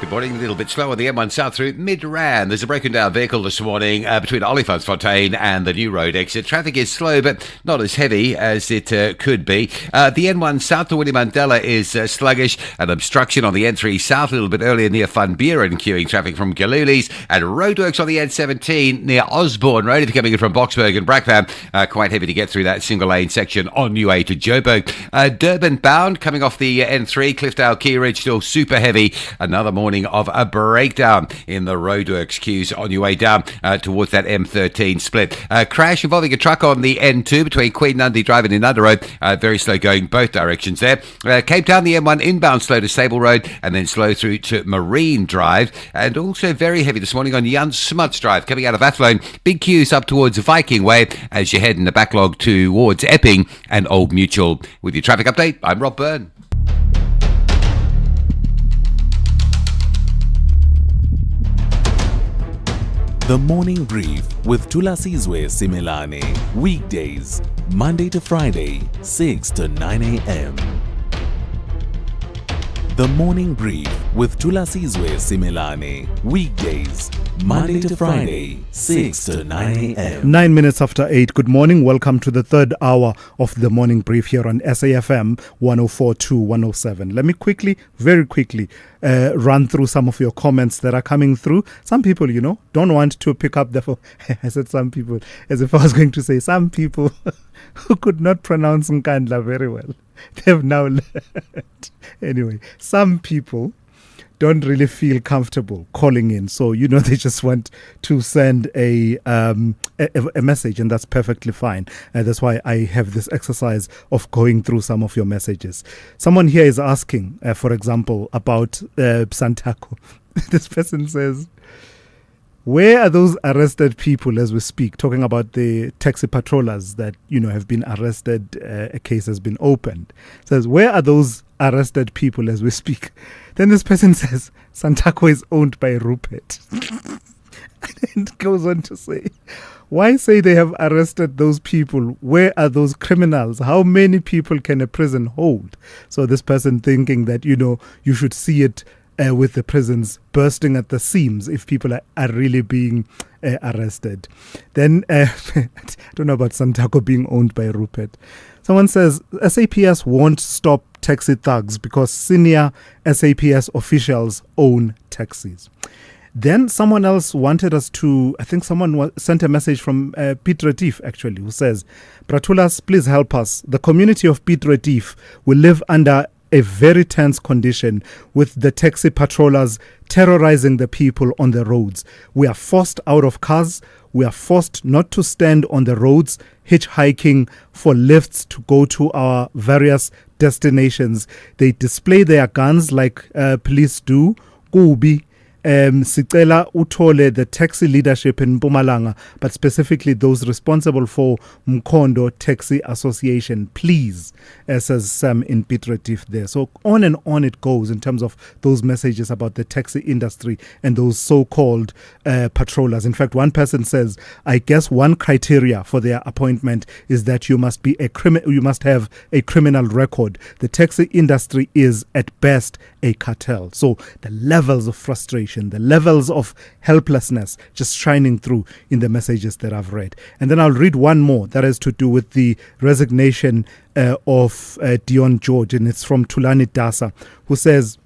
Good morning. A little bit slow on the M1 South through Mid-Rand. There's a broken down vehicle this morning between Olifantsfontein and the New Road exit. Traffic is slow, but not as heavy as it could be. The N1 South to Winnie Mandela is sluggish. An obstruction on the N3 South a little bit earlier near Van Buren, queuing traffic from Galuli's. And roadworks on the N17 near Osborne Road. If you're coming in from Boxburg and Brackvam, quite heavy to get through that single lane section on your way to Joburg. Durban bound coming off the N3, Cliffdale Key Ridge still super heavy. Another morning of a breakdown in the roadworks queues on your way down towards that M13 split. Crash involving a truck on the N2 between Queen Nandi Drive and Inanda Road. Very slow going both directions there. Cape Town, the M1 inbound slow to Sable Road and then slow through to Marine Drive. And also very heavy this morning on Jan Smuts Drive coming out of Athlone. Big queues up towards Viking Way as you head in the backlog towards Epping and Old Mutual. With your traffic update, I'm Rob Byrne. The Morning Brief with Thulasizwe Simelane. Weekdays, Monday to Friday, 6 to 9 a.m. The Morning Brief with Thulasizwe Simelane. Weekdays, Monday to Friday, 6 to 9 a.m. 9 minutes after 8. Good morning. Welcome to the third hour of the Morning Brief here on SAFM 104.2 107. Let me very quickly, run through some of your comments that are coming through. Some people, don't want to pick up the phone. I said some people, as if I was going to say some people who could not pronounce Nkandla very well. They've now learned. Anyway, some people don't really feel comfortable calling in. So, they just want to send a message, and that's perfectly fine. That's why I have this exercise of going through some of your messages. Someone here is asking, for example, about Santaco. This person says, where are those arrested people as we speak? Talking about the taxi patrollers that, have been arrested. A case has been opened. Says, where are those arrested people as we speak? Then this person says, Santaco is owned by Rupert. And goes on to say, why say they have arrested those people? Where are those criminals? How many people can a prison hold? So this person thinking that, you should see it with the prisons bursting at the seams if people are really being arrested. Then, I don't know about Santaco being owned by Rupert. Someone says, SAPS won't stop taxi thugs because senior SAPS officials own taxis. Then someone else wanted us to, I think someone sent a message from Piet Retief actually, who says, Bratulas, please help us. The community of Piet Retief will live under a very tense condition with the taxi patrollers terrorizing the people on the roads. We are forced out of cars. We are forced not to stand on the roads, hitchhiking for lifts to go to our various destinations. They display their guns like police do. Kubi. Sicela uthole the taxi leadership in Mpumalanga, but specifically those responsible for Mkondo Taxi Association, please, says Sam in Piet Retief there. So on and on it goes in terms of those messages about the taxi industry and those so-called patrollers. In fact, one person says, I guess one criteria for their appointment is that you must be you must have a criminal record. The taxi industry is at best a cartel. So the levels of frustration, the levels of helplessness just shining through in the messages that I've read. And then I'll read one more that has to do with the resignation of Dion George, and it's from Tulani Dasa, who says,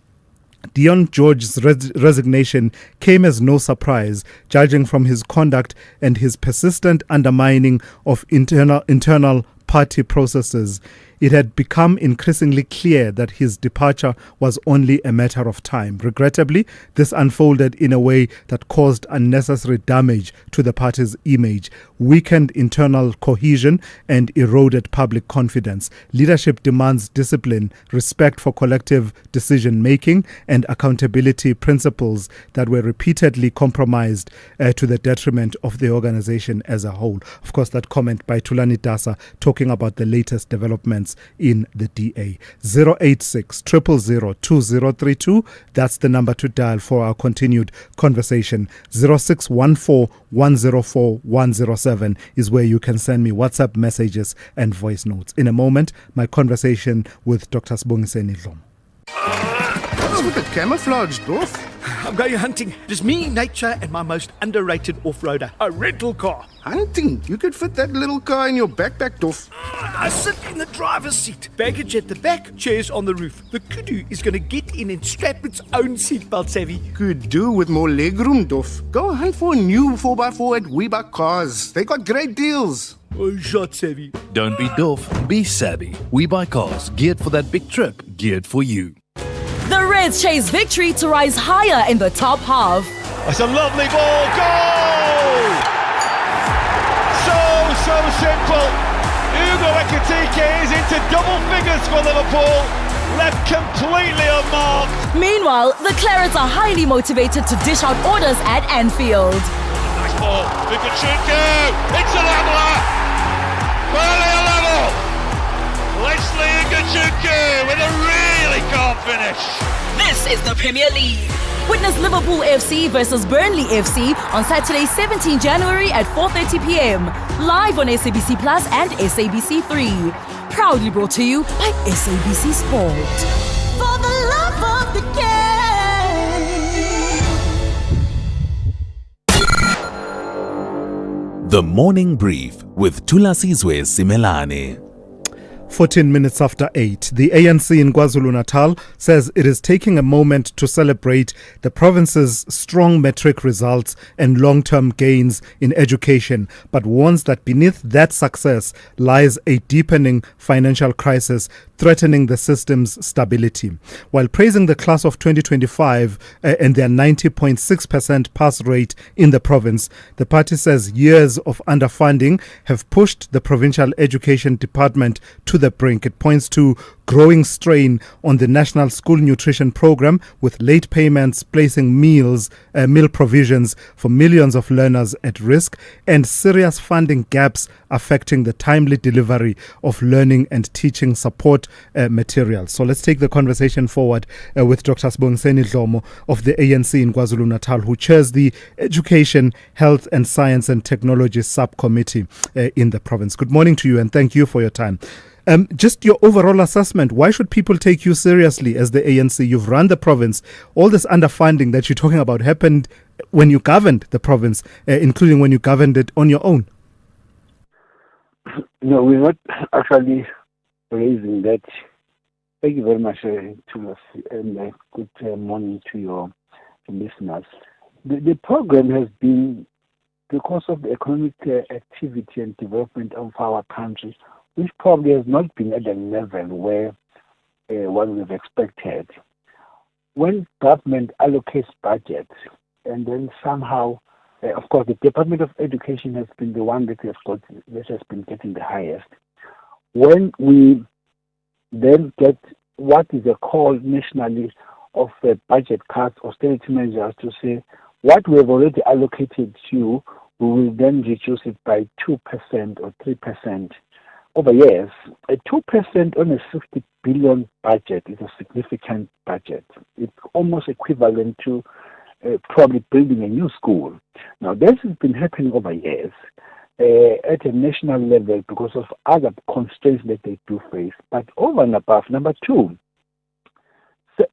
Dion George's resignation came as no surprise, judging from his conduct and his persistent undermining of internal party processes. it had become increasingly clear that his departure was only a matter of time. Regrettably, this unfolded in a way that caused unnecessary damage to the party's image, weakened internal cohesion, and eroded public confidence. Leadership demands discipline, respect for collective decision-making, and accountability principles that were repeatedly compromised to the detriment of the organization as a whole. Of course, that comment by Thulani Dasa talking about the latest developments in the DA. 086 000 2032. That's the number to dial for our continued conversation. 0614 104 107 is where you can send me WhatsApp messages and voice notes. In a moment, my conversation with Dr. Sibongiseni Dlomo. What's with the camouflage, Dorf? I'm going hunting. Just me, nature, and my most underrated off-roader, a rental car. Hunting? You could fit that little car in your backpack, Dorf. I sit in the driver's seat, baggage at the back, chairs on the roof. The kudu is going to get in and strap its own seatbelt, Savvy. Could do with more legroom, Dorf. Go hunt for a new 4x4 at We Buy Cars. They got great deals. Oh, shot, Savvy. Don't be Dorf, be savvy. We Buy Cars, geared for that big trip, geared for you. The Reds chase victory to rise higher in the top half. That's a lovely ball. Goal! So simple. Hugo Ekitike is into double figures for Liverpool. Left completely unmarked. Meanwhile, the Clarets are highly motivated to dish out orders at Anfield. Nice ball. Vikachunku. It's a leveler. Barely a level. Leslie Vikachunku with a really calm finish. This is the Premier League. Witness Liverpool FC versus Burnley FC on Saturday, 17 January at 4:30 p.m. Live on SABC Plus and SABC 3. Proudly brought to you by SABC Sport. For the love of the game. The Morning Brief with Thulasizwe Simelane. 14 minutes after 8, the ANC in KwaZulu-Natal says it is taking a moment to celebrate the province's strong matric results and long-term gains in education, but warns that beneath that success lies a deepening financial crisis threatening the system's stability. While praising the class of 2025 and their 90.6% pass rate in the province, the party says years of underfunding have pushed the provincial education department to the brink. It points to growing strain on the National School Nutrition Program, with late payments placing meal provisions for millions of learners at risk, and serious funding gaps affecting the timely delivery of learning and teaching support materials. So let's take the conversation forward with Dr. Sibongiseni Dlomo of the ANC in KwaZulu-Natal, who chairs the Education, Health and Science and Technology Subcommittee in the province. Good morning to you and thank you for your time. Just your overall assessment, why should people take you seriously as the ANC? You've run the province. All this underfunding that you're talking about happened when you governed the province, including when you governed it on your own. No, we're not actually raising that. Thank you very much, Thulas, and good morning to your listeners. The program has been, because of the economic activity and development of our country, which probably has not been at the level where one would have expected. When government allocates budgets, and then somehow, of course, the Department of Education has been the one that has been getting the highest. When we then get what is a call nationally of budget cuts, austerity measures, to say what we have already allocated to you, we will then reduce it by 2% or 3%. Over years, a 2% on a 60 billion budget is a significant budget. It's almost equivalent to probably building a new school. Now, this has been happening over years at a national level because of other constraints that they do face. But over and above, number two,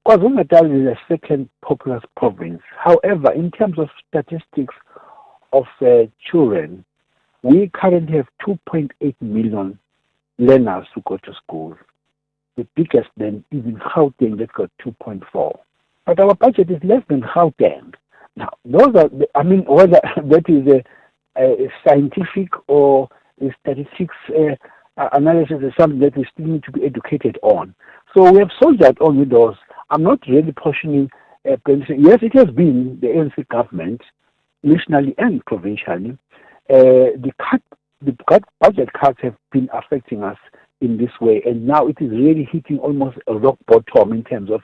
KwaZulu-Natal is a second populous province. However, in terms of statistics of children, we currently have 2.8 million learners who go to school, the biggest then even Gauteng that got 2.4. But our budget is less than Gauteng. Now, those are, whether that is a scientific or a statistics analysis is something that we still need to be educated on. So we have soldiered on with those. I'm not really portioning. Yes, it has been the ANC government, nationally and provincially. The budget cuts have been affecting us in this way, and now it is really hitting almost a rock bottom in terms of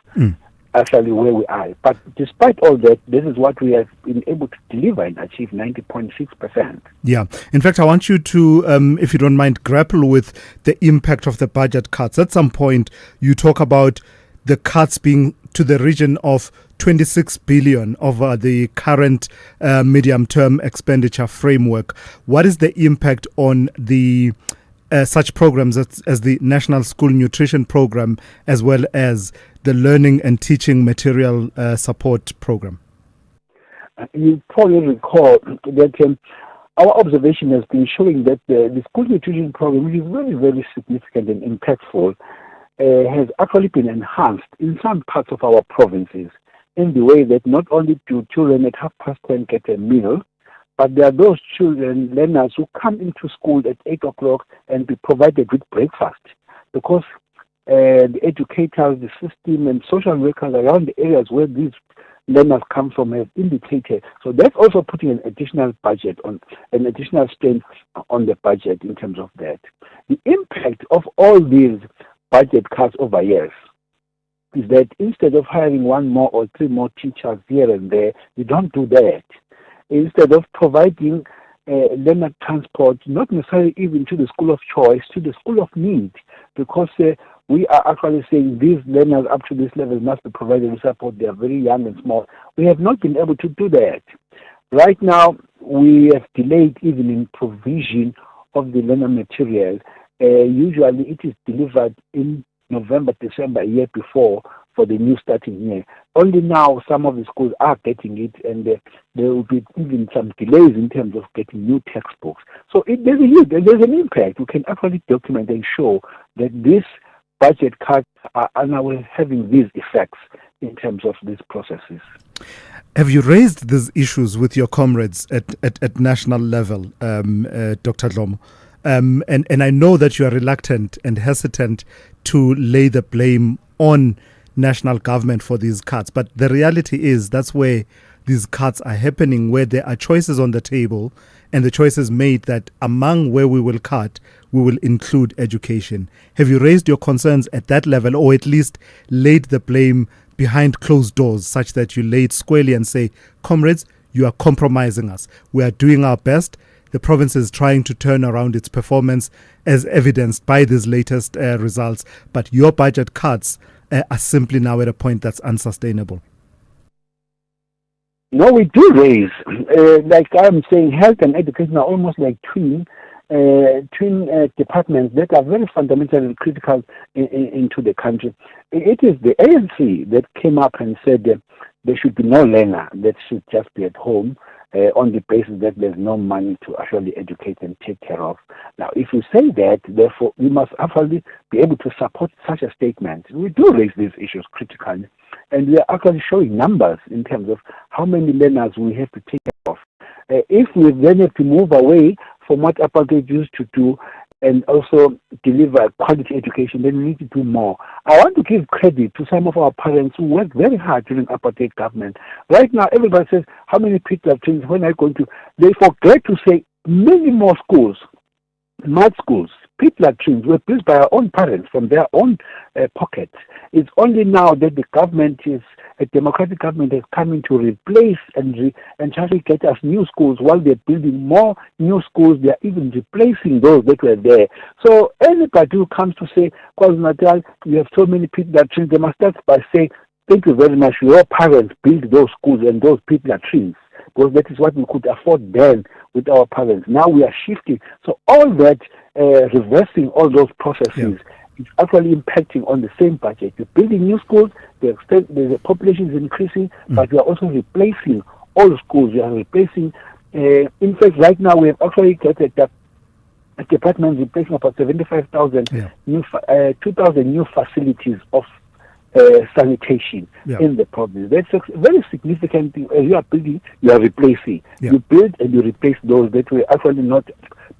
actually where we are. But despite all that, this is what we have been able to deliver and achieve 90.6%. Yeah. In fact, I want you to, if you don't mind, grapple with the impact of the budget cuts. At some point, you talk about the cuts being to the region of 26 billion over the current medium-term expenditure framework. What is the impact on the such programs as the National School Nutrition Program, as well as the Learning and Teaching Material Support Program? You probably recall that our observation has been showing that the School Nutrition Program, which is very, very significant and impactful, has actually been enhanced in some parts of our provinces in the way that not only do children at 10:30 get a meal, but there are those children, learners, who come into school at 8 o'clock and be provided with breakfast, because the educators, the system, and social workers around the areas where these learners come from have indicated. So that's also putting an additional strain on the budget in terms of that. The impact of all these budget cuts over years is that instead of hiring one more or three more teachers here and there, you don't do that. Instead of providing learner transport, not necessarily even to the school of choice, to the school of need, because we are actually saying these learners up to this level must be provided with support. They are very young and small. We have not been able to do that. Right now, we have delayed even in provision of the learner material. Usually it is delivered in November, December, a year before for the new starting year. Only now some of the schools are getting it, and there will be even some delays in terms of getting new textbooks. So there's an impact. We can actually document and show that these budget cuts are now having these effects in terms of these processes. Have you raised these issues with your comrades at national level, Dr. Dlomo? And I know that you are reluctant and hesitant to lay the blame on national government for these cuts, but the reality is that's where these cuts are happening, where there are choices on the table, and the choices made that among where we will cut, we will include education. Have you raised your concerns at that level, or at least laid the blame behind closed doors, such that you lay it squarely and say, comrades, you are compromising us. We are doing our best. The province is trying to turn around its performance as evidenced by these latest results, but your budget cuts are simply now at a point that's unsustainable. No, we do raise. Like I'm saying, health and education are almost like twin departments that are very fundamentally critical into the country. It is the ANC that came up and said that there should be no learner that should just be at home on the basis that there's no money to actually educate and take care of. Now, if you say that, therefore, we must actually be able to support such a statement. We do raise these issues critically, and we are actually showing numbers in terms of how many learners we have to take care of. If we then have to move away from what apartheid used to do and also deliver quality education, then we need to do more. I want to give credit to some of our parents who worked very hard during apartheid government. Right now, everybody says, how many people have changed? When are you going to? They forget to say many more schools, mud schools, people latrines were built by our own parents from their own pockets. It's only now that the government a democratic government has come in to replace and try to get us new schools. While they're building more new schools, they're even replacing those that were there. So anybody who comes to say, KwaZulu-Natal, you have so many people latrines, they must start by saying, thank you very much. Your parents built those schools and those people latrines, because that is what we could afford then with our parents. Now we are shifting. So all that, reversing all those processes, is actually impacting on the same budget. You're building new schools, the population is increasing, but we are also replacing all schools. We are replacing, in fact, right now we have actually got a department replacing about 75,000 2,000 new facilities of sanitation in the province. That's a very significant thing. As you are building, you are replacing. You build and you replace those that were actually not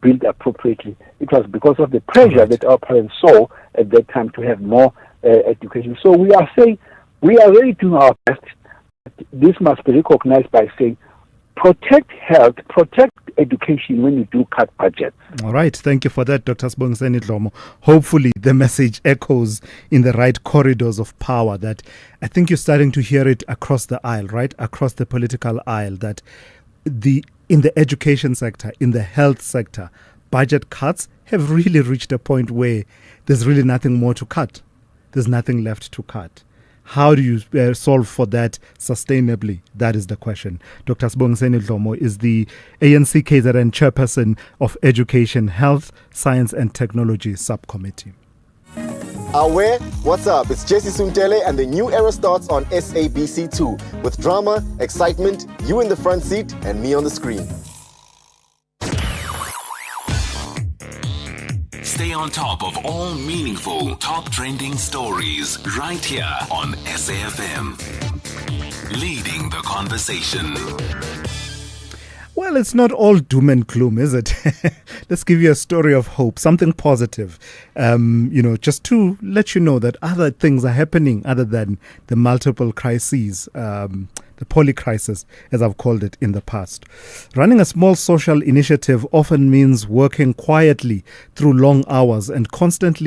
built appropriately. It was because of the pressure that our parents saw at that time to have more education. So we are saying, we are really doing our best. This must be recognized by saying, protect health, protect education when you do cut budgets. All right. Thank you for that, Dr. Sibongiseni Dlomo. Hopefully the message echoes in the right corridors of power. That I think you're starting to hear it across the aisle, right? Across the political aisle, that in the education sector, in the health sector, budget cuts have really reached a point where there's really nothing more to cut. There's nothing left to cut. How do you solve for that sustainably? That is the question. Dr. Sibongiseni Dlomo is the ANC KZN Chairperson of Education, Health, Science and Technology Subcommittee. Aware, what's up? It's Jesse Suntele and the new era starts on SABC2 with drama, excitement, you in the front seat and me on the screen. Stay on top of all meaningful, top trending stories right here on SAFM. Leading the conversation. Well, it's not all doom and gloom, is it? Let's give you a story of hope, something positive. Just to let you know that other things are happening other than the multiple crises, the polycrisis, as I've called it in the past. Running a small social initiative often means working quietly through long hours and constant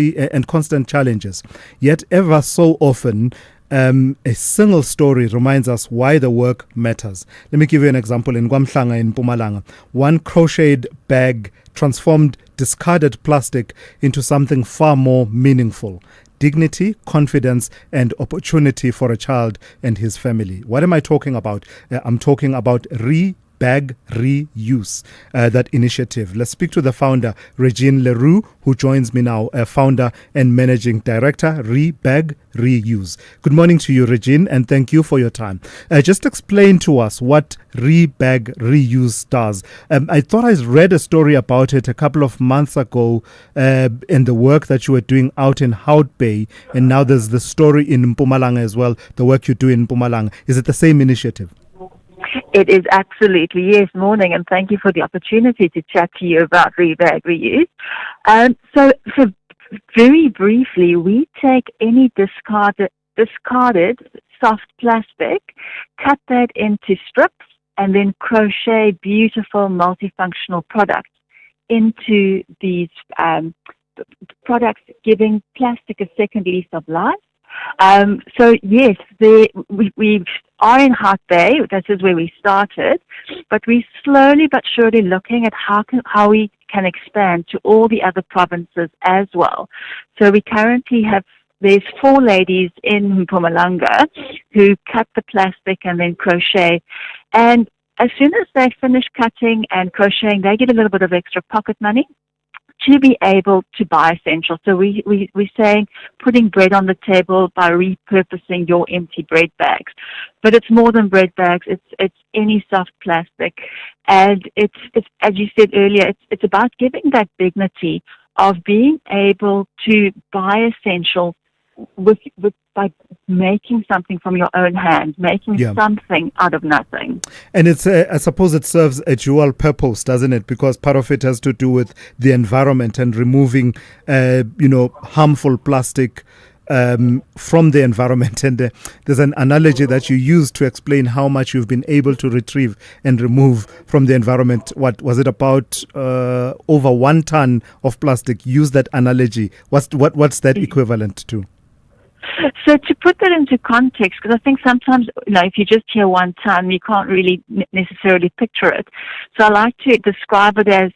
challenges. Yet ever so often, a single story reminds us why the work matters. Let me give you an example. In KwaMhlanga in Mpumalanga, one crocheted bag transformed discarded plastic into something far more meaningful. Dignity, confidence, and opportunity for a child and his family. What am I talking about? I'm talking about bag reuse, that initiative. Let's speak to the founder, Regine Leroux, who joins me now, founder and managing director, Bag Reuse. Good morning to you, Regine, and thank you for your time. Just explain to us what Bag Reuse does. I thought I read a story about it a couple of months ago in the work that you were doing out in Hout Bay, and now there's the story in Mpumalanga as well, the work you do in Mpumalanga. Is it the same initiative? It is absolutely, yes. Morning, and thank you for the opportunity to chat to you about Bag Reuse. So very briefly, we take any discarded soft plastic, cut that into strips, and then crochet beautiful multifunctional products into these products, giving plastic a second lease of life. So yes, we are in Hout Bay. This is where we started, but we're slowly but surely looking at how we can expand to all the other provinces as well. So we currently there's 4 ladies in Mpumalanga who cut the plastic and then crochet, and as soon as they finish cutting and crocheting, they get a little bit of extra pocket money to be able to buy essentials. So we're saying putting bread on the table by repurposing your empty bread bags. But it's more than bread bags. It's any soft plastic. And it's as you said earlier, it's about giving that dignity of being able to buy essentials by making something from your own hand, making something out of nothing. And it's I suppose it serves a dual purpose, doesn't it? Because part of it has to do with the environment and removing, harmful plastic from the environment. And there's an analogy that you use to explain how much you've been able to retrieve and remove from the environment. What was it, about over 1 ton of plastic? Use that analogy. What's that equivalent to? So to put that into context, because I think sometimes, if you just hear 1 ton, you can't really necessarily picture it. So I like to describe it as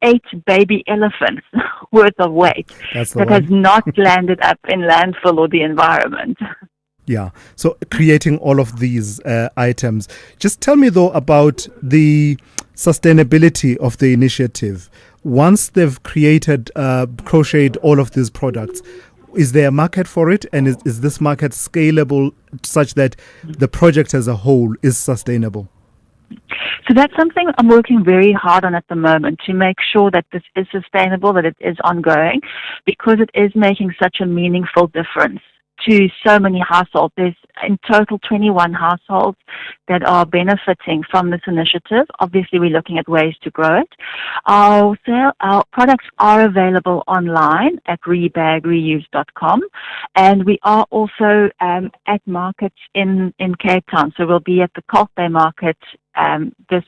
8 baby elephants worth of weight that has not landed up in landfill or the environment. Yeah, so creating all of these items. Just tell me, though, about the sustainability of the initiative. Once they've created, crocheted all of these products, is there a market for it? And is this market scalable such that the project as a whole is sustainable? So that's something I'm working very hard on at the moment, to make sure that this is sustainable, that it is ongoing, because it is making such a meaningful difference to so many households. There's in total 21 households that are benefiting from this initiative. Obviously, we're looking at ways to grow it. Our products are available online at rebagreuse.com, and we are also at markets in Cape Town. So we'll be at the Kalk Bay Market this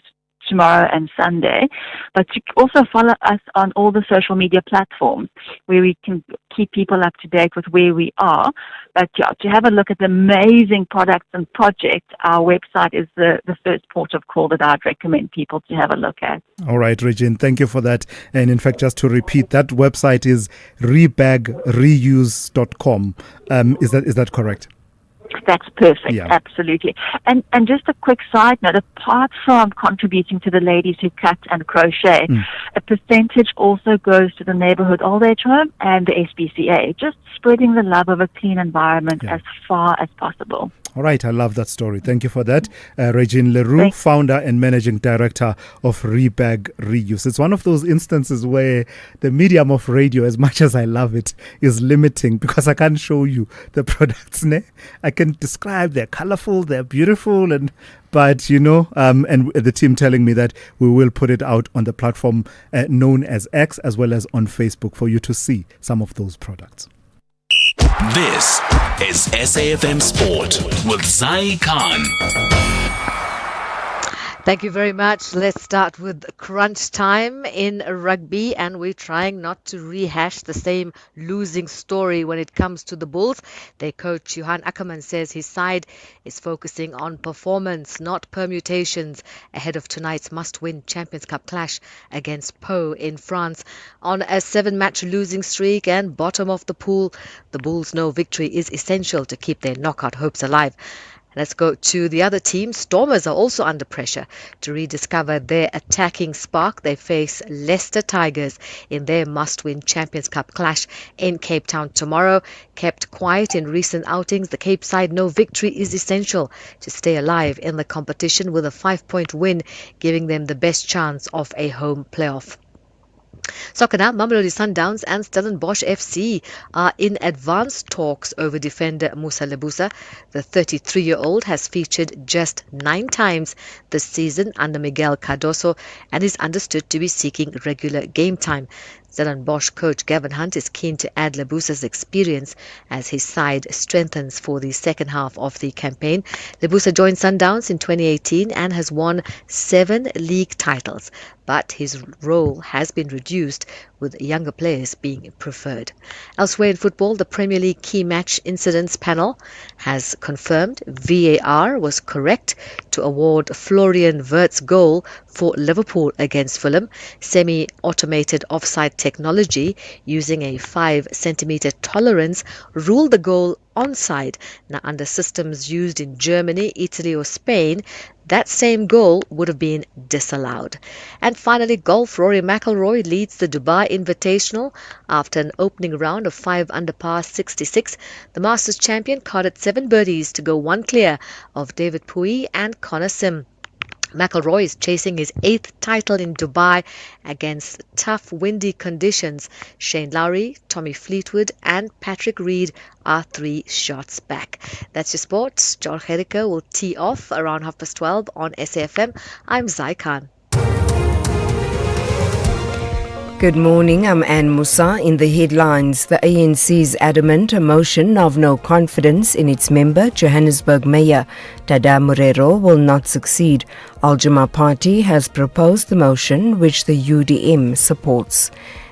tomorrow and Sunday, but you can also follow us on all the social media platforms where we can keep people up to date with where we are. But yeah, to have a look at the amazing products and projects, our website is the first port of call that I'd recommend people to have a look at. All right, Regine, thank you for that. And in fact, just to repeat, that website is rebagreuse.com. Is that correct? That's perfect, Yeah. absolutely. And just a quick side note, apart from contributing to the ladies who cut and crochet, a percentage also goes to the Neighbourhood Old Age Home and the SPCA, just spreading the love of a clean environment as far as possible. All right, I love that story. Thank you for that. Regine Leroux, founder and managing director of Rebag Reuse. It's one of those instances where the medium of radio, as much as I love it, is limiting because I can't show you the products. I can describe they're colorful, they're beautiful, but and the team telling me that we will put it out on the platform known as X as well as on Facebook for you to see some of those products. This is SAFM Sport with Zai Khan. Thank you very much. Let's start with crunch time in rugby, and we're trying not to rehash the same losing story when it comes to the Bulls. Their coach, Johan Ackerman, says his side is focusing on performance, not permutations, ahead of tonight's must-win Champions Cup clash against Pau in France. On a 7-match losing streak and bottom of the pool, the Bulls know victory is essential to keep their knockout hopes alive. Let's go to the other team. Stormers are also under pressure to rediscover their attacking spark. They face Leicester Tigers in their must-win Champions Cup clash in Cape Town tomorrow. Kept quiet in recent outings, the Cape side know victory is essential to stay alive in the competition, with a 5-point win giving them the best chance of a home playoff. Soccer now, Mamelodi Sundowns and Stellenbosch FC are in advanced talks over defender Musa Lebusa. The 33-year-old has featured just 9 times this season under Miguel Cardoso and is understood to be seeking regular game time. Stellenbosch coach Gavin Hunt is keen to add Lebusa's experience as his side strengthens for the second half of the campaign. Lebusa joined Sundowns in 2018 and has won 7 league titles, but his role has been reduced, with younger players being preferred. Elsewhere in football, the Premier League key match incidents panel has confirmed VAR was correct to award Florian Wirtz's goal for Liverpool against Fulham. Semi-automated offside technology using a 5-centimetre tolerance ruled the goal onside. Now, under systems used in Germany, Italy or Spain, that same goal would have been disallowed. And finally, golf. Rory McIlroy leads the Dubai Invitational after an opening round of 5 under par 66. The Masters champion carded 7 birdies to go 1 clear of David Pui and Connor Sim. McIlroy is chasing his 8th title in Dubai against tough windy conditions. Shane Lowry, Tommy Fleetwood and Patrick Reed are 3 shots back. That's your sports. George Herrico will tee off around 12:30 on SAFM. I'm Zai Khan. Good morning, I'm Anne Musa. In the headlines, the ANC's adamant a motion of no confidence in its member, Johannesburg Mayor Dada Morero, will not succeed. Al-Jama Party has proposed the motion, which the UDM supports.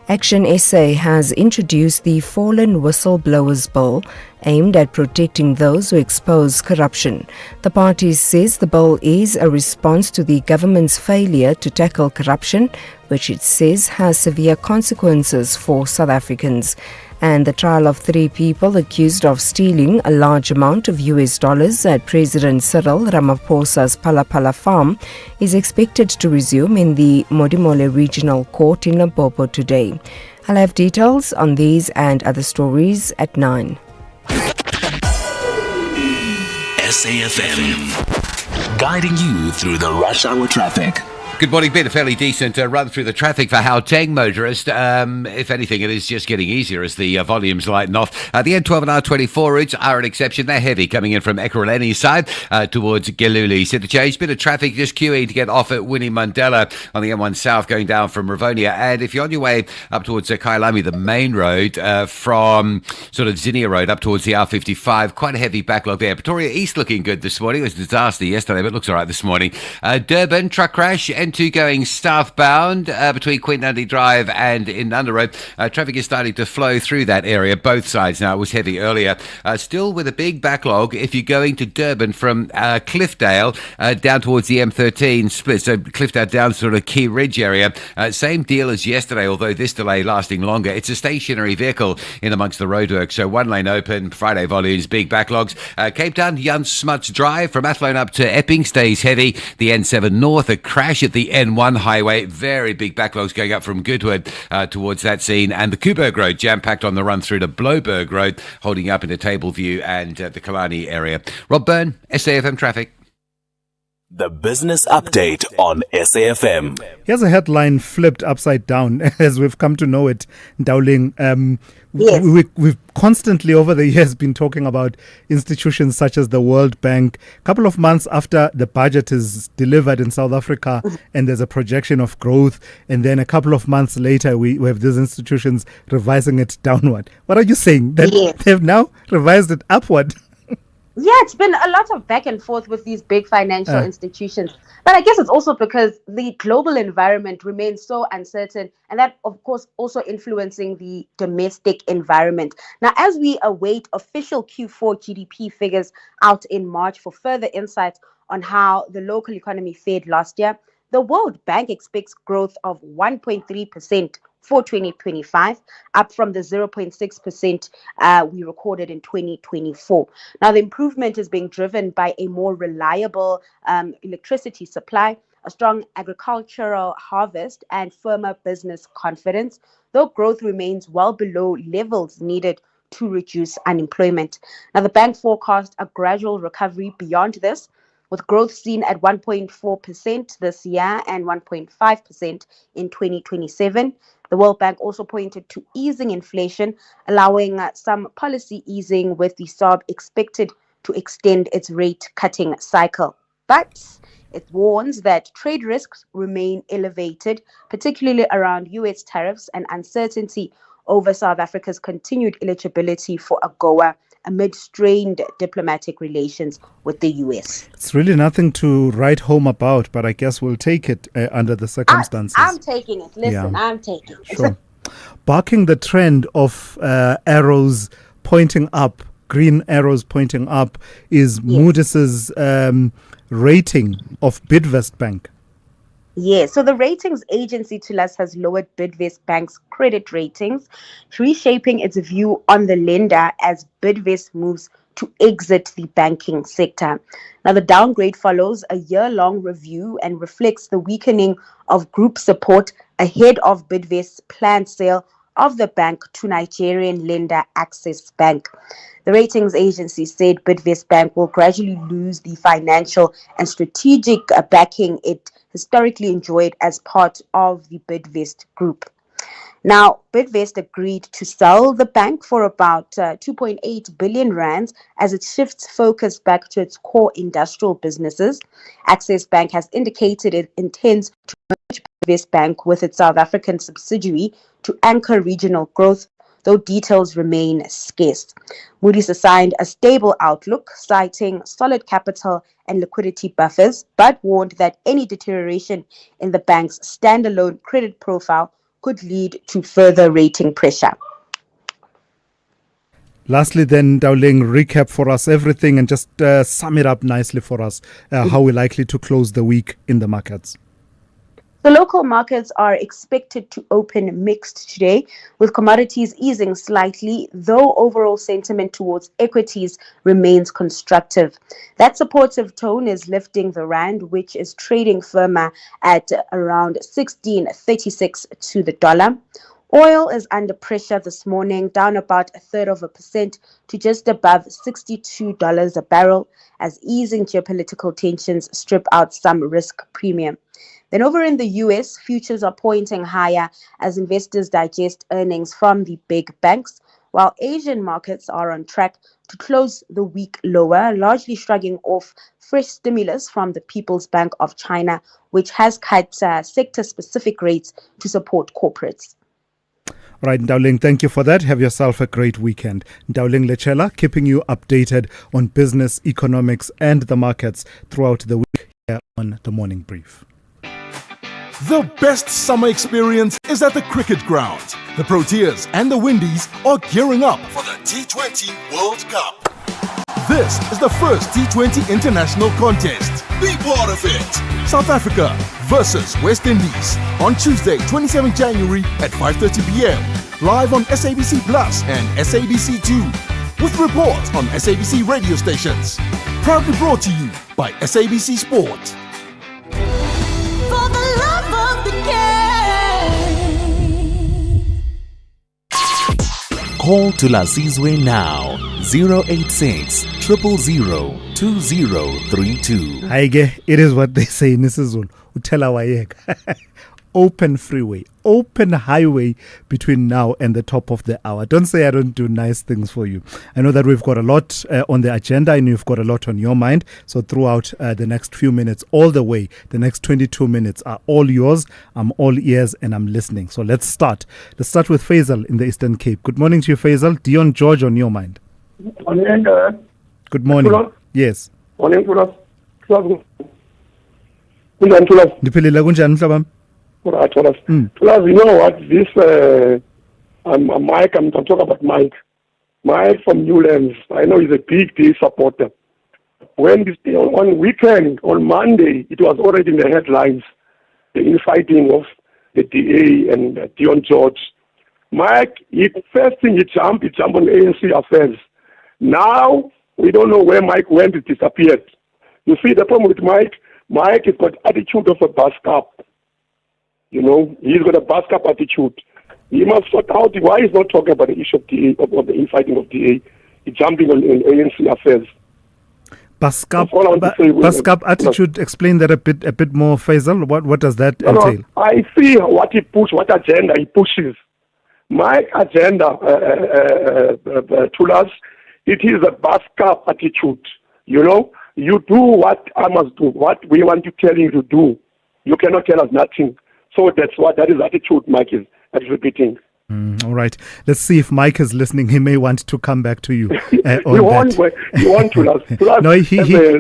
Action SA has introduced the Fallen Whistleblowers Bill, aimed at protecting those who expose corruption. The party says the bill is a response to the government's failure to tackle corruption, which it says has severe consequences for South Africans. And the trial of 3 people accused of stealing a large amount of US dollars at President Cyril Ramaphosa's Palapala farm is expected to resume in the Modimolle Regional Court in Limpopo today. I'll have details on these and other stories at 9. SAFM, guiding you through the rush hour traffic. Good morning. Been a fairly decent run through the traffic for Gauteng motorists. If anything, it is just getting easier as the volumes lighten off. The N12 and R24 routes are an exception. They're heavy coming in from Ekurhuleni side towards Geluli. Interchange. Bit of traffic just queuing to get off at Winnie Mandela on the M1 South going down from Rivonia. And if you're on your way up towards Kailami, the main road from sort of Zinnia Road up towards the R55, quite a heavy backlog there. Pretoria East looking good this morning. It was a disaster yesterday, but it looks all right this morning. Durban, truck crash. N2 going southbound between Queen Nandi Drive and Inanda Road. Traffic is starting to flow through that area, both sides now. It was heavy earlier. Still with a big backlog if you're going to Durban from Cliffdale down towards the M13 split. So Cliffdale down sort of Key Ridge area. Same deal as yesterday, although this delay lasting longer. It's a stationary vehicle in amongst the roadwork. So one lane open, Friday volumes, big backlogs. Cape Town, Jan Smuts Drive from Athlone up to Epping stays heavy. The N7 North, a crash at the N1 highway, very big backlogs going up from Goodwood towards that scene, and the Kuberg Road jam-packed on the run through to Bloberg Road, holding up into Tableview and the Killarney area. Rob Byrne, SAFM Traffic. The business update on SAFM. Here's a headline flipped upside down, as we've come to know it, Dowling. Yes. We've constantly over the years been talking about institutions such as the World Bank. A couple of months after the budget is delivered in South Africa and there's a projection of growth, and then a couple of months later we have these institutions revising it downward. What are you saying? That they've now revised it upward? Yeah, it's been a lot of back and forth with these big financial institutions. But I guess it's also because the global environment remains so uncertain, and that, of course, also influencing the domestic environment. Now, as we await official Q4 GDP figures out in March for further insights on how the local economy fared last year, the World Bank expects growth of 1.3% for 2025, up from the 0.6% we recorded in 2024. Now, the improvement is being driven by a more reliable electricity supply, a strong agricultural harvest, and firmer business confidence, though growth remains well below levels needed to reduce unemployment. Now, the bank forecast a gradual recovery beyond this, with growth seen at 1.4% this year and 1.5% in 2027. The World Bank also pointed to easing inflation, allowing some policy easing, with the SARB expected to extend its rate-cutting cycle. But it warns that trade risks remain elevated, particularly around U.S. tariffs and uncertainty over South Africa's continued eligibility for AGOA amid strained diplomatic relations with the U.S. It's really nothing to write home about, but I guess we'll take it under the circumstances. I'm taking it. Listen, I'm taking it. Sure. Barking the trend of arrows pointing up, green arrows pointing up, is Moody's rating of Bidvest Bank. Yeah, so the ratings agency Thulasizwe has lowered Bidvest Bank's credit ratings, reshaping its view on the lender as Bidvest moves to exit the banking sector. Now, the downgrade follows a year-long review and reflects the weakening of group support ahead of Bidvest's planned sale of the bank to Nigerian lender Access Bank. The ratings agency said Bidvest Bank will gradually lose the financial and strategic backing it historically enjoyed as part of the Bidvest Group. Now, Bidvest agreed to sell the bank for about 2.8 billion rands as it shifts focus back to its core industrial businesses. Access Bank has indicated it intends to merge Bidvest Bank with its South African subsidiary to anchor regional growth, though details remain scarce. Moody's assigned a stable outlook, citing solid capital and liquidity buffers, but warned that any deterioration in the bank's standalone credit profile could lead to further rating pressure. Lastly, then, Dowling, recap for us everything and just sum it up nicely for us, how we're likely to close the week in the markets. The local markets are expected to open mixed today, with commodities easing slightly, though overall sentiment towards equities remains constructive. That supportive tone is lifting the rand, which is trading firmer at around 16.36 to the dollar. Oil is under pressure this morning, down about 0.33% to just above $62 a barrel, as easing geopolitical tensions strip out some risk premium. Then over in the US, futures are pointing higher as investors digest earnings from the big banks, while Asian markets are on track to close the week lower, largely shrugging off fresh stimulus from the People's Bank of China, which has cut sector-specific rates to support corporates. Right, Ndauling, thank you for that. Have yourself a great weekend. Ndauling Lechela, keeping you updated on business, economics, and the markets throughout the week here on The Morning Brief. The best summer experience is at the cricket ground. The Proteas and the Windies are gearing up for the T20 World Cup. This is the first T20 international contest. Be part of it. South Africa versus West Indies on Tuesday, 27 January at 5:30 p.m. Live on SABC Plus and SABC 2 with reports on SABC radio stations. Proudly brought to you by SABC Sport. For the love of the game. Call Thulasizwe now. 086 000 2032. Haige, it is what they say in isiZulu. Utela wayeka. Open freeway, open highway between now and the top of the hour. Don't say I don't do nice things for you. I know that we've got a lot on the agenda and you've got a lot on your mind. So throughout the next few minutes, all the way, the next 22 minutes are all yours. I'm all ears and I'm listening. So let's start. Let's start with Faisal in the Eastern Cape. Good morning to you, Faisal. Dion George on your mind. Good morning. Yes. Morning, Thulas. Ndiphilile kunjani mhlabami? Right, Thulas. Thulas, you know what? This, Mike, I'm talking about Mike. Mike from Newlands. I know he's a big day supporter. When this on weekend, on Monday, it was already in the headlines, the infighting of the DA and Dion George. Mike, first thing he jumped on ANC affairs. Now, we don't know where Mike went, it disappeared. You see, the problem with Mike has got attitude of a bus cop. You know, he's got a bus cop attitude. He must sort out why he's not talking about the issue of DA, of the infighting of DA. He's jumping on ANC affairs. Bus cop attitude, explain that a bit more, Faisal. What does that entail? I see what he pushes, what agenda he pushes. My agenda, Thulas, it is a bus cop attitude. You know, you do what I must do, what we want to tell you to do. You cannot tell us nothing. So that is attitude Mike is repeating. All right. Let's see if Mike is listening. He may want to come back to you on you want to. No, he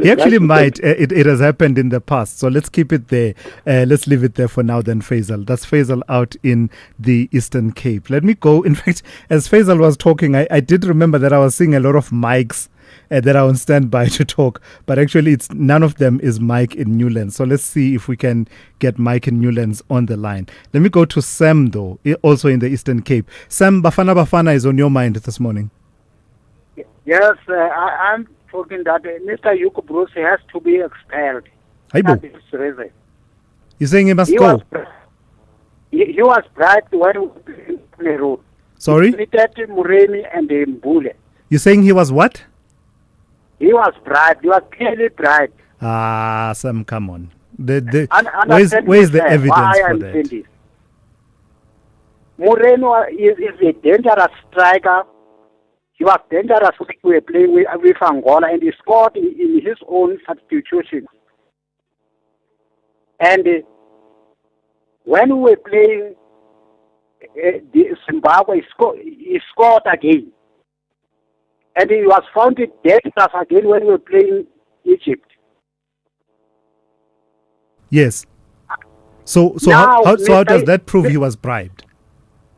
actually might. It has happened in the past. So let's keep it there. Let's leave it there for now then, Faisal. That's Faisal out in the Eastern Cape. Let me go. In fact, as Faisal was talking, I did remember that I was seeing a lot of mics that are on standby to talk, but actually none of them is Mike in Newlands. So let's see if we can get Mike in Newlands on the line. Let me go to Sam though, also in the Eastern Cape. Sam, Bafana is on your mind this morning. Yes, I'm talking that Mr. Yuko Bruce has to be expelled. That's his reason. You're saying he must go? He was bribed when he was in the road. Sorry? He treated Mureni and Mbule. You're saying he was what? He was bribed. He was clearly bribed. Sam, come on. Where's the evidence for that? Moreno is a dangerous striker. He was dangerous when we were playing with Angola, and he scored in his own substitution. And when we were playing Zimbabwe, he scored again. And he was found dangerous again when we were playing Egypt. Yes. So how does that prove he was bribed?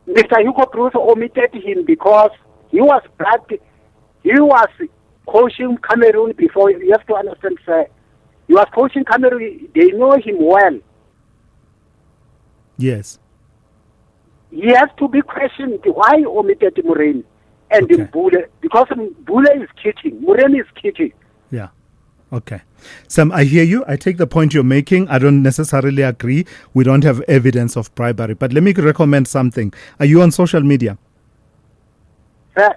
Mr. Hugo Bruce omitted him because he was bribed. He was coaching Cameroon before. You have to understand, sir. He was coaching Cameroon. They know him well. Yes. He has to be questioned why he omitted Mureni and Mbule, because Mbule is cheating. Mureni is cheating. Yeah. Okay. Sam, I hear you. I take the point you're making. I don't necessarily agree. We don't have evidence of bribery. But let me recommend something. Are you on social media? Sir?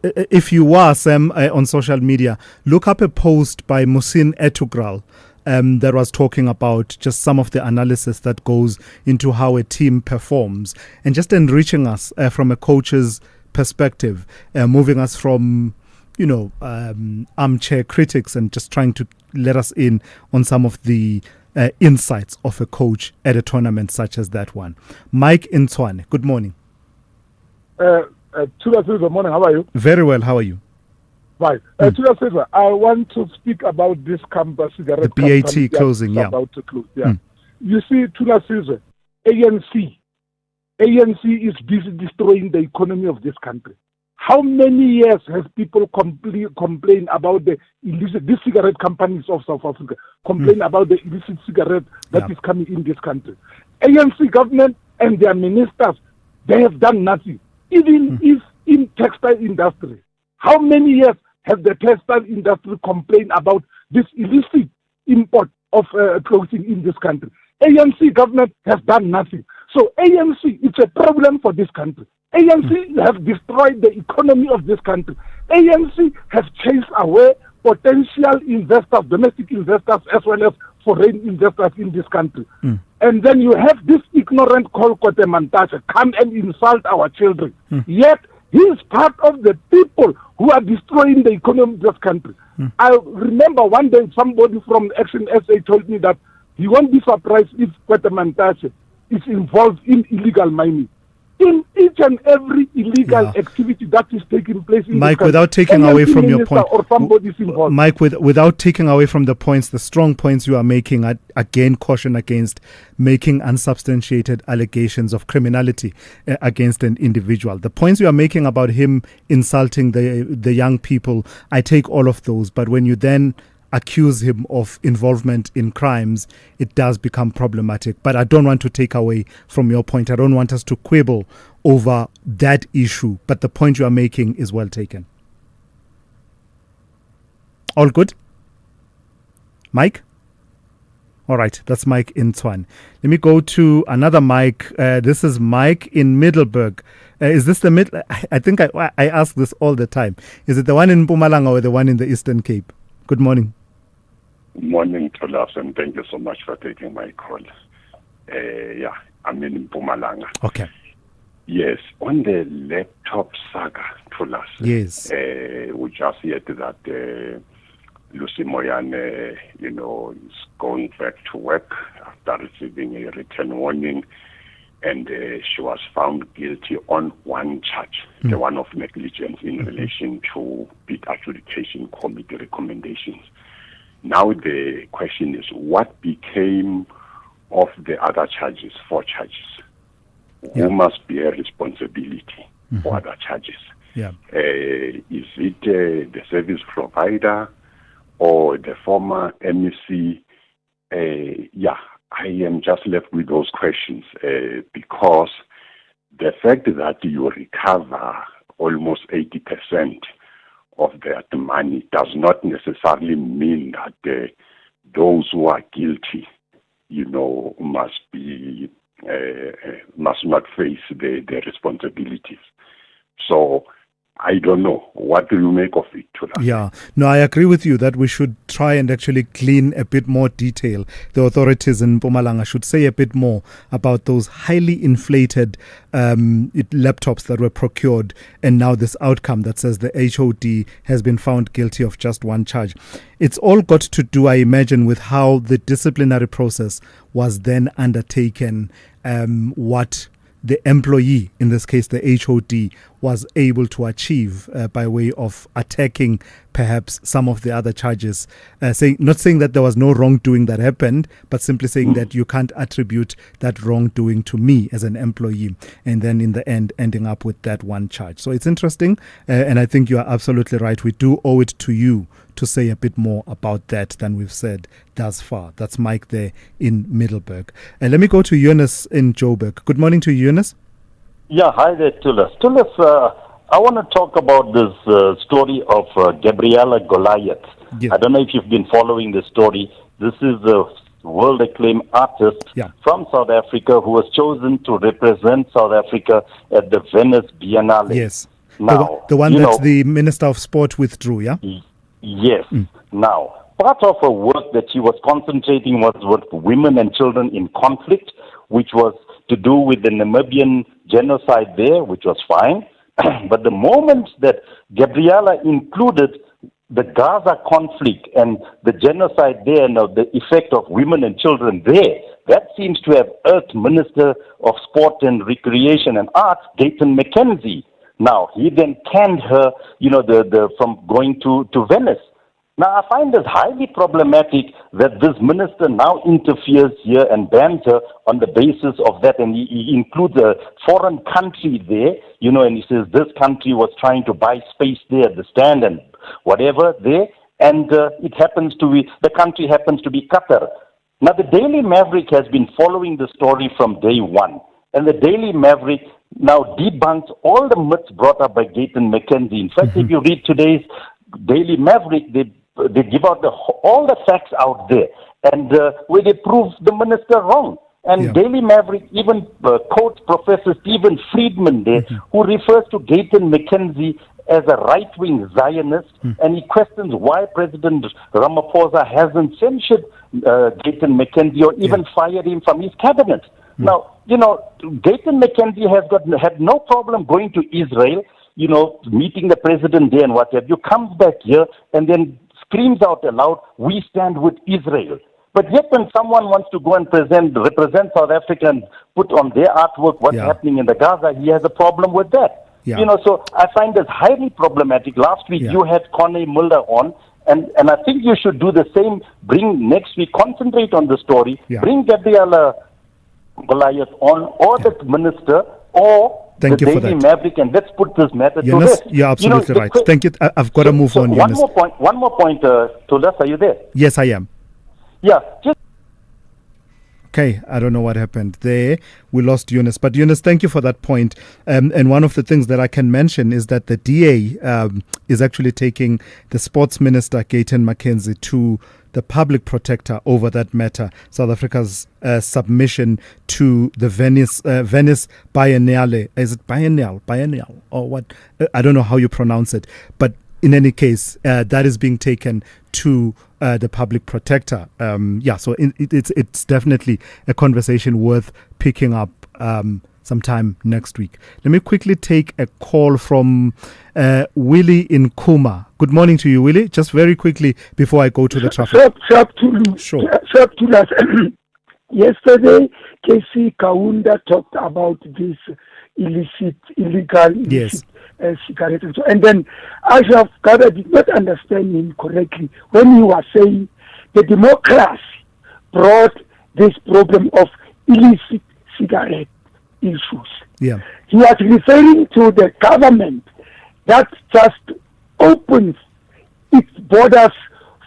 If you are, Sam, on social media, look up a post by Musin Etugral. that was talking about just some of the analysis that goes into how a team performs and just enriching us from a coach's perspective, moving us from armchair critics and just trying to let us in on some of the insights of a coach at a tournament such as that one. Mike in Tshwane, good morning. Thulasizwe, good morning. How are you? Very well. How are you? Right. Thulasizwe, I want to speak about this cigarette the BAT closing. Yeah. About to close. Yeah. You see, Thulasizwe, ANC is busy destroying the economy of this country. How many years has people complained about the illicit, these cigarette companies of South Africa, complain about the illicit cigarette that is coming in this country? ANC government and their ministers, they have done nothing. Even if in textile industry, how many years have the textile industry complained about this illicit import of clothing in this country? ANC government has done nothing. So ANC, it's a problem for this country. ANC have destroyed the economy of this country. ANC have chased away potential investors, domestic investors, as well as foreign investors in this country. And then you have this ignorant Kolkote Mantashe come and insult our children. Yet, he is part of the people who are destroying the economy of this country. I remember one day somebody from Action SA told me that he won't be surprised if Kote Mantashe is involved in illegal mining. In each and every illegal activity that is taking place in Mike, the without taking away from your point, or somebody's involved. Mike, without taking away from the points, the strong points you are making, I again caution against making unsubstantiated allegations of criminality against an individual. The points you are making about him insulting the young people, I take all of those, but when you then accuse him of involvement in crimes, it does become problematic. But I don't want to take away from your point. I don't want us to quibble over that issue. But the point you are making is well taken. All good? Mike? All right, that's Mike in Tshwane. Let me go to another Mike. This is Mike in Middelburg. Is this the middle? I think I ask this all the time. Is it the one in Mpumalanga or the one in the Eastern Cape? Good morning. Morning, Thulas, and thank you so much for taking my call. I'm in Mpumalanga. Okay. Yes, on the laptop saga, Thulas. Yes. We just heard that Lucy Moyane, is going back to work after receiving a written warning, and she was found guilty on one charge, the one of negligence in relation to bid adjudication committee recommendations. Now the question is, what became of the other charges, 4 charges? Who must bear responsibility for other charges? Is it the service provider or the former MEC? I am just left with those questions because the fact that you recover almost 80% of that money does not necessarily mean that those who are guilty, must not face the responsibilities. So I don't know. What do you make of it, Thulas? Yeah. No, I agree with you that we should try and actually glean a bit more detail. The authorities in Mpumalanga should say a bit more about those highly inflated laptops that were procured, and now this outcome that says the HOD has been found guilty of just one charge. It's all got to do, I imagine, with how the disciplinary process was then undertaken, what the employee, in this case the HOD, was able to achieve by way of attacking perhaps some of the other charges, not saying that there was no wrongdoing that happened, but simply saying that you can't attribute that wrongdoing to me as an employee, and then in the end ending up with that one charge. So it's interesting, and I think you are absolutely right. We do owe it to you to say a bit more about that than we've said thus far. That's Mike there in Middelburg. Let me go to Eunice in Joburg. Good morning to you, Eunice. Yeah, hi there, Thulas. Thulas, I want to talk about this story of Gabriella Goliath. I don't know if you've been following the story. This is the world-acclaimed artist from South Africa who was chosen to represent South Africa at the Venice Biennale. Yes. Now, the one that the Minister of Sport withdrew, yeah? Yes. Now, part of her work that she was concentrating was with women and children in conflict, which was to do with the Namibian genocide there, which was fine. But the moment that Gabriela included the Gaza conflict and the genocide there and the effect of women and children there, that seems to have irked Minister of Sport and Recreation and Arts, Gayton McKenzie. Now, he then canned her, from going to Venice. Now, I find this highly problematic that this minister now interferes here and bans her on the basis of that, and he includes a foreign country there, and he says this country was trying to buy space there at the stand and whatever there, and the country happens to be Qatar. Now, the Daily Maverick has been following the story from day one, and the Daily Maverick now debunks all the myths brought up by Gayton McKenzie. In fact, if you read today's Daily Maverick, they give out all the facts out there, and where they prove the minister wrong. And Daily Maverick even quotes Professor Stephen Friedman there, who refers to Gayton McKenzie as a right-wing Zionist, and he questions why President Ramaphosa hasn't censured Gayton McKenzie or even fired him from his cabinet. Now, Gayton McKenzie had no problem going to Israel, meeting the president there and what have you, comes back here and then screams out aloud, "We stand with Israel." But yet when someone wants to go and represent South Africa and put on their artwork what's happening in the Gaza, he has a problem with that. So I find this highly problematic. Last week you had Connie Mulder on, and I think you should do the same. Bring next week, concentrate on the story, bring Gabriela Goliath on, or the minister, or Thank the you for Daily that. Maverick, and let's put this matter to You're rest. absolutely right. Thank you. I've got to move on, One Eunice. more point, Thulas, are you there? Yes, I am. Yeah, just Okay, I don't know what happened there. We lost Eunice. But Eunice, thank you for that point. And one of the things that I can mention is that the DA is actually taking the sports minister, Gayton McKenzie, to the public protector over that matter. South Africa's submission to the Venice Biennale. Is it Biennial? Or what? I don't know how you pronounce it. But in any case, that is being taken to the public protector. So it's definitely a conversation worth picking up sometime next week. Let me quickly take a call from Willie in Kuma. Good morning to you, Willie. Just very quickly before I go to the traffic. Sure. Yesterday, KC Kaunda talked about this illegal cigarettes. And then Ashraf Ghada did not understand him correctly when he was saying the democracy brought this problem of illicit cigarette issues. Yeah. He was referring to the government that just opens its borders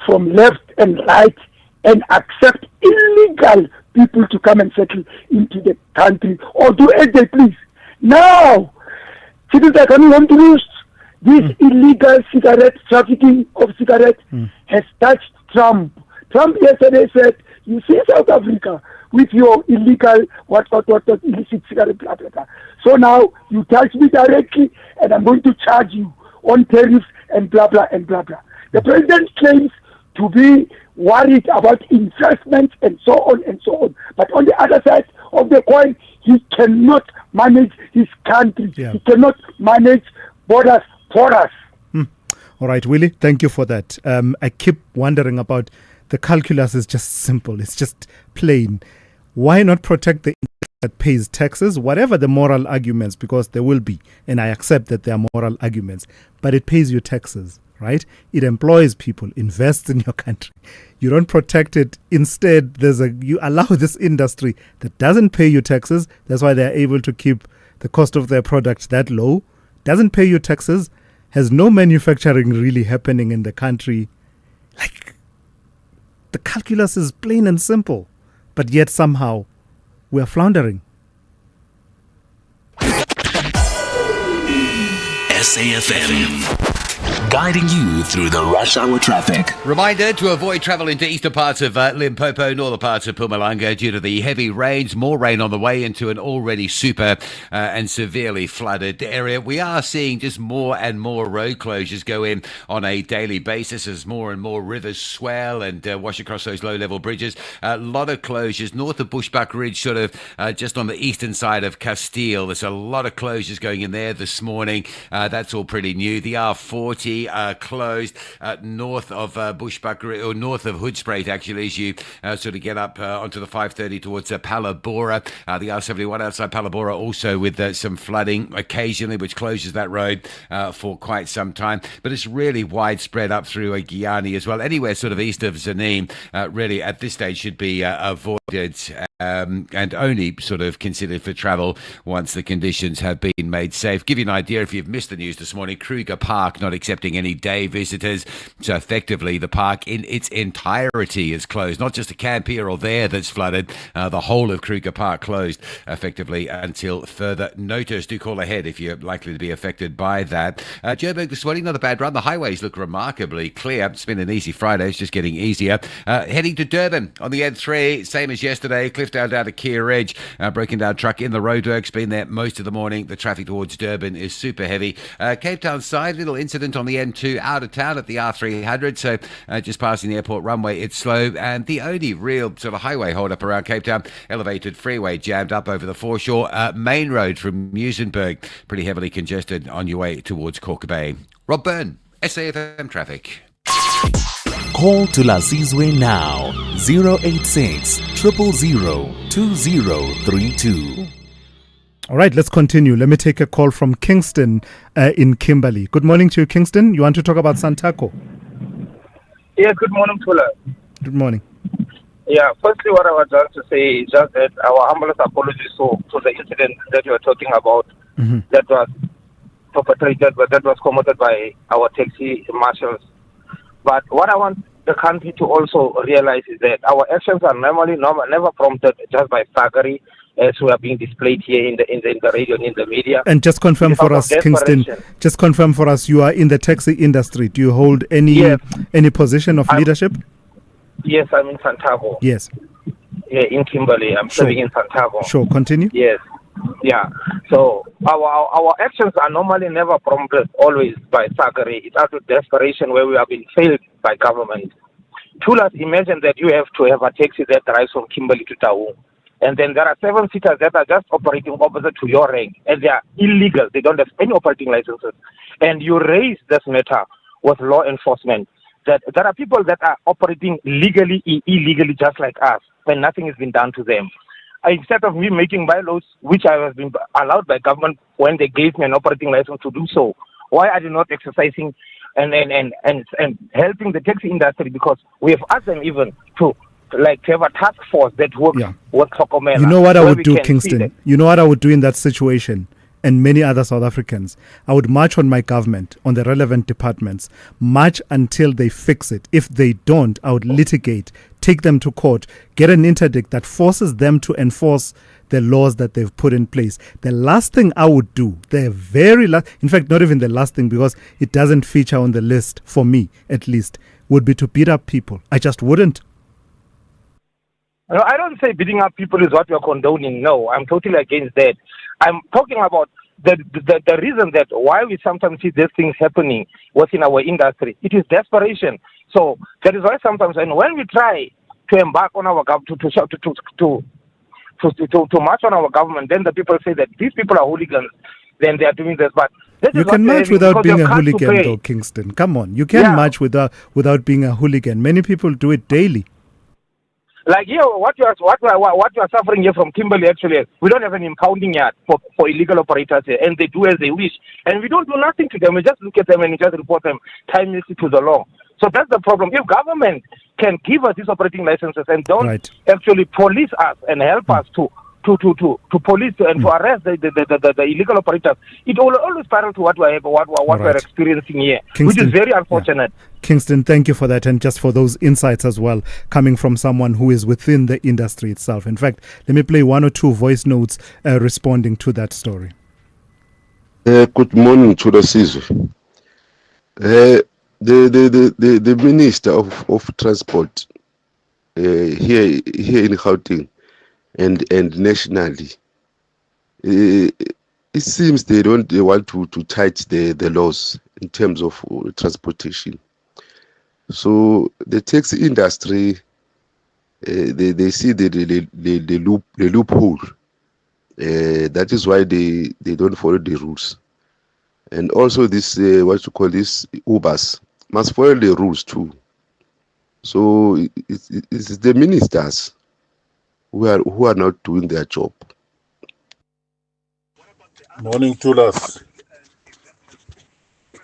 from left and right and accept illegal people to come and settle into the country or do as they please. Now, citizens are coming home to roost. This illegal trafficking of cigarettes has touched Trump. Trump yesterday said, "You see South Africa with your illegal illicit cigarette, blah, blah, blah. So now you touch me directly and I'm going to charge you on tariffs and blah, blah, and blah, blah." The president claims to be worried about investments and so on and so on. But on the other side of the coin, he cannot manage his country. He cannot manage borders for us. All right, Willie, thank you for that. I keep wondering about the calculus is just simple. It's just plain. Why not protect the industry that pays taxes, whatever the moral arguments, because there will be, and I accept that there are moral arguments, but it pays you taxes, right? It employs people, invests in your country. You don't protect it. Instead, you allow this industry that doesn't pay you taxes. That's why they're able to keep the cost of their products that low. Doesn't pay you taxes, has no manufacturing really happening in the country. Like, the calculus is plain and simple, but yet somehow we're floundering. SAFM. guiding you through the rush hour traffic. Reminder to avoid travel into eastern parts of Limpopo, northern parts of Mpumalanga due to the heavy rains. More rain on the way into an already super and severely flooded area. We are seeing just more and more road closures go in on a daily basis as more and more rivers swell and wash across those low-level bridges. A lot of closures north of Bushbuck Ridge, sort of just on the eastern side of Castile. There's a lot of closures going in there this morning. That's all pretty new. The R40 closed north of Bushbuck or north of Hoedspruit, actually, as you sort of get up onto the 530 towards Palabora. The R71 outside Palabora also with some flooding occasionally, which closes that road for quite some time. But it's really widespread up through Guyana as well. Anywhere sort of east of Zanin, really at this stage should be avoided and only sort of considered for travel once the conditions have been made safe. Give you an idea, if you've missed the news this morning, Kruger Park not accepting any day visitors. So effectively, the park in its entirety is closed. Not just a camp here or there that's flooded. The whole of Kruger Park closed effectively until further notice. Do call ahead if you're likely to be affected by that. Joburg this morning, not a bad run. The highways look remarkably clear. It's been an easy Friday. It's just getting easier. Heading to Durban on the N3, same as yesterday. Cliffdale down to Keir Ridge. Broken down truck in the roadworks. Been there most of the morning. The traffic towards Durban is super heavy. Cape Town side, little incident on the N2 out of town at the R300. So just passing the airport runway, it's slow. And the only real sort of highway hold up around Cape Town, elevated freeway jammed up over the foreshore. Main road from Muizenberg, pretty heavily congested on your way towards Cork Bay. Rob Byrne, SAFM Traffic. Call Thulasizwe now, 086 000 2032. All right, let's continue. Let me take a call from Kingston in Kimberley. Good morning to you, Kingston. You want to talk about Santaco? Yeah, good morning, Tula. Good morning. Yeah, firstly, what I was going to say is just that our humblest apologies to the incident that you were talking about that was perpetrated, but that was committed by our taxi marshals. But what I want the country to also realize is that our actions are never prompted just by thuggery, as we are being displayed here in the radio and in the media. And just confirm for us, Kingston, just confirm for us, you are in the taxi industry. Do you hold any position of leadership? Yes, I'm in Santago. Yes. Yeah, in Kimberley. I'm serving in Santago. Sure, continue. Yes. Yeah. So our actions are normally never prompted always by thuggery. It's out of desperation where we have been failed by government. Tulas, imagine that you have to have a taxi that drives from Kimberley to Taung. And then there are 7-seaters that are just operating opposite to your rank. And they are illegal. They don't have any operating licenses. And you raise this matter with law enforcement. That there are people that are operating legally, illegally, just like us, when nothing has been done to them. Instead of me making bylaws, which I have been allowed by government when they gave me an operating license to do so, why are they not exercising and helping the taxi industry? Because we have asked them even to have a task force that works with Sokomela. You know what I would do, Kingston? You know what I would do in that situation? And many other South Africans, I would march on my government, on the relevant departments, march until they fix it. If they don't, I would litigate, take them to court, get an interdict that forces them to enforce the laws that they've put in place. The last thing I would do, the very last, in fact, not even the last thing, because it doesn't feature on the list, for me at least, would be to beat up people. I just wouldn't. No, I don't say beating up people is what you're condoning. No, I'm totally against that. I'm talking about the reason that why we sometimes see these things happening within our industry. It is desperation. So that is why sometimes, and when we try to embark on our government to march on our government, then the people say that these people are hooligans. Then they are doing this, but you can march without being a hooligan, though, Kingston. Come on, you can march without being a hooligan. Many people do it daily. Like here, what you are suffering here from Kimberley, actually, we don't have an impounding yard for illegal operators here, and they do as they wish, and we don't do nothing to them. We just look at them and we just report them timelessly to the law. So that's the problem. If government can give us these operating licenses and don't actually police us and help us to police and to arrest the illegal operators, it will always spiral to what we're experiencing here, Kingston, which is very unfortunate. Yeah. Kingston, thank you for that, and just for those insights as well, coming from someone who is within the industry itself. In fact, let me play one or two voice notes responding to that story. Good morning, Thulasizwe. The Minister of Transport here in Gauteng and nationally, it seems they want to tighten the laws in terms of transportation. So the taxi industry, they see the loophole. That is why they don't follow the rules. And also this what you call this Ubers must follow the rules too. So it's the ministers who are not doing their job. Morning, Tulas.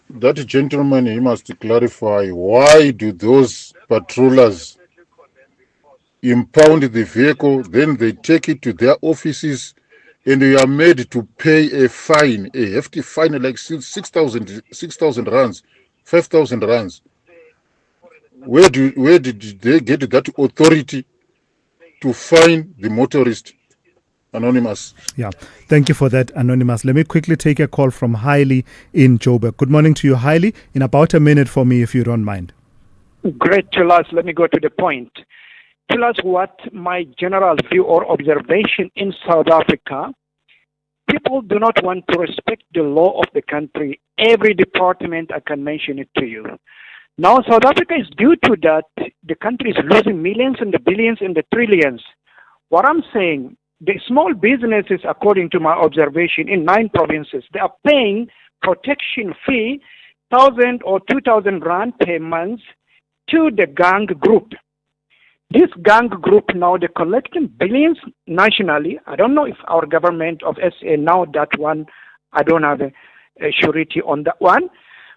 That gentleman, he must clarify, why do those patrollers impound the vehicle, then they take it to their offices, and they are made to pay a fine, a hefty fine like 6,000 rands, 5,000 rands. Where did they get that authority to fine the motorist? Anonymous. Yeah, thank you for that, Anonymous. Let me quickly take a call from Hailey in Joburg. Good morning to you, Hailey. In about a minute for me, if you don't mind. Great, Tulas. Let me go to the point. Tell us what my general view or observation in South Africa. People do not want to respect the law of the country. Every department, I can mention it to you. Now, South Africa is due to that. The country is losing millions and the billions and the trillions. What I'm saying, the small businesses, according to my observation, in 9 provinces, they are paying protection fee, 1,000 or 2,000 rand per month to the gang group. This gang group now, they're collecting billions nationally. I don't know if our government of SA now that one, I don't have a surety on that one.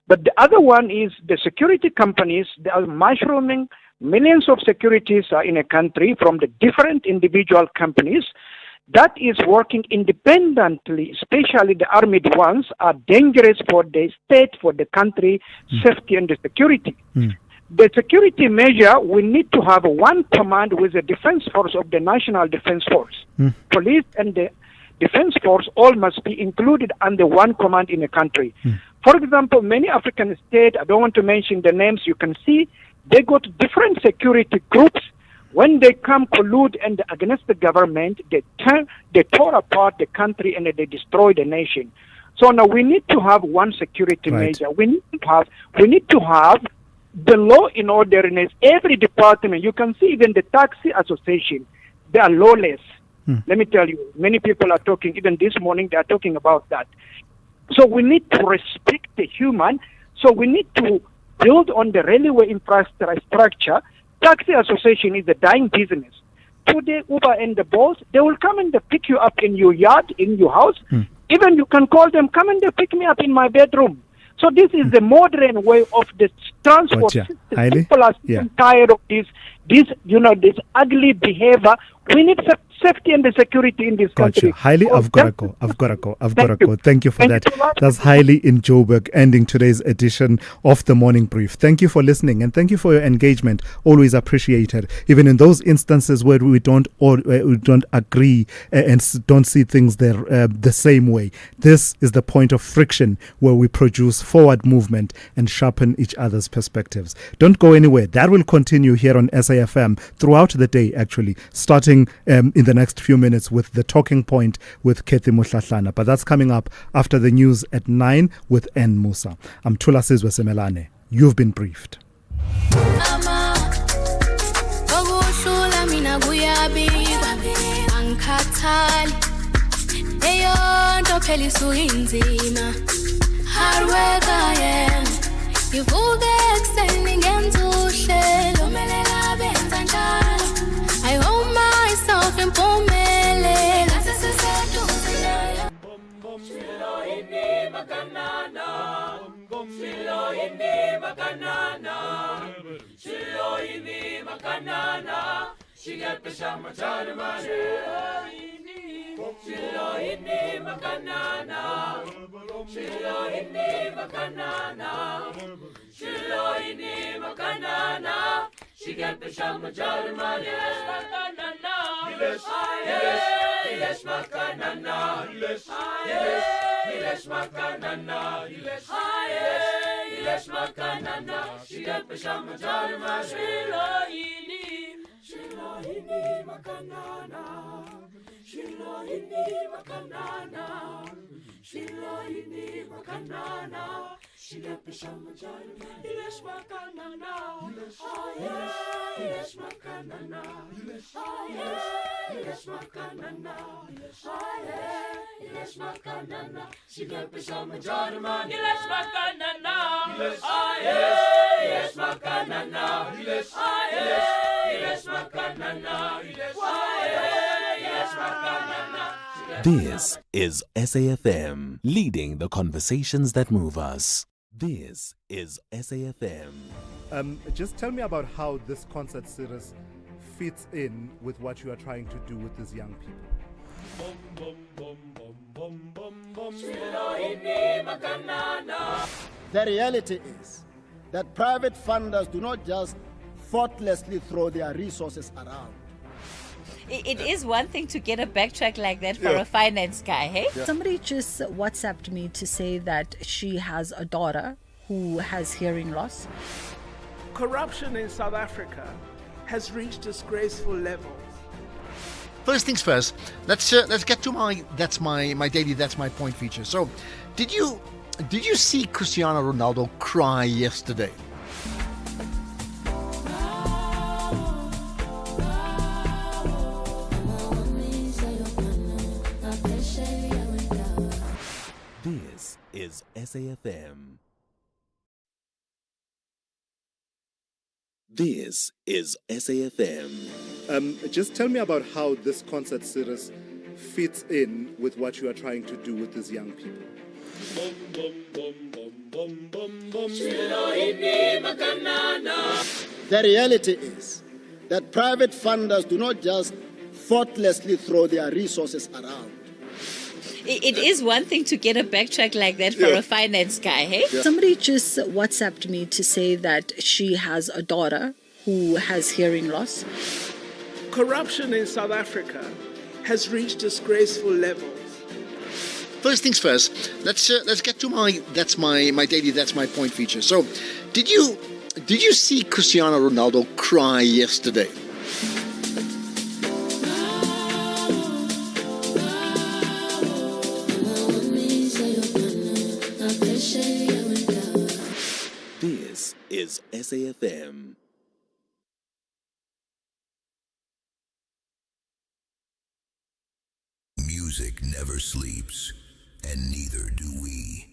But the other one is the security companies, they are mushrooming. Millions of securities are in a country from the different individual companies that is working independently, especially the armed ones, are dangerous for the state, for the country, safety and the security. The security measure, we need to have one command with the defense force of the National Defense Force. Police and the defense force all must be included under one command in a country. For example, many African states, I don't want to mention the names, you can see they got different security groups. When they come collude and against the government, they tore apart the country and they destroy the nation. So now we need to have one security measure. We need to have the law in orderness. Every department, you can see even the taxi association, they are lawless. Let me tell you, many people are talking, even this morning they are talking about that. So we need to respect the human. So we need to build on the railway infrastructure. Taxi association is a dying business. Today, Uber and the Bolts, they will come and they pick you up in your yard, in your house. Even you can call them, come and they pick me up in my bedroom. So this is the modern way of the transport system. People are tired of this ugly behavior. We need safety and the security in this country. Hailey, I've got to go. Thank you for that. That's Hailey in Joburg, ending today's edition of the Morning Brief. Thank you for listening and thank you for your engagement. Always appreciated. Even in those instances where we don't agree and don't see things the same way. This is the point of friction where we produce forward movement and sharpen each other's perspectives. Don't go anywhere. That will continue here on SAFM throughout the day, actually, starting in the next few minutes with the talking point with Kathy Muhlahlana. But that's coming up after the news at 9 with N. Musa. I'm Thulasizwe Simelane. You've been briefed. I hold myself in Pomele. She get the shama jarma, yes, makanana, yes, makanana, yes, makanana, yes, Yes, Makanana, Shigepe Shamajarma, Shilohini, Shilohini Makanana, Shilohini Makanana, Shilohini Makanana, Shigepe Shamajarma, Yes, Makanana, Yes, Makanana, Yes, Makanana, Yes, Makanana, Shigepe Shamajarma, Yes, Makanana, Yes, Makanana, Yes, Makanana, Yes, Makanana. This is SAFM, leading the conversations that move us. This is SAFM. Just tell me about how this concert series fits in with what you are trying to do with these young people. The reality is that private funders do not just thoughtlessly throw their resources around. It is one thing to get a backtrack like that for a finance guy, hey? Somebody just WhatsApped me to say that she has a daughter who has hearing loss. Corruption in South Africa has reached disgraceful levels. First things first, let's get to my daily that's my point feature. So, did you see Cristiano Ronaldo cry yesterday? This is SAFM. This is SAFM. Just tell me about how this concert series fits in with what you are trying to do with these young people. The reality is that private funders do not just thoughtlessly throw their resources around. It is one thing to get a backtrack like that for a finance guy, hey? Somebody just WhatsApped me to say that she has a daughter who has hearing loss. Corruption in South Africa has reached disgraceful levels. First things first, let's get to my daily that's my point feature. So, did you see Cristiano Ronaldo cry yesterday? This is SAFM. Music never sleeps, and neither do we.